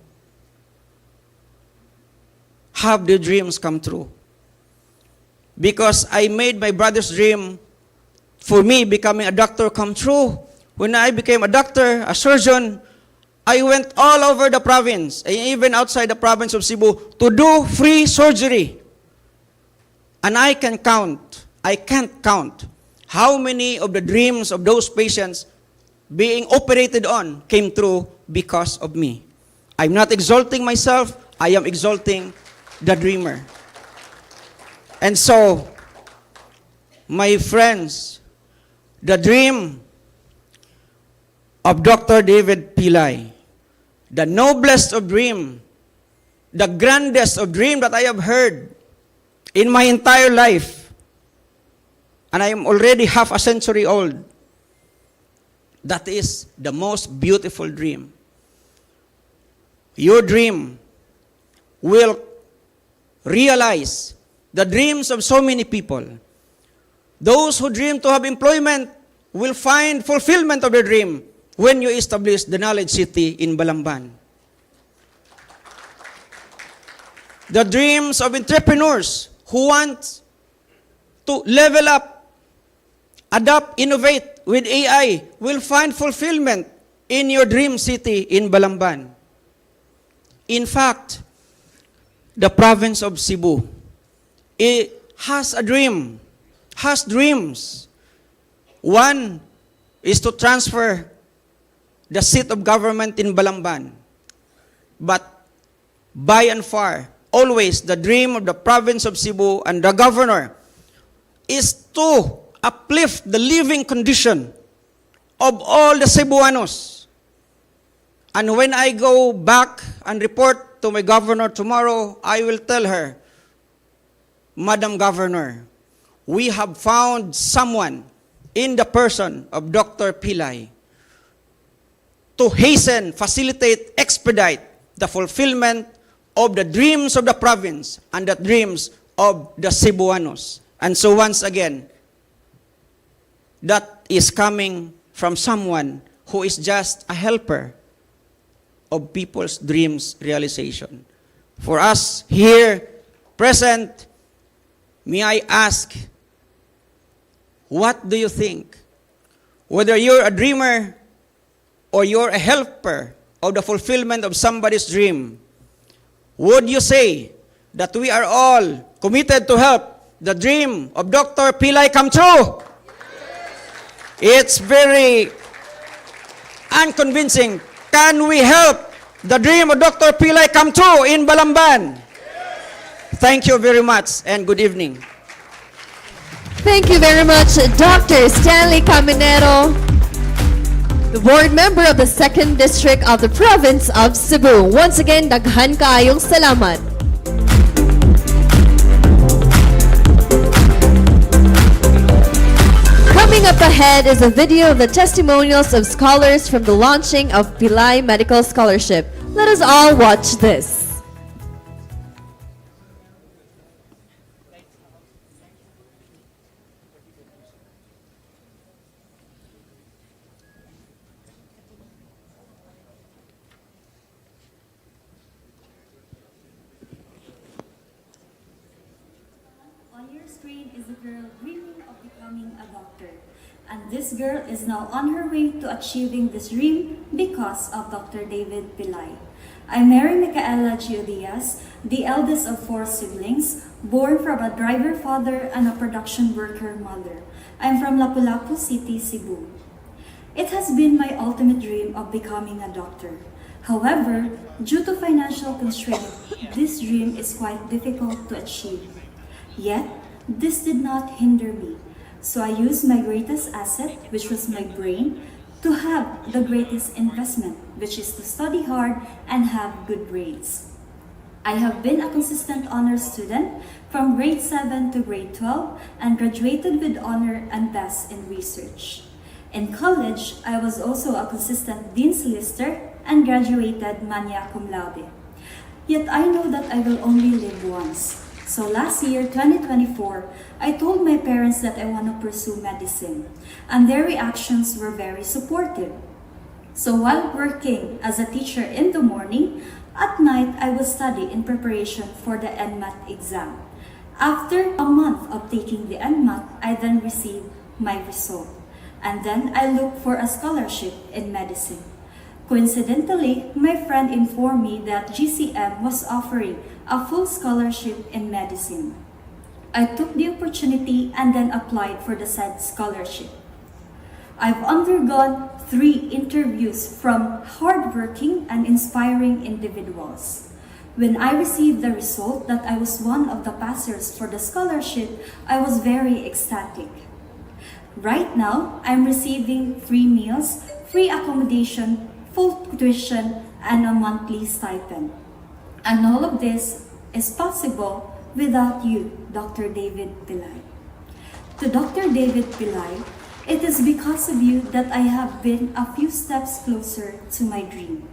have their dreams come true. Because I made my brother's dream for me becoming a doctor come true. When I became a doctor, a surgeon, I went all over the province, and even outside the province of Cebu, to do free surgery. And I can't count how many of the dreams of those patients being operated on came true because of me. I'm not exalting myself, I am exalting the dreamer. And so, my friends, the dream of Dr. David Pilay, the noblest of dream, the grandest of dream that I have heard in my entire life, and I am already half a century old, that is the most beautiful dream. Your dream will realize the dreams of so many people. Those who dream to have employment will find fulfillment of their dream when you establish the Knowledge City in Balamban. The dreams of entrepreneurs who want to level up, adapt, innovate with AI will find fulfillment in your dream city in Balamban. In fact, the province of Cebu, it has a dream, has dreams. One is to transfer the seat of government in Balamban. But by and far, always the dream of the province of Cebu and the governor is to uplift the living condition of all the Cebuanos. And when I go back and report to my governor tomorrow, I will tell her, Madam Governor, we have found someone in the person of Dr. Pilay to hasten, facilitate, expedite the fulfillment of the dreams of the province and the dreams of the Cebuanos. And so once again, that is coming from someone who is just a helper of people's dreams realization. For us here present, may I ask, what do you think? Whether you're a dreamer or you're a helper of the fulfillment of somebody's dream, would you say that we are all committed to help the dream of Dr. Pilay come true? It's very unconvincing. Can we help the dream of Dr. Pilay come true in Balamban? Thank you very much and good evening. Thank you very much, Dr. Stanley Caminero, the board member of the 2nd District of the Province of Cebu. Once again, daghan kaayong salamat. Coming up ahead is a video of the testimonials of scholars from the launching of Pilay Medical Scholarship. Let us all watch this. On your screen is a girl dreaming of becoming a doctor. And this girl is now on her way to achieving this dream because of Dr. David Pillay. I'm 𝑰𝒏𝒅𝒐-𝑔, the eldest of 4 siblings, born from a driver father and a production worker mother. I'm from Lapu-Lapu City, Cebu. It has been my ultimate dream of becoming a doctor. However, due to financial constraints, this dream is quite difficult to achieve. Yet, this did not hinder me. So I used my greatest asset, which was my brain, to have the greatest investment, which is to study hard and have good grades. I have been a consistent honor student from grade 7 to grade 12 and graduated with honor and best in research. In college, I was also a consistent Dean's Lister and graduated magna cum laude. Yet I know that I will only live once. So last year, 2024, I told my parents that I want to pursue medicine, and their reactions were very supportive. So while working as a teacher in the morning, at night I will study in preparation for the NMAT exam. After a month of taking the NMAT, I then received my result, and then I looked for a scholarship in medicine. Coincidentally, my friend informed me that GCM was offering a full scholarship in medicine. I took the opportunity and then applied for the said scholarship. I've undergone 3 interviews from hardworking and inspiring individuals. When I received the result that I was one of the passers for the scholarship, I was very ecstatic. Right now, I'm receiving free meals, free accommodation, full tuition, and a monthly stipend. And all of this is possible without you, Dr. David Pillay. To Dr. David Pillay, it is because of you that I have been a few steps closer to my dream.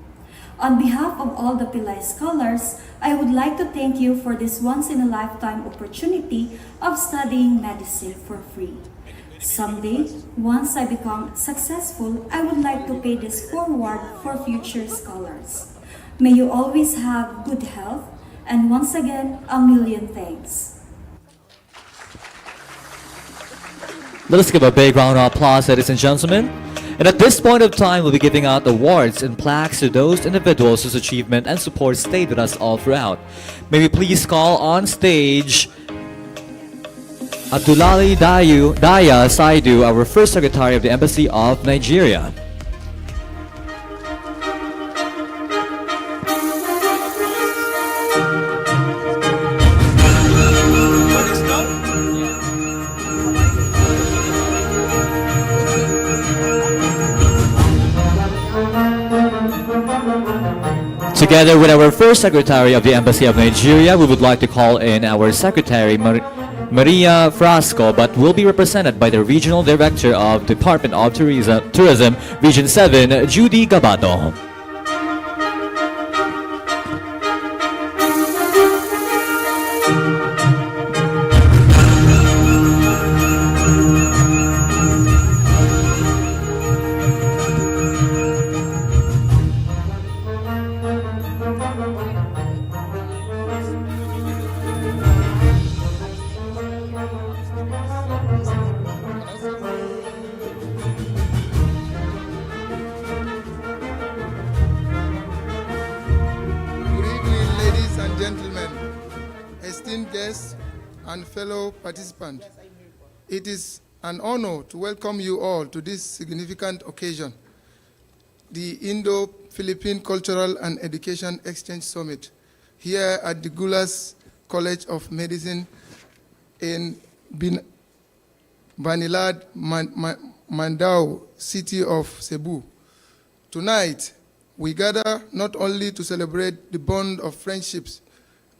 On behalf of all the Pillay scholars, I would like to thank you for this once-in-a-lifetime opportunity of studying medicine for free. Someday, once I become successful, I would like to pay this forward for future scholars. May you always have good health, and once again, a million thanks. Let us give a big round of applause, ladies and gentlemen. And at this point of time, we'll be giving out awards and plaques to those individuals whose achievement and support stayed with us all throughout. May we please call on stage Abdullahi Daya Saidu, our first Secretary of the Embassy of Nigeria. Together with our first Secretary of the Embassy of Nigeria, we would like to call in our Secretary Maria Frasco, but will be represented by the Regional Director of Department of Tourism, Region 7, Judy Gabato. and fellow participants, it is an honor to welcome you all to this significant occasion, the Indo-Philippine Cultural and Education Exchange Summit, here at the Gulas College of Medicine in Vanilad Mandao, city of Cebu. Tonight, we gather not only to celebrate the bond of friendships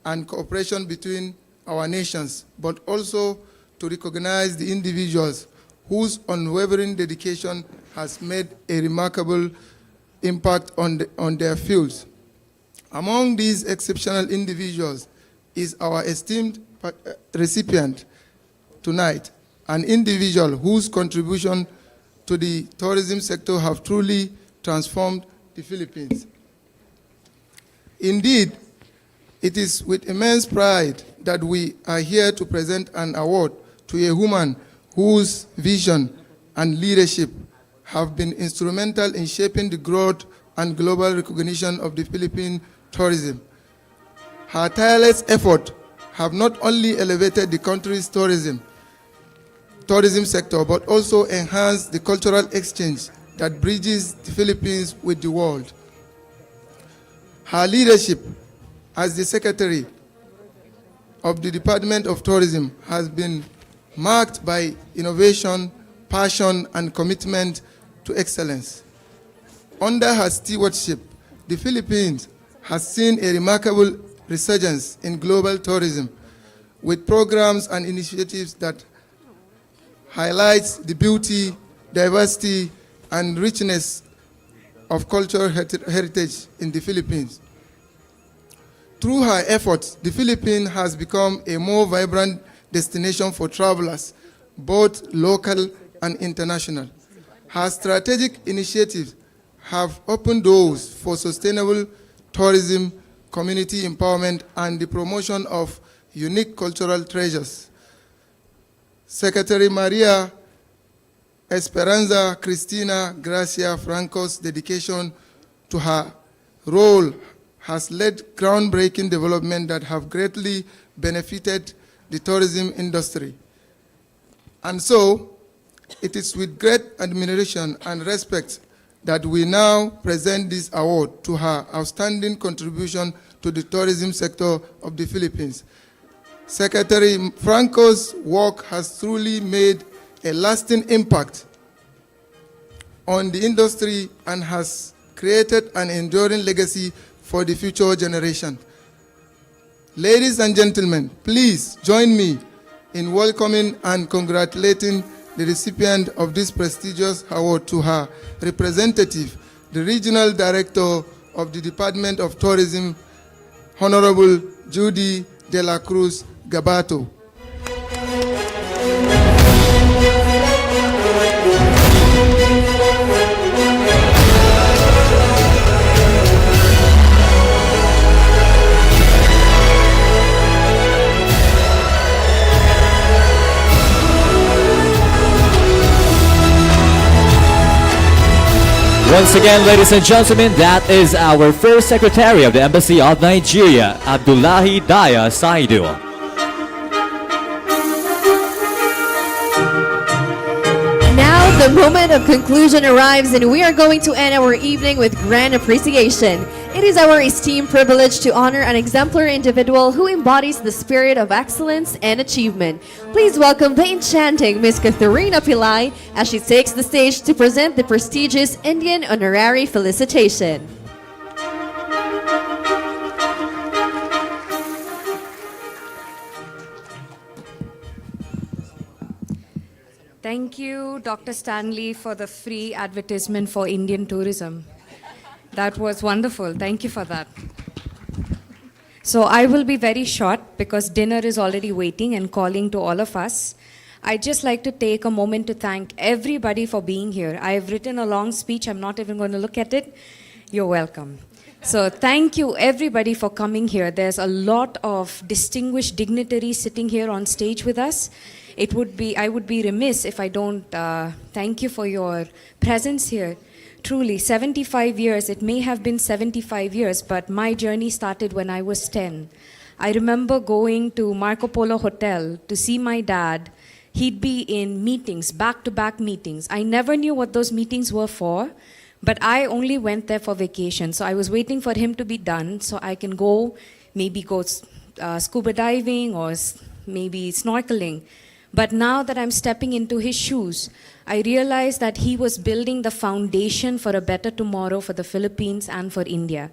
and cooperation between our nations, but also to recognize the individuals whose unwavering dedication has made a remarkable impact on their fields. Among these exceptional individuals is our esteemed recipient tonight, an individual whose contribution to the tourism sector have truly transformed the Philippines. Indeed, it is with immense pride that we are here to present an award to a woman whose vision and leadership have been instrumental in shaping the growth and global recognition of the Philippine tourism. Her tireless efforts have not only elevated the country's tourism sector, but also enhanced the cultural exchange that bridges the Philippines with the world. Her leadership as the Secretary of the Department of Tourism has been marked by innovation, passion, and commitment to excellence. Under her stewardship, the Philippines has seen a remarkable resurgence in global tourism with programs and initiatives that highlights the beauty, diversity, and richness of cultural heritage in the Philippines. Through her efforts, the Philippines has become a more vibrant destination for travelers, both local and international. Her strategic initiatives have opened doors for sustainable tourism, community empowerment, and the promotion of unique cultural treasures. Secretary Maria Esperanza Cristina Gracia Franco's dedication to her role has led groundbreaking development that have greatly benefited the tourism industry. And so, it is with great admiration and respect that we now present this award to her outstanding contribution to the tourism sector of the Philippines. Secretary Franco's work has truly made a lasting impact on the industry and has created an enduring legacy for the future generation. Ladies and gentlemen, please join me in welcoming and congratulating the recipient of this prestigious award to her representative, the Regional Director of the Department of Tourism, Honorable Judy de la Cruz Gabato. Once again, ladies and gentlemen, that is our first Secretary of the Embassy of Nigeria, Abdullahi Daya Saidu. Now the moment of conclusion arrives and we are going to end our evening with grand appreciation. It is our esteemed privilege to honor an exemplary individual who embodies the spirit of excellence and achievement. Please welcome the enchanting Ms. Katharina Pillai as she takes the stage to present the prestigious Indian Honorary Felicitation. Thank you, Dr. Stanley, for the free advertisement for Indian tourism. That was wonderful. Thank you for that. So I will be very short because dinner is already waiting and calling to all of us. I'd just like to take a moment to thank everybody for being here. I have written a long speech. I'm not even going to look at it. You're welcome. So thank you, everybody, for coming here. There's a lot of distinguished dignitaries sitting here on stage with us. I would be remiss if I don't thank you for your presence here. Truly, 75 years, it may have been 75 years, but my journey started when I was 10. I remember going to Marco Polo Hotel to see my dad. He'd be in meetings, back-to-back meetings. I never knew what those meetings were for, but I only went there for vacation. So I was waiting for him to be done so I can maybe go scuba diving or maybe snorkeling. But now that I'm stepping into his shoes, I realize that he was building the foundation for a better tomorrow for the Philippines and for India.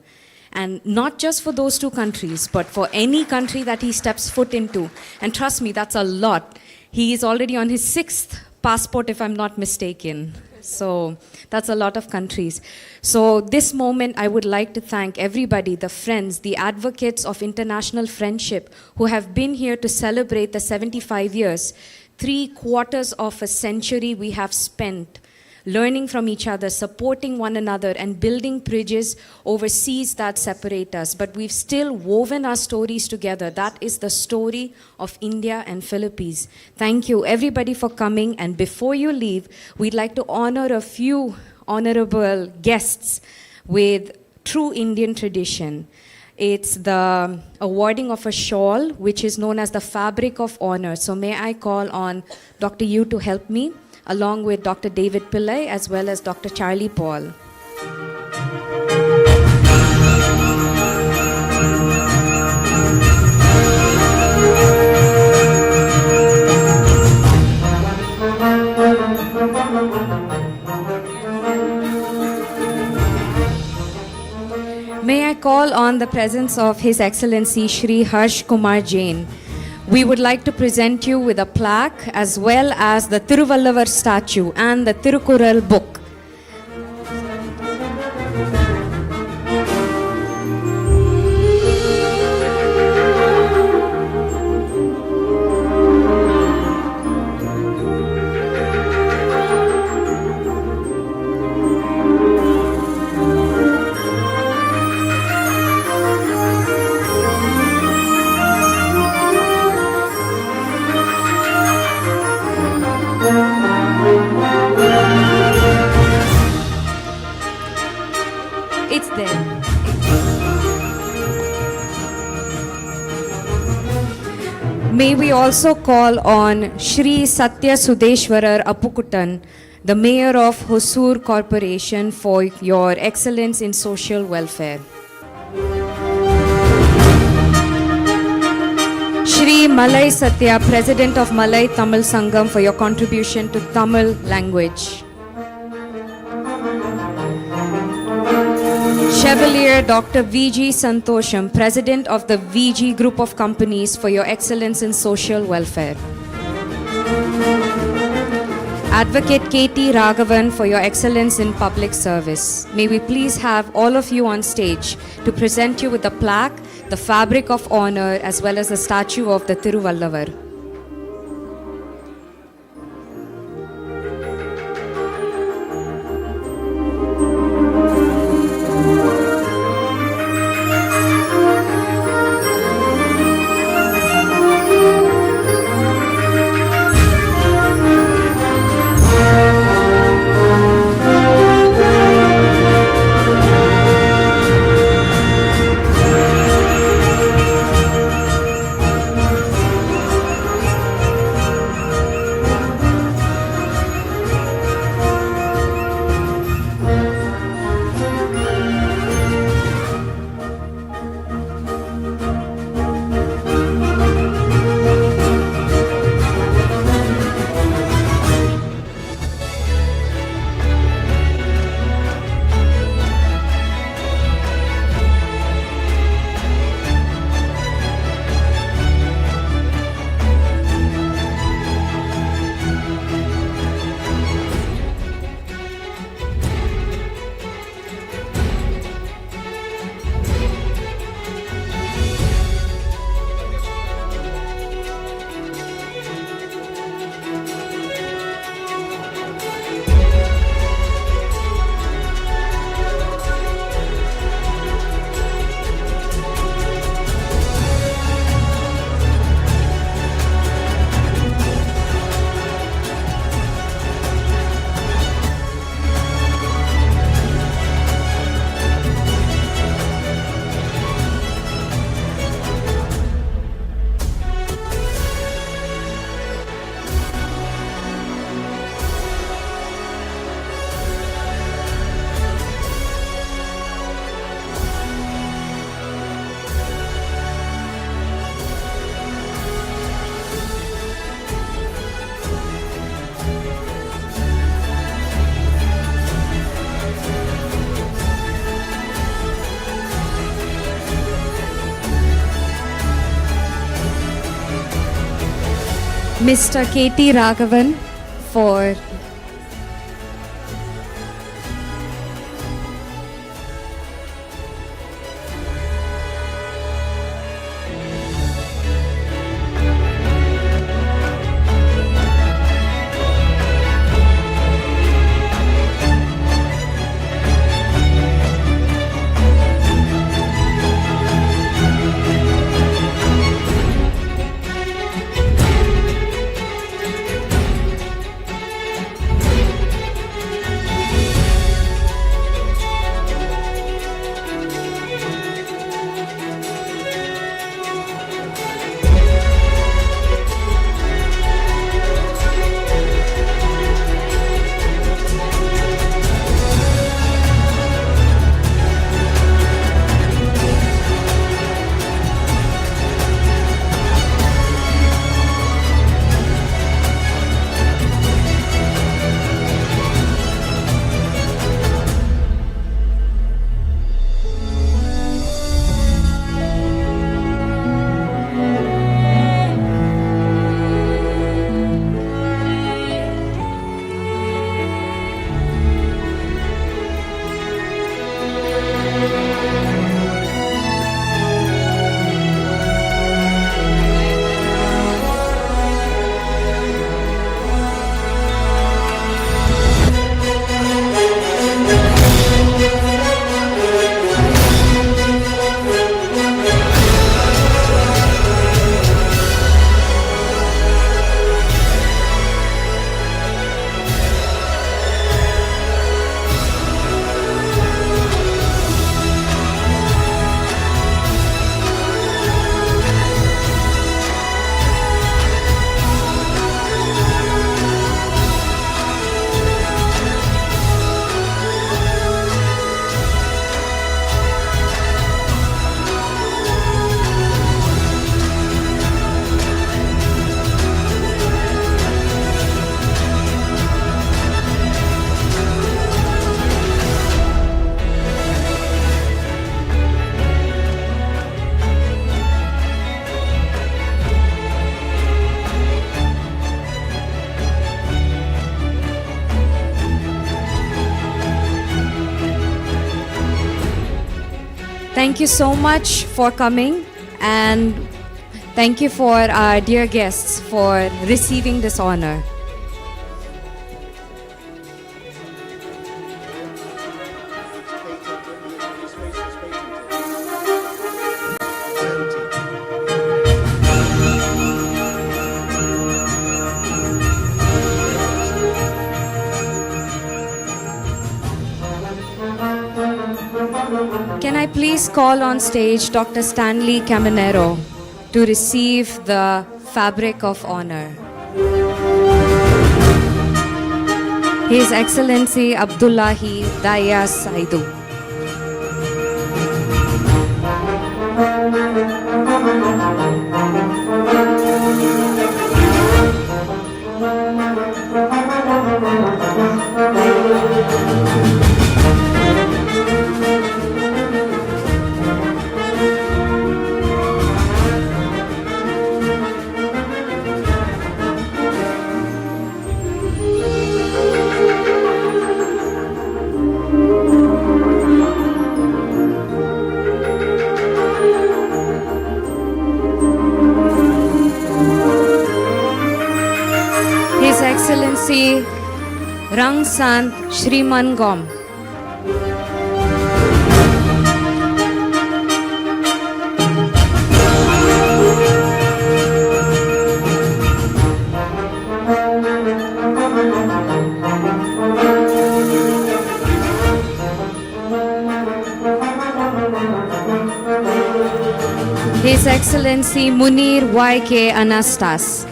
And not just for those two countries, but for any country that he steps foot into. And trust me, that's a lot. He is already on his 6th passport, if I'm not mistaken. So that's a lot of countries. So this moment, I would like to thank everybody, the friends, the advocates of international friendship who have been here to celebrate the 75 years. 3/4 of a century we have spent learning from each other, supporting one another, and building bridges over seas that separate us. But we've still woven our stories together. That is the story of India and Philippines. Thank you, everybody, for coming. And before you leave, we'd like to honor a few honorable guests with true Indian tradition. It's the awarding of a shawl, which is known as the Fabric of Honor. So may I call on Dr. Yu to help me, along with Dr. David Pillai, as well as Dr. Charlie Paul. May I call on the presence of His Excellency Shri Harsh Kumar Jain. We would like to present you with a plaque as well as the Tiruvallur statue and the Tirukural book. It's there. May we also call on Shri Satya Sudeshwarar Appukutan, the Mayor of Hosur Corporation, for your excellence in social welfare. Shri Malai Satya, President of Malay Tamil Sangam, for your contribution to Tamil language. Chevalier Dr. V.G. Santosham, President of the V.G. Group of Companies, for your excellence in social welfare. Advocate K.T. Raghavan, for your excellence in public service. May we please have all of you on stage to present you with the plaque, the Fabric of Honor, as well as the statue of the Tiruvallur. Mr. K.T. Raghavan for thank you so much for coming, and thank you for our dear guests for receiving this honor. Can I please call on stage Dr. Stanley Caminero to receive the fabric of honor? His Excellency Abdullahi Daya Saidu. His Excellency Rang Sant Shriman Gom. His Excellency Munir Y.K. Anastas.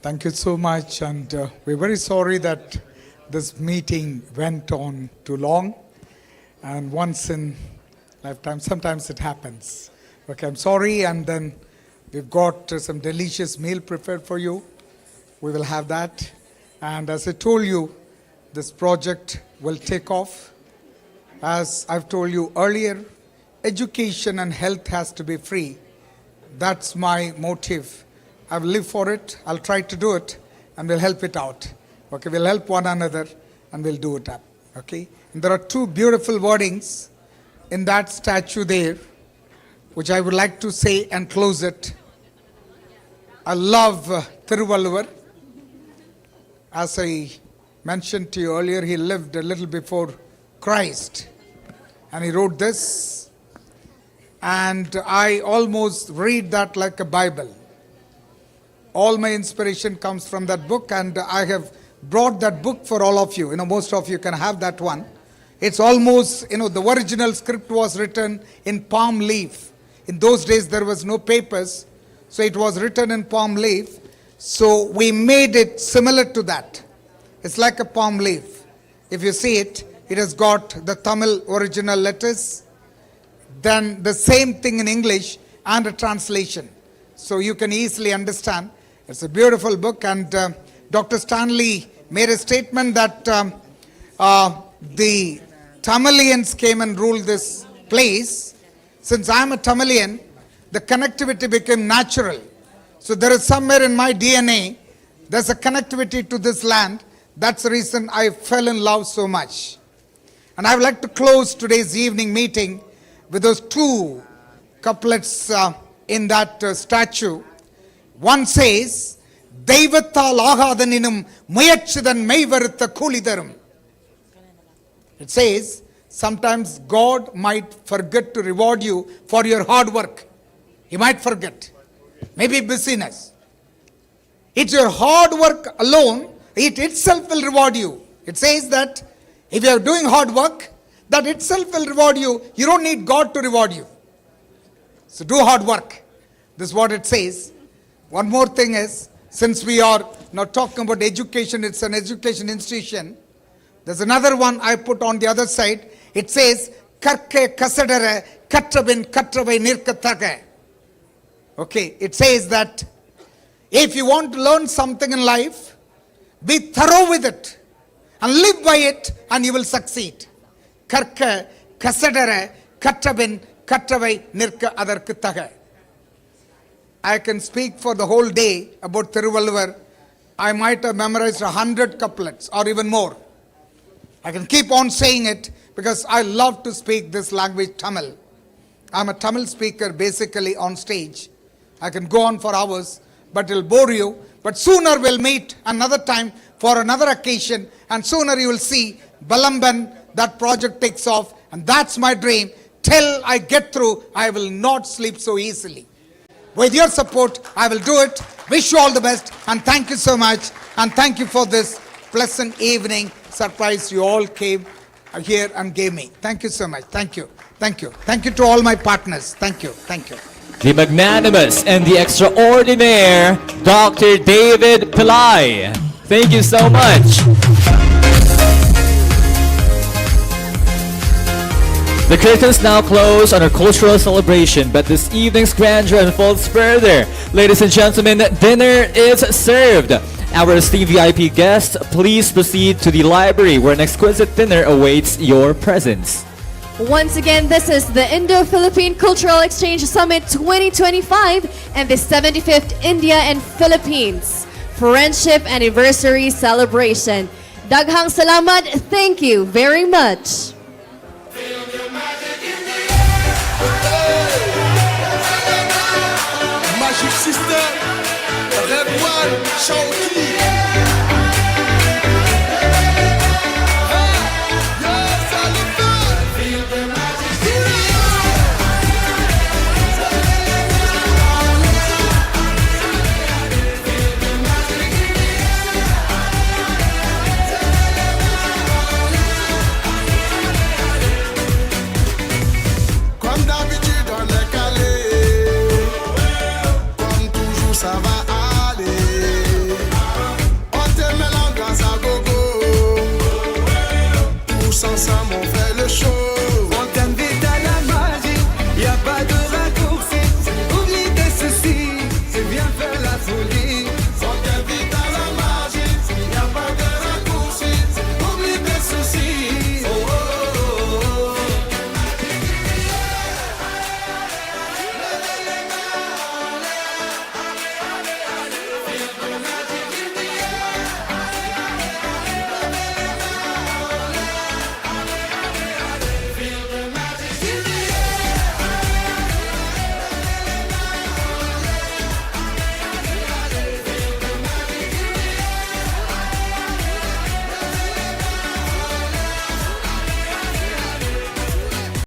Thank you so much, and we're very sorry that this meeting went on too long, and once in lifetime, sometimes it happens. Okay, I'm sorry, and then we've got some delicious meal prepared for you. We will have that, and as I told you, this project will take off. As I've told you earlier, education and health has to be free. That's my motive. I will live for it, I'll try to do it, and we'll help it out. Okay, we'll help one another, and we'll do it up. Okay? And there are two beautiful wordings in that statue there, which I would like to say and close it. I love Tiruvallur. As I mentioned to you earlier, he lived a little before Christ, and he wrote this, and I almost read that like a Bible. All my inspiration comes from that book, and I have brought that book for all of you. Most of you can have that one. It's almost, the original script was written in palm leaf. In those days, there was no papers, so it was written in palm leaf. So we made it similar to that. It's like a palm leaf. If you see it, it has got the Tamil original letters, then the same thing in English and a translation. So you can easily understand. It's a beautiful book, and Dr. Stanley made a statement that the Tamilians came and ruled this place. Since I'm a Tamilian, the connectivity became natural. So there is somewhere in my DNA, there's a connectivity to this land. That's the reason I fell in love so much. And I would like to close today's evening meeting with those two couplets in that statue. One says, "Deivathal ஆகாதனினும் முயற்சிதன் மெய்வருத்த கூலி தரும்." It says, sometimes God might forget to reward you for your hard work. He might forget. Maybe busyness. It's your hard work alone, it itself will reward you. It says that if you are doing hard work, that itself will reward you. You don't need God to reward you. So do hard work. This is what it says. One more thing is, since we are now talking about education, it's an education institution. There's another one I put on the other side. It says, "Karke kasadare katravin katravai nirkathage." Okay, it says that if you want to learn something in life, be thorough with it and live by it, and you will succeed. Karke kasadare katravin katravai nirka adarkathage. I can speak for the whole day about Tiruvallur. I might have memorized 100 couplets or even more. I can keep on saying it because I love to speak this language, Tamil. I'm a Tamil speaker basically on stage. I can go on for hours, but it'll bore you. But sooner we'll meet another time for another occasion, and sooner you will see Balamban, that project takes off, and that's my dream. Till I get through, I will not sleep so easily. With your support, I will do it. Wish you all the best, and thank you so much, and thank you for this pleasant evening surprise you all came here and gave me. Thank you so much. Thank you. Thank you. Thank you to all my partners. Thank you. Thank you. The magnanimous and the extraordinaire Dr. David Pillai. Thank you so much. The curtains now close on our cultural celebration, but this evening's grandeur unfolds further. Ladies and gentlemen, dinner is served. Our esteemed VIP guests, please proceed to the library where an exquisite dinner awaits your presence. Once again, this is the Indo-Philippine Cultural Exchange Summit 2025 and the 75th India and Philippines Friendship Anniversary Celebration. Daghang salamat. Thank you very much. Magic Sister, Red One, Shawty.